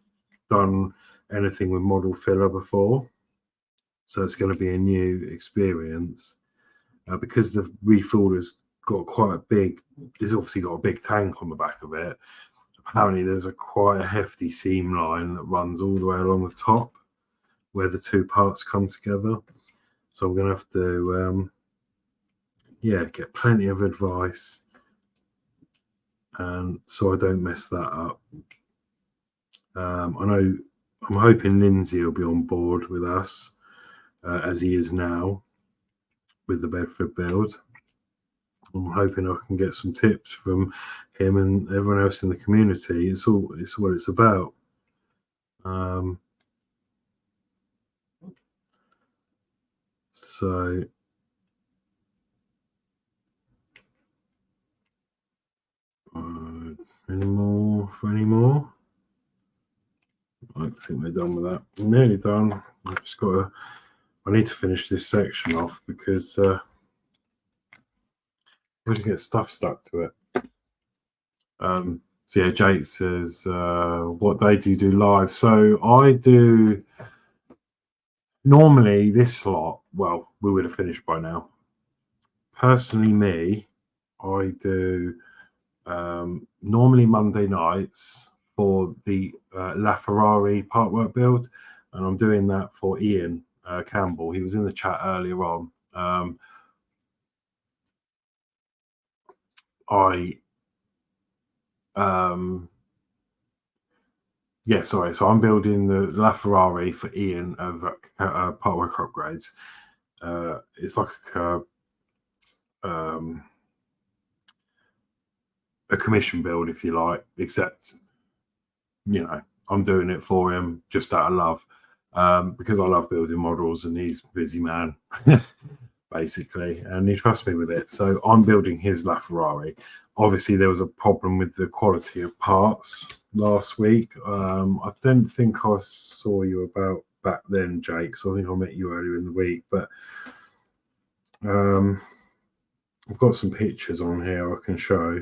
done anything with model filler before, so it's going to be a new experience. Because the refueler's got quite a big, it's obviously got a big tank on the back of it. Apparently there's quite a hefty seam line that runs all the way along the top where the 2 parts come together. So I'm going to have to, get plenty of advice, and so I don't mess that up. I'm hoping Lindsay will be on board with us, as he is now with the Bedford build. I'm hoping I can get some tips from him and everyone else in the community. It's what it's about. So any more? I think we're done with that. I'm nearly done. I need to finish this section off because I should get stuff stuck to it. So yeah, Jake says, what day do you do live? So I do normally this slot. Well, we would have finished by now. Personally, me, I do normally Monday nights for the LaFerrari Partwork build, and I'm doing that for Ian Campbell. He was in the chat earlier on. So I'm building the LaFerrari for Ian over Partwork Upgrades. It's like a commission build, if you like, except I'm doing it for him just out of love, because I love building models and he's a busy man basically, and he trusts me with it. So I'm building his LaFerrari. Obviously there was a problem with the quality of parts last week. I don't think I saw you about back then, Jake, so I think I met you earlier in the week, but I've got some pictures on here I can show.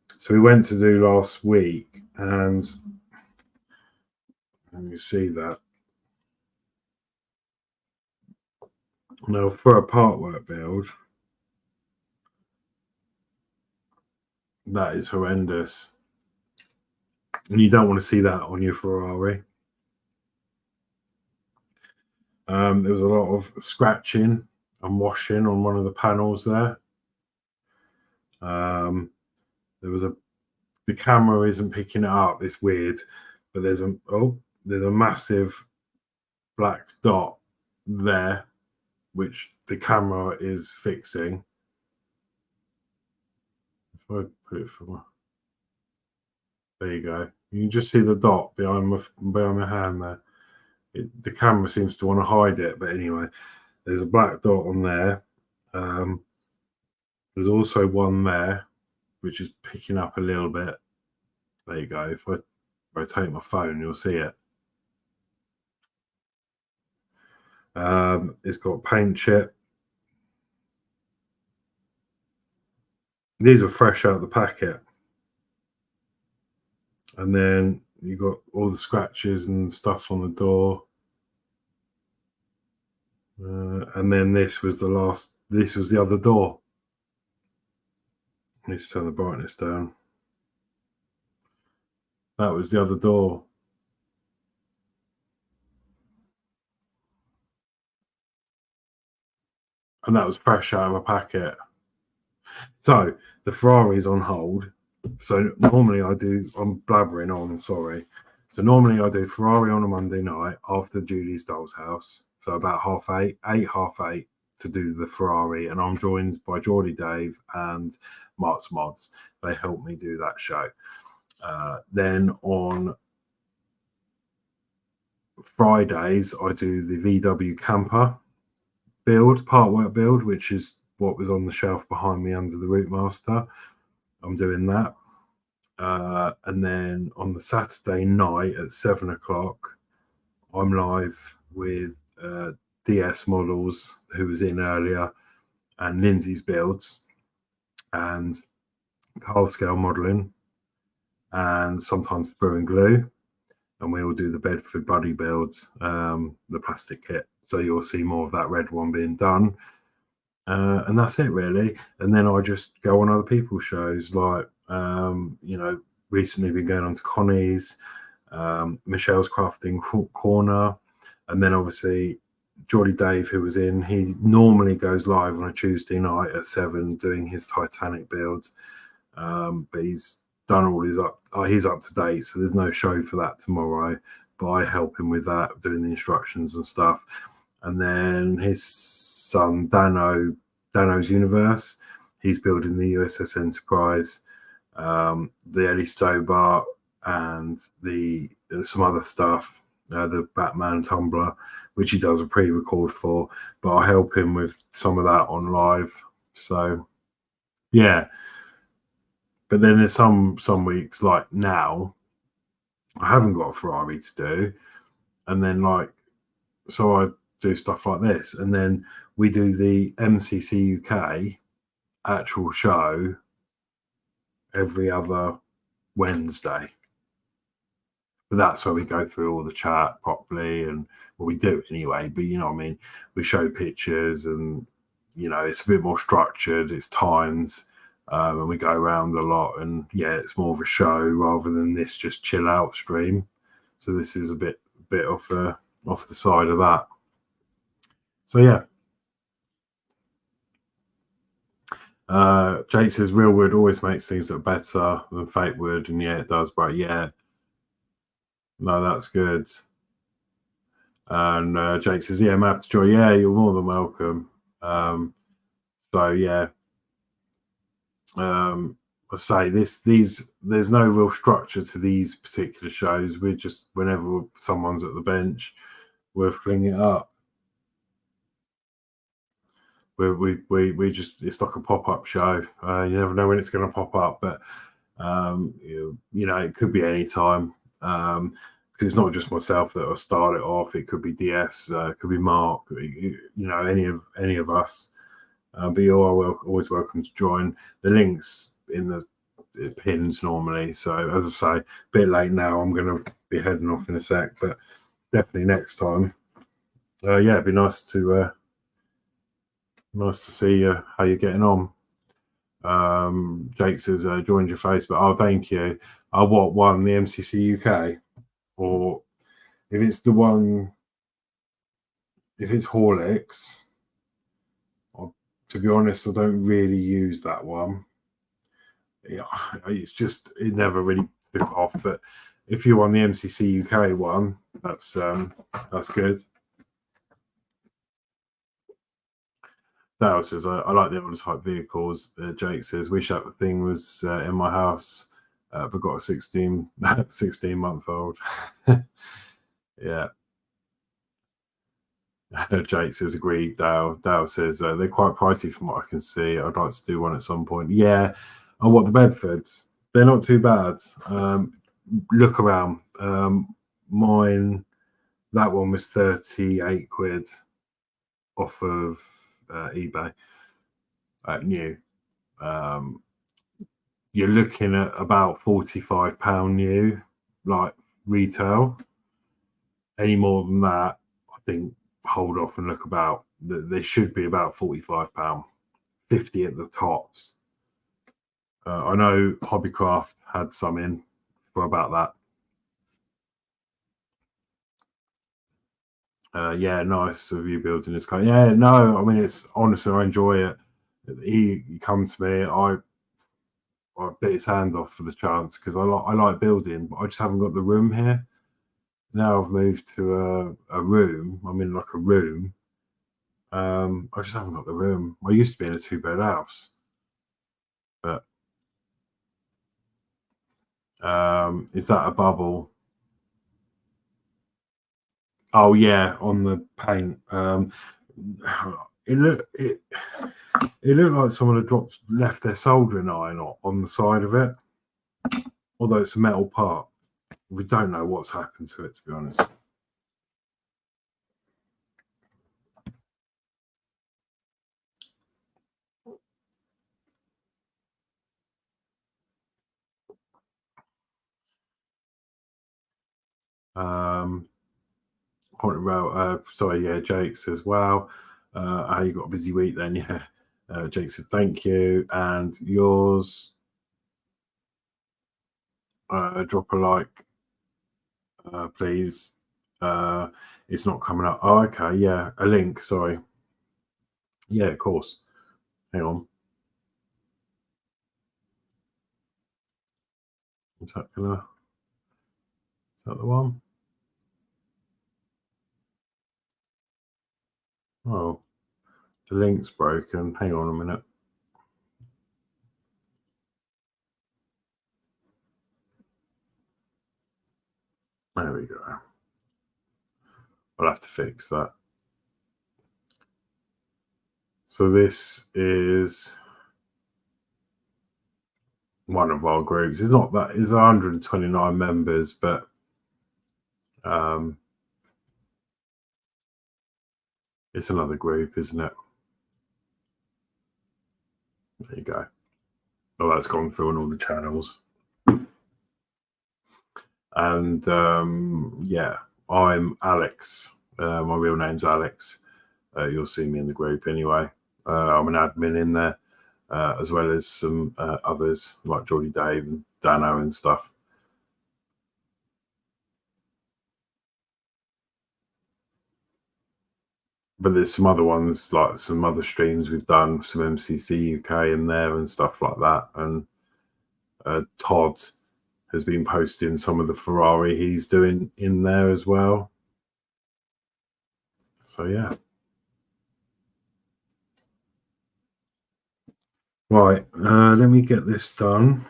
So we went to do last week, and you see that. Now for a Partwork build, that is horrendous. And you don't want to see that on your Ferrari. There was a lot of scratching and washing on one of the panels there. The camera isn't picking it up. It's weird, but there's a massive black dot there, which the camera is fixing. If I put it there you go. You can just see the dot behind my hand there. The camera seems to want to hide it, but anyway, there's a black dot on there. There's also one there, which is picking up a little bit. There you go. If I rotate my phone, you'll see it. It's got paint chip. These are fresh out of the packet. And then you got all the scratches and stuff on the door. And then this was the other door. I need to turn the brightness down. That was the other door. And that was fresh out of a packet. So the Ferrari's on hold. So normally I'm blabbering on, sorry. So normally I do Ferrari on a Monday night after Julie's doll's house. So about 8:30 to do the Ferrari, and I'm joined by Geordie Dave and Modz. They help me do that show. Then on Fridays, I do the VW camper build, Partwork build, which is what was on the shelf behind me under the Rootmaster. I'm doing that. And then on the Saturday night at 7 o'clock, I'm live with DS Models, who was in earlier, and Lindsay's builds, and Carl Scale modelling, and sometimes Brew and Glue. And we will do the Bedford Buddy builds, the plastic kit. So you'll see more of that red one being done. And that's it, really. And then I just go on other people's shows, like, you know, recently been going on to Connie's, Michelle's Crafting Corner. And then obviously Geordie Dave, who was in, he normally goes live on a Tuesday night at 7 doing his Titanic build. But he's done all his he's up to date, so there's no show for that tomorrow, but I help him with that, doing the instructions and stuff. And then his son Danno's Universe, he's building the USS Enterprise, the Ellie Stobart, and some other stuff, the Batman Tumblr, which he does a pre-record for, but I help him with some of that on live. So yeah. But then there's some weeks, like now, I haven't got a Ferrari to do. And then, like, so I do stuff like this. And then we do the MCC UK actual show every other Wednesday. But that's where we go through all the chat properly, and well, we do anyway. But you know what I mean? We show pictures, and, you know, it's a bit more structured, it's timed. And we go around a lot, and yeah, it's more of a show rather than this just chill out stream. So this is a bit off the side of that. So yeah. Jake says real wood always makes things look better than fake wood, and yeah, it does. But yeah, no, that's good. And Jake says, yeah, Matt to join. Yeah, you're more than welcome. So yeah. I say there's no real structure to these particular shows. We're just, whenever someone's at the bench, we're flinging it up. We just, it's like a pop-up show. You never know when it's going to pop up, but you know, it could be any time, because it's not just myself that will start it off. It could be DS, it could be Mark, you know, any of us. But you are always welcome to join. The links in the pins normally. So as I say, a bit late now. I'm going to be heading off in a sec, but definitely next time. Yeah, it'd be nice to see how you're getting on. Jake says joined your Facebook. Oh, thank you. What one? The MCC UK, or if it's the one, if it's Horlixs. To be honest, I don't really use that one. Yeah, it's just, it never really took off. But if you're on the MCC UK one, that's good. Dale says, I like the older type vehicles. Jake says, wish that thing was in my house, but got a 16-month-old. Yeah. Jake says, agreed. Dale says, they're quite pricey from what I can see. I'd like to do one at some point. Yeah. Oh, what, the Bedfords? They're not too bad. Look around. Mine, that one was 38 quid off of eBay. New. You're looking at about £45 new, like retail. Any more than that, I think, hold off and look about. They should be about £45, 50 at the tops. I know Hobbycraft had some in for about that. Yeah, nice of you building this car. Yeah, no, I mean, it's honestly, I enjoy it. He comes to me, I bit his hand off for the chance, because I like building, but I just haven't got the room here. Now I've moved to a room. I'm in like a room, I just haven't got the room. I used to be in a 2-bed house, but is that a bubble? Oh yeah, on the paint. It looked like someone had left their soldering iron on the side of it, although it's a metal part. We don't know what's happened to it, to be honest. Sorry, yeah, Jake says, wow, how you got a busy week then? Yeah. Jake says, thank you. And yours, drop a like, please. It's not coming up. Oh, okay, yeah, a link, sorry. Yeah, of course. Hang on. Is that the one? Oh, the link's broken. Hang on a minute. There we go. I'll have to fix that. So this is one of our groups. It's not that, it's 129 members, but it's another group, isn't it? There you go. Oh, that's gone through on all the channels. And yeah, I'm Alex. My real name's Alex. You'll see me in the group anyway. I'm an admin in there, as well as some others like Geordie Dave and Danno and stuff. But there's some other ones, like some other streams we've done, some MCC UK in there and stuff like that. And Todd has been posting some of the Ferrari he's doing in there as well. So yeah. Right, let me get this done.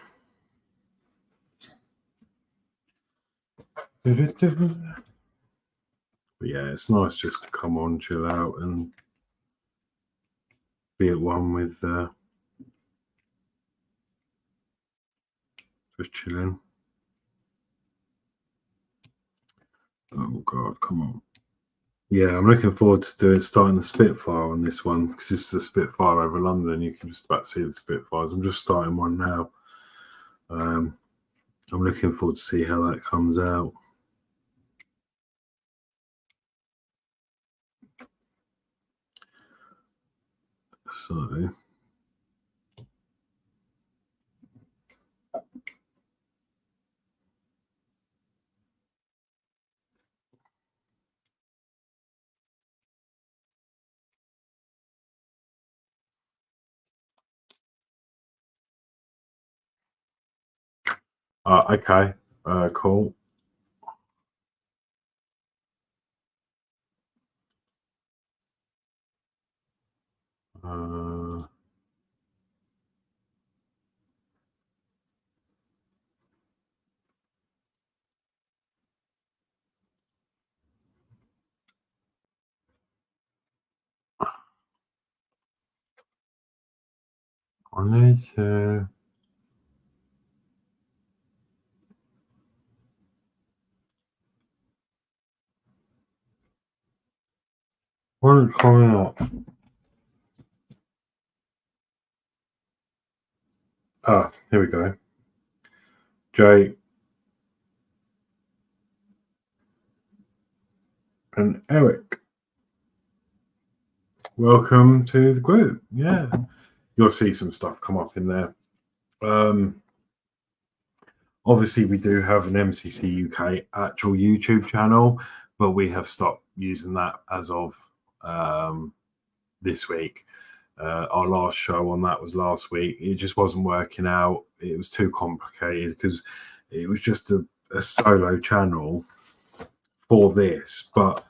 But yeah, it's nice just to come on, chill out, and be at one with just chilling. Oh God, come on. Yeah, I'm looking forward to starting the Spitfire on this one, because this is the Spitfire over London. You can just about see the Spitfires. I'm just starting one now. I'm looking forward to see how that comes out. So okay, cool. On this, what is coming up? Here we go. Jay and Eric, welcome to the group. Yeah, you'll see some stuff come up in there. Obviously, we do have an MCC UK actual YouTube channel, but we have stopped using that as of this week. Our last show on that was last week. It just wasn't working out. It was too complicated because it was just a solo channel for this. But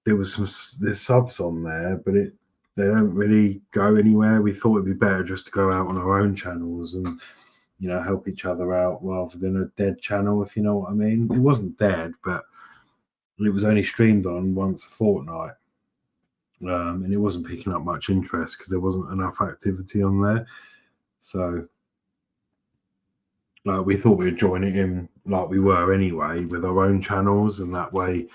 there's subs on there, but they don't really go anywhere. We thought it'd be better just to go out on our own channels and, you know, help each other out rather than a dead channel, if you know what I mean. It wasn't dead, but it was only streamed on once a fortnight. And it wasn't picking up much interest because there wasn't enough activity on there. So we thought we'd join it in like we were anyway with our own channels, and that way,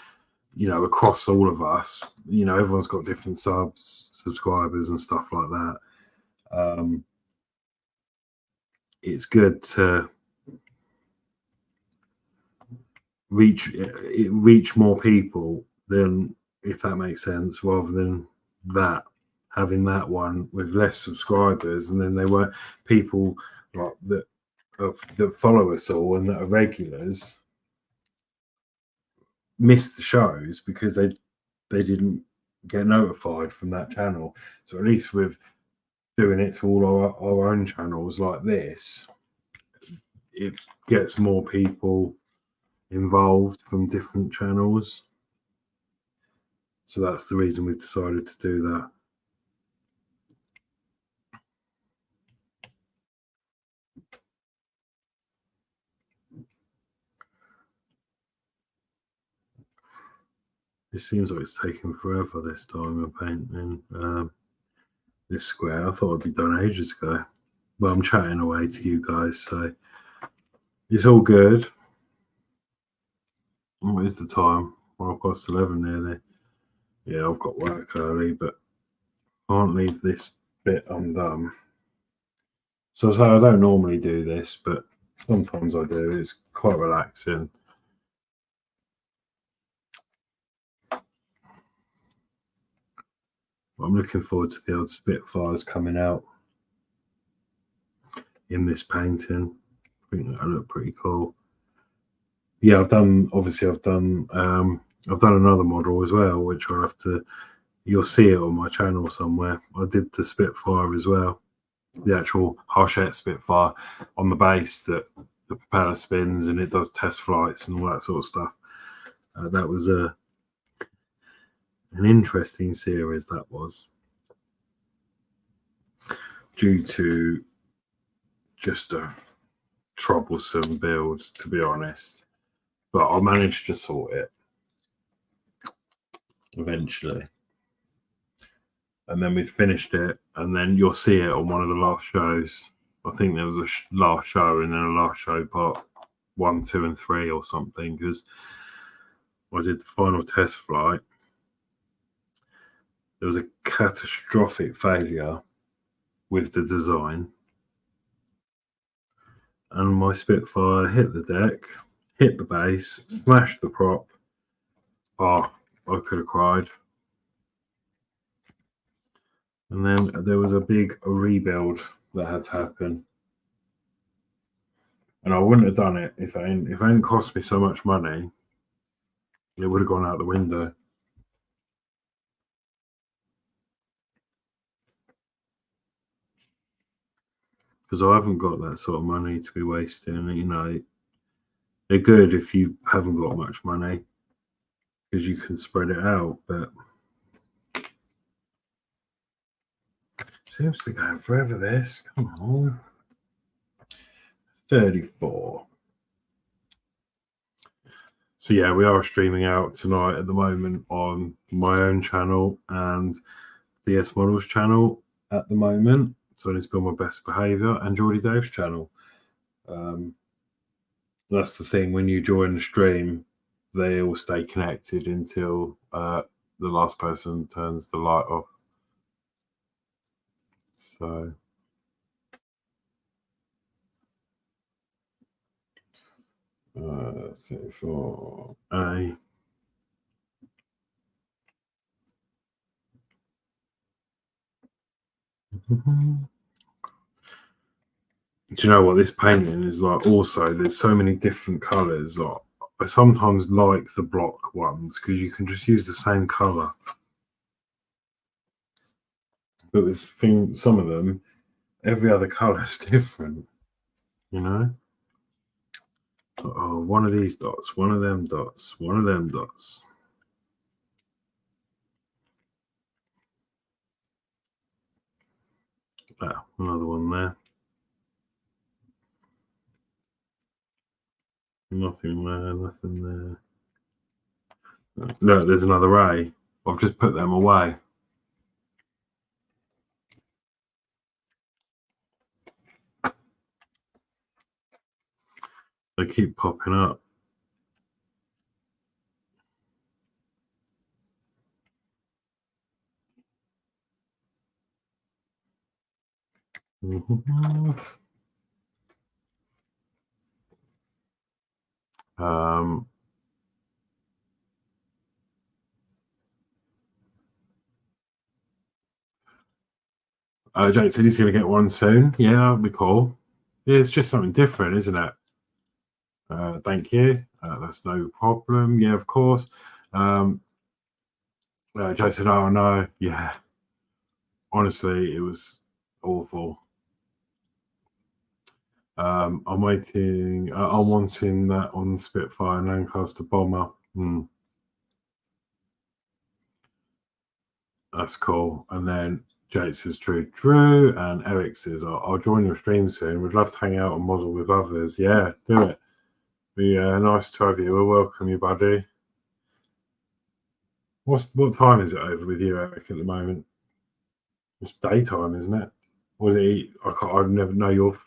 you know, across all of us, you know, everyone's got different subscribers and stuff like that. It's good to reach more people than, if that makes sense, rather than that having that one with less subscribers, and then there were people like that follow us all and that are regulars missed the shows because they didn't get notified from that channel. So at least with doing it to all our own channels like this, it gets more people involved from different channels. So that's the reason we decided to do that. It seems like it's taken forever this time of painting this square. I thought it'd be done ages ago. But I'm chatting away to you guys, so it's all good. What is the time? 11:30 nearly. Yeah, I've got work early, but I can't leave this bit undone. So I don't normally do this, but sometimes I do. It's quite relaxing. I'm looking forward to the old Spitfires coming out in this painting. I think that'll look pretty cool. Yeah, I've done another model as well, which I'll have to, you'll see it on my channel somewhere. I did the Spitfire as well, the actual Hachette Spitfire on the base that the propeller spins and it does test flights and all that sort of stuff. That was an interesting series, that was, due to just a troublesome build, to be honest, but I managed to sort it eventually, and then we finished it, and then you'll see it on one of the last shows. I think there was a last show and then a last show part 1, 2 and 3 or something, because I did the final test flight. There was a catastrophic failure with the design, and my Spitfire hit the deck, hit the base, smashed the prop. Oh, I could have cried. And then there was a big rebuild that had to happen, and I wouldn't have done it if it hadn't cost me so much money. It would have gone out the window. Because I haven't got that sort of money to be wasting. You know, they're good if you haven't got much money, because you can spread it out, but seems to be going forever, this. Come on. 34. So yeah, we are streaming out tonight at the moment on my own channel and DS Models channel at the moment. So I need to be on my best behaviour, and Geordie Dave's channel. That's the thing, when you join the stream, they all stay connected until the last person turns the light off. So for A. Do you know what this painting is like? Also, there's so many different colours. Like, I sometimes like the block ones because you can just use the same colour. But with some of them, every other colour is different, you know? Oh, one of these dots, one of them dots, one of them dots. Oh, another one there. Nothing there, nothing there. Look, there's another A. I've just put them away. They keep popping up. Jake said he's going to get one soon. Yeah, that'll be cool. Yeah, it's just something different, isn't it? Thank you. That's no problem. Yeah, of course. Jake said, oh, no. Yeah. Honestly, it was awful. I'm waiting. I'm wanting that on Spitfire and Lancaster Bomber. That's cool. And then Jake says, Drew, and Eric says, I'll join your stream soon. We'd love to hang out and model with others. Yeah, do it. Be nice to have you. We'll welcome you, buddy. What time is it over with you, Eric, at the moment? It's daytime, isn't it? Or is it? I never know. You're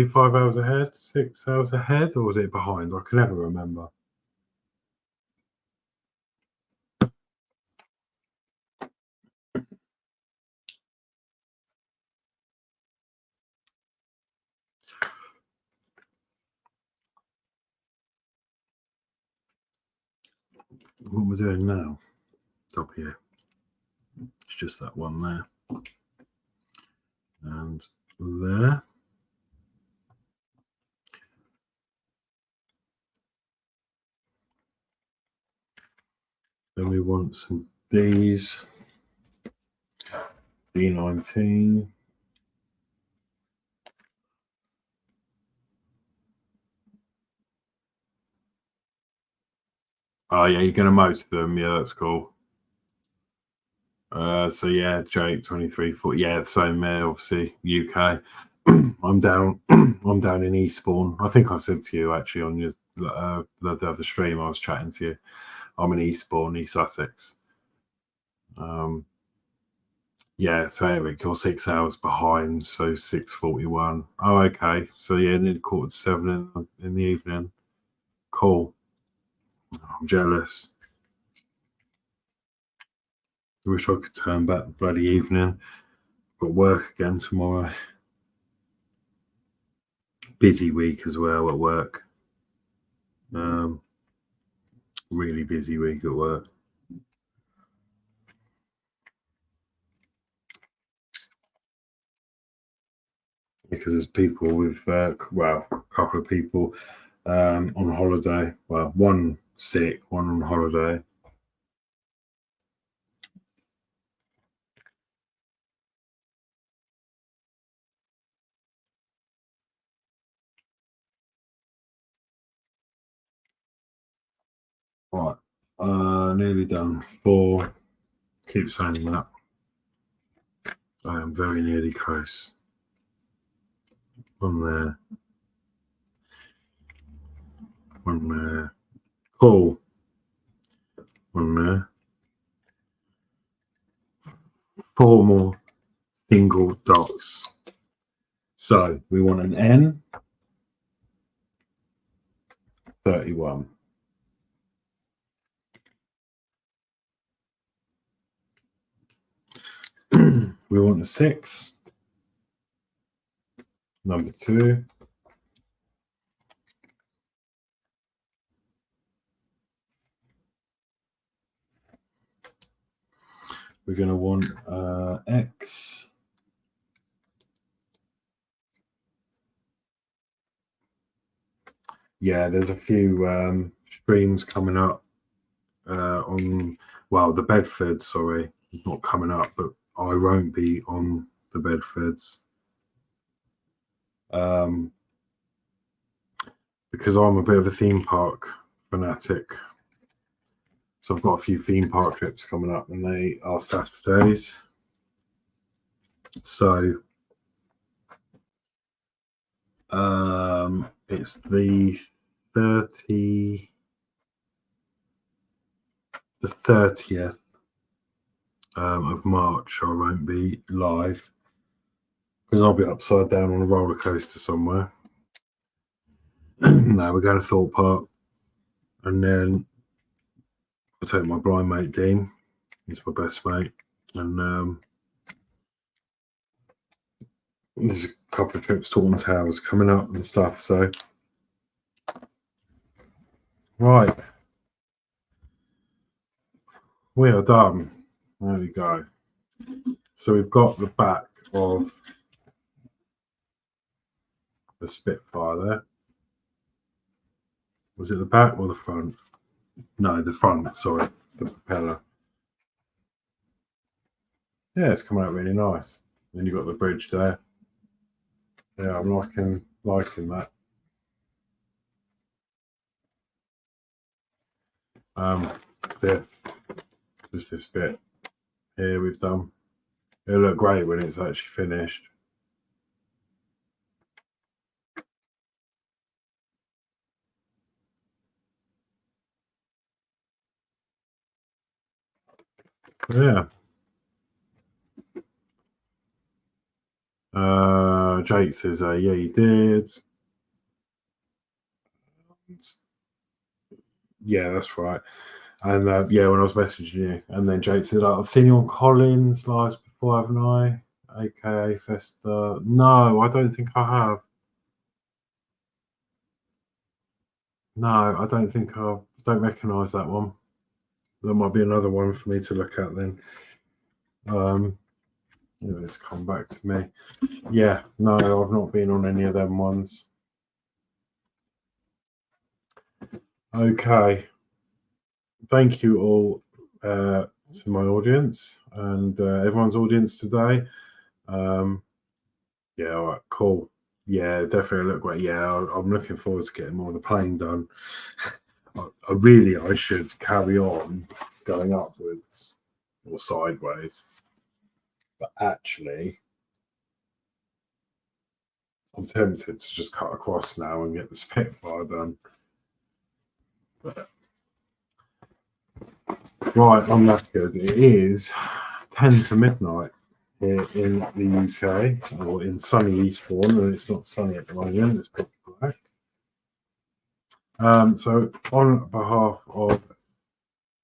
5 hours ahead, 6 hours ahead, or was it behind? I can never remember. What we're doing now, top here. It's just that one there, and there. Then we want some D's. D19. Oh yeah, you're gonna most of them. Yeah, that's cool. So yeah, Jake 2340. Yeah, same there. Obviously, UK. I'm down. I'm down in Eastbourne. I think I said to you actually on your the other stream. I was chatting to you. I'm in Eastbourne, East Sussex. Yeah, so Eric, you're 6 hours behind, so 6:41. Oh, okay. So yeah, nearly 6:45 in the evening. Cool. I'm jealous. I wish I could turn back the bloody evening. Got work again tomorrow. Busy week as well at work. Really busy week at work. Because there's people with, well, a couple of people on holiday. Well, one sick, one on holiday. Right, nearly done. 4. Keep saying that. I am very nearly close. One there. One there. Cool. One there. 4 more single dots. So we want an N. 31. We want a 6. Number 2. We're going to want X. Yeah, there's a few streams coming up on, well, the Bedford, sorry, not coming up, but I won't be on the Bedfords. Because I'm a bit of a theme park fanatic. So I've got a few theme park trips coming up and they are Saturdays. So it's the 30th of March. I won't be live because I'll be upside down on a roller coaster somewhere. No, we're going to Thorpe Park, and then I'll take my blind mate Dean. He's my best mate, and there's a couple of trips to Alton Towers coming up and stuff. So, right, we are done. There we go. So we've got the back of the Spitfire there. Was it the back or the front? No, the front. Sorry, the propeller. Yeah, it's come out really nice. Then you've got the bridge there. Yeah, I'm liking that. Yeah, just this bit here we've done. It'll look great when it's actually finished. Yeah. Jake says, yeah, you did. Yeah, that's right. And yeah, when I was messaging you, and then Jake said, I've seen you on Collins lives before, haven't I? AKA Festa. No, I don't think I have. No, I don't think I don't recognise that one. There might be another one for me to look at then. Let's come back to me. Yeah, no, I've not been on any of them ones. Okay. Thank you all to my audience and everyone's audience today. Yeah, all right, cool. Yeah, definitely look great. Yeah, I'm looking forward to getting more of the plane done. I should carry on going upwards or sideways. But actually, I'm tempted to just cut across now and get the Spitfire done. But, right, I'm knackered. It is 10 to midnight here in the UK, or in sunny Eastbourne, and it's not sunny at the moment, it's pitch black. So on behalf of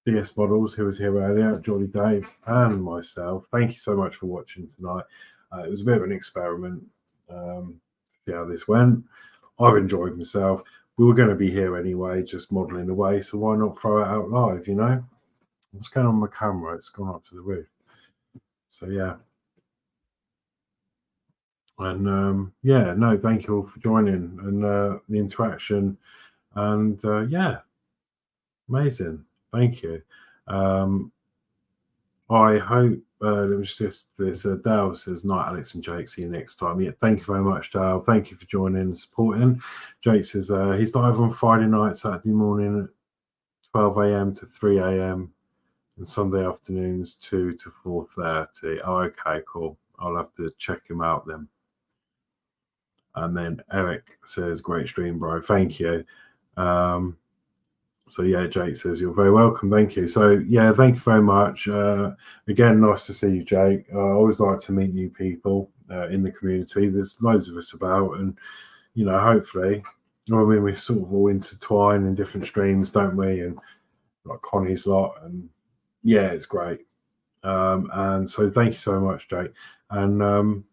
DS Models, who was here earlier, Geordie Dave and myself, thank you so much for watching tonight. It was a bit of an experiment to see how this went. I've enjoyed myself. We were going to be here anyway, just modelling away, so why not throw it out live, you know? What's going on with my camera? It's gone up to the roof. So yeah. And yeah, no, thank you all for joining and the interaction. And yeah, amazing. Thank you. I hope there was just this. Dale says, "Night, Alex and Jake. See you next time." Yeah, thank you very much, Dale. Thank you for joining and supporting. Jake says he's live on Friday night, Saturday morning at 12 a.m. to 3 a.m. and Sunday afternoons 2 to 4:30. Oh, okay, cool. I'll have to check him out then. And then Eric says, "Great stream, bro. Thank you." So yeah, Jake says, "You're very welcome. Thank you." So yeah, thank you very much. Again, nice to see you, Jake. I always like to meet new people in the community. There's loads of us about, and you know, hopefully, I mean, we sort of all intertwine in different streams, don't we? And like Connie's lot, and yeah, it's great. And so thank you so much, Jake. And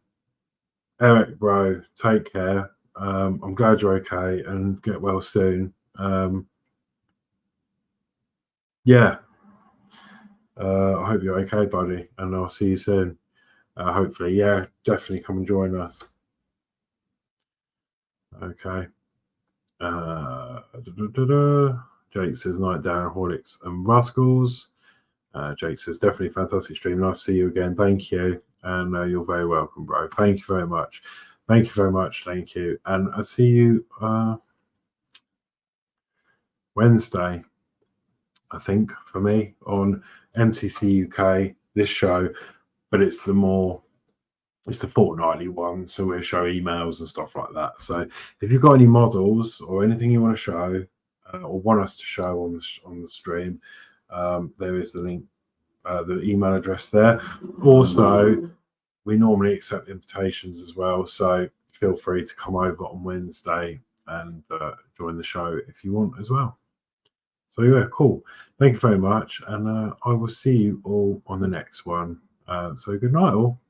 Eric, bro, take care. I'm glad you're okay and get well soon. Yeah, I hope you're okay, buddy, and I'll see you soon. Hopefully, yeah, definitely come and join us. Okay. Jake says, "Night down, Horlixs and Rascals." Jake says, "Definitely fantastic stream. Nice to see you again. Thank you." And you're very welcome, bro. Thank you very much. Thank you very much. Thank you. And I'll see you Wednesday, I think, for me, on MTC UK, this show. But it's the more it's the fortnightly one, so we'll show emails and stuff like that. So if you've got any models or anything you want to show or want us to show on the stream, there is the link, the email address there. Also, we normally accept invitations as well, so feel free to come over on Wednesday and join the show if you want as well. So yeah, cool. Thank you very much, and I will see you all on the next one. So good night all.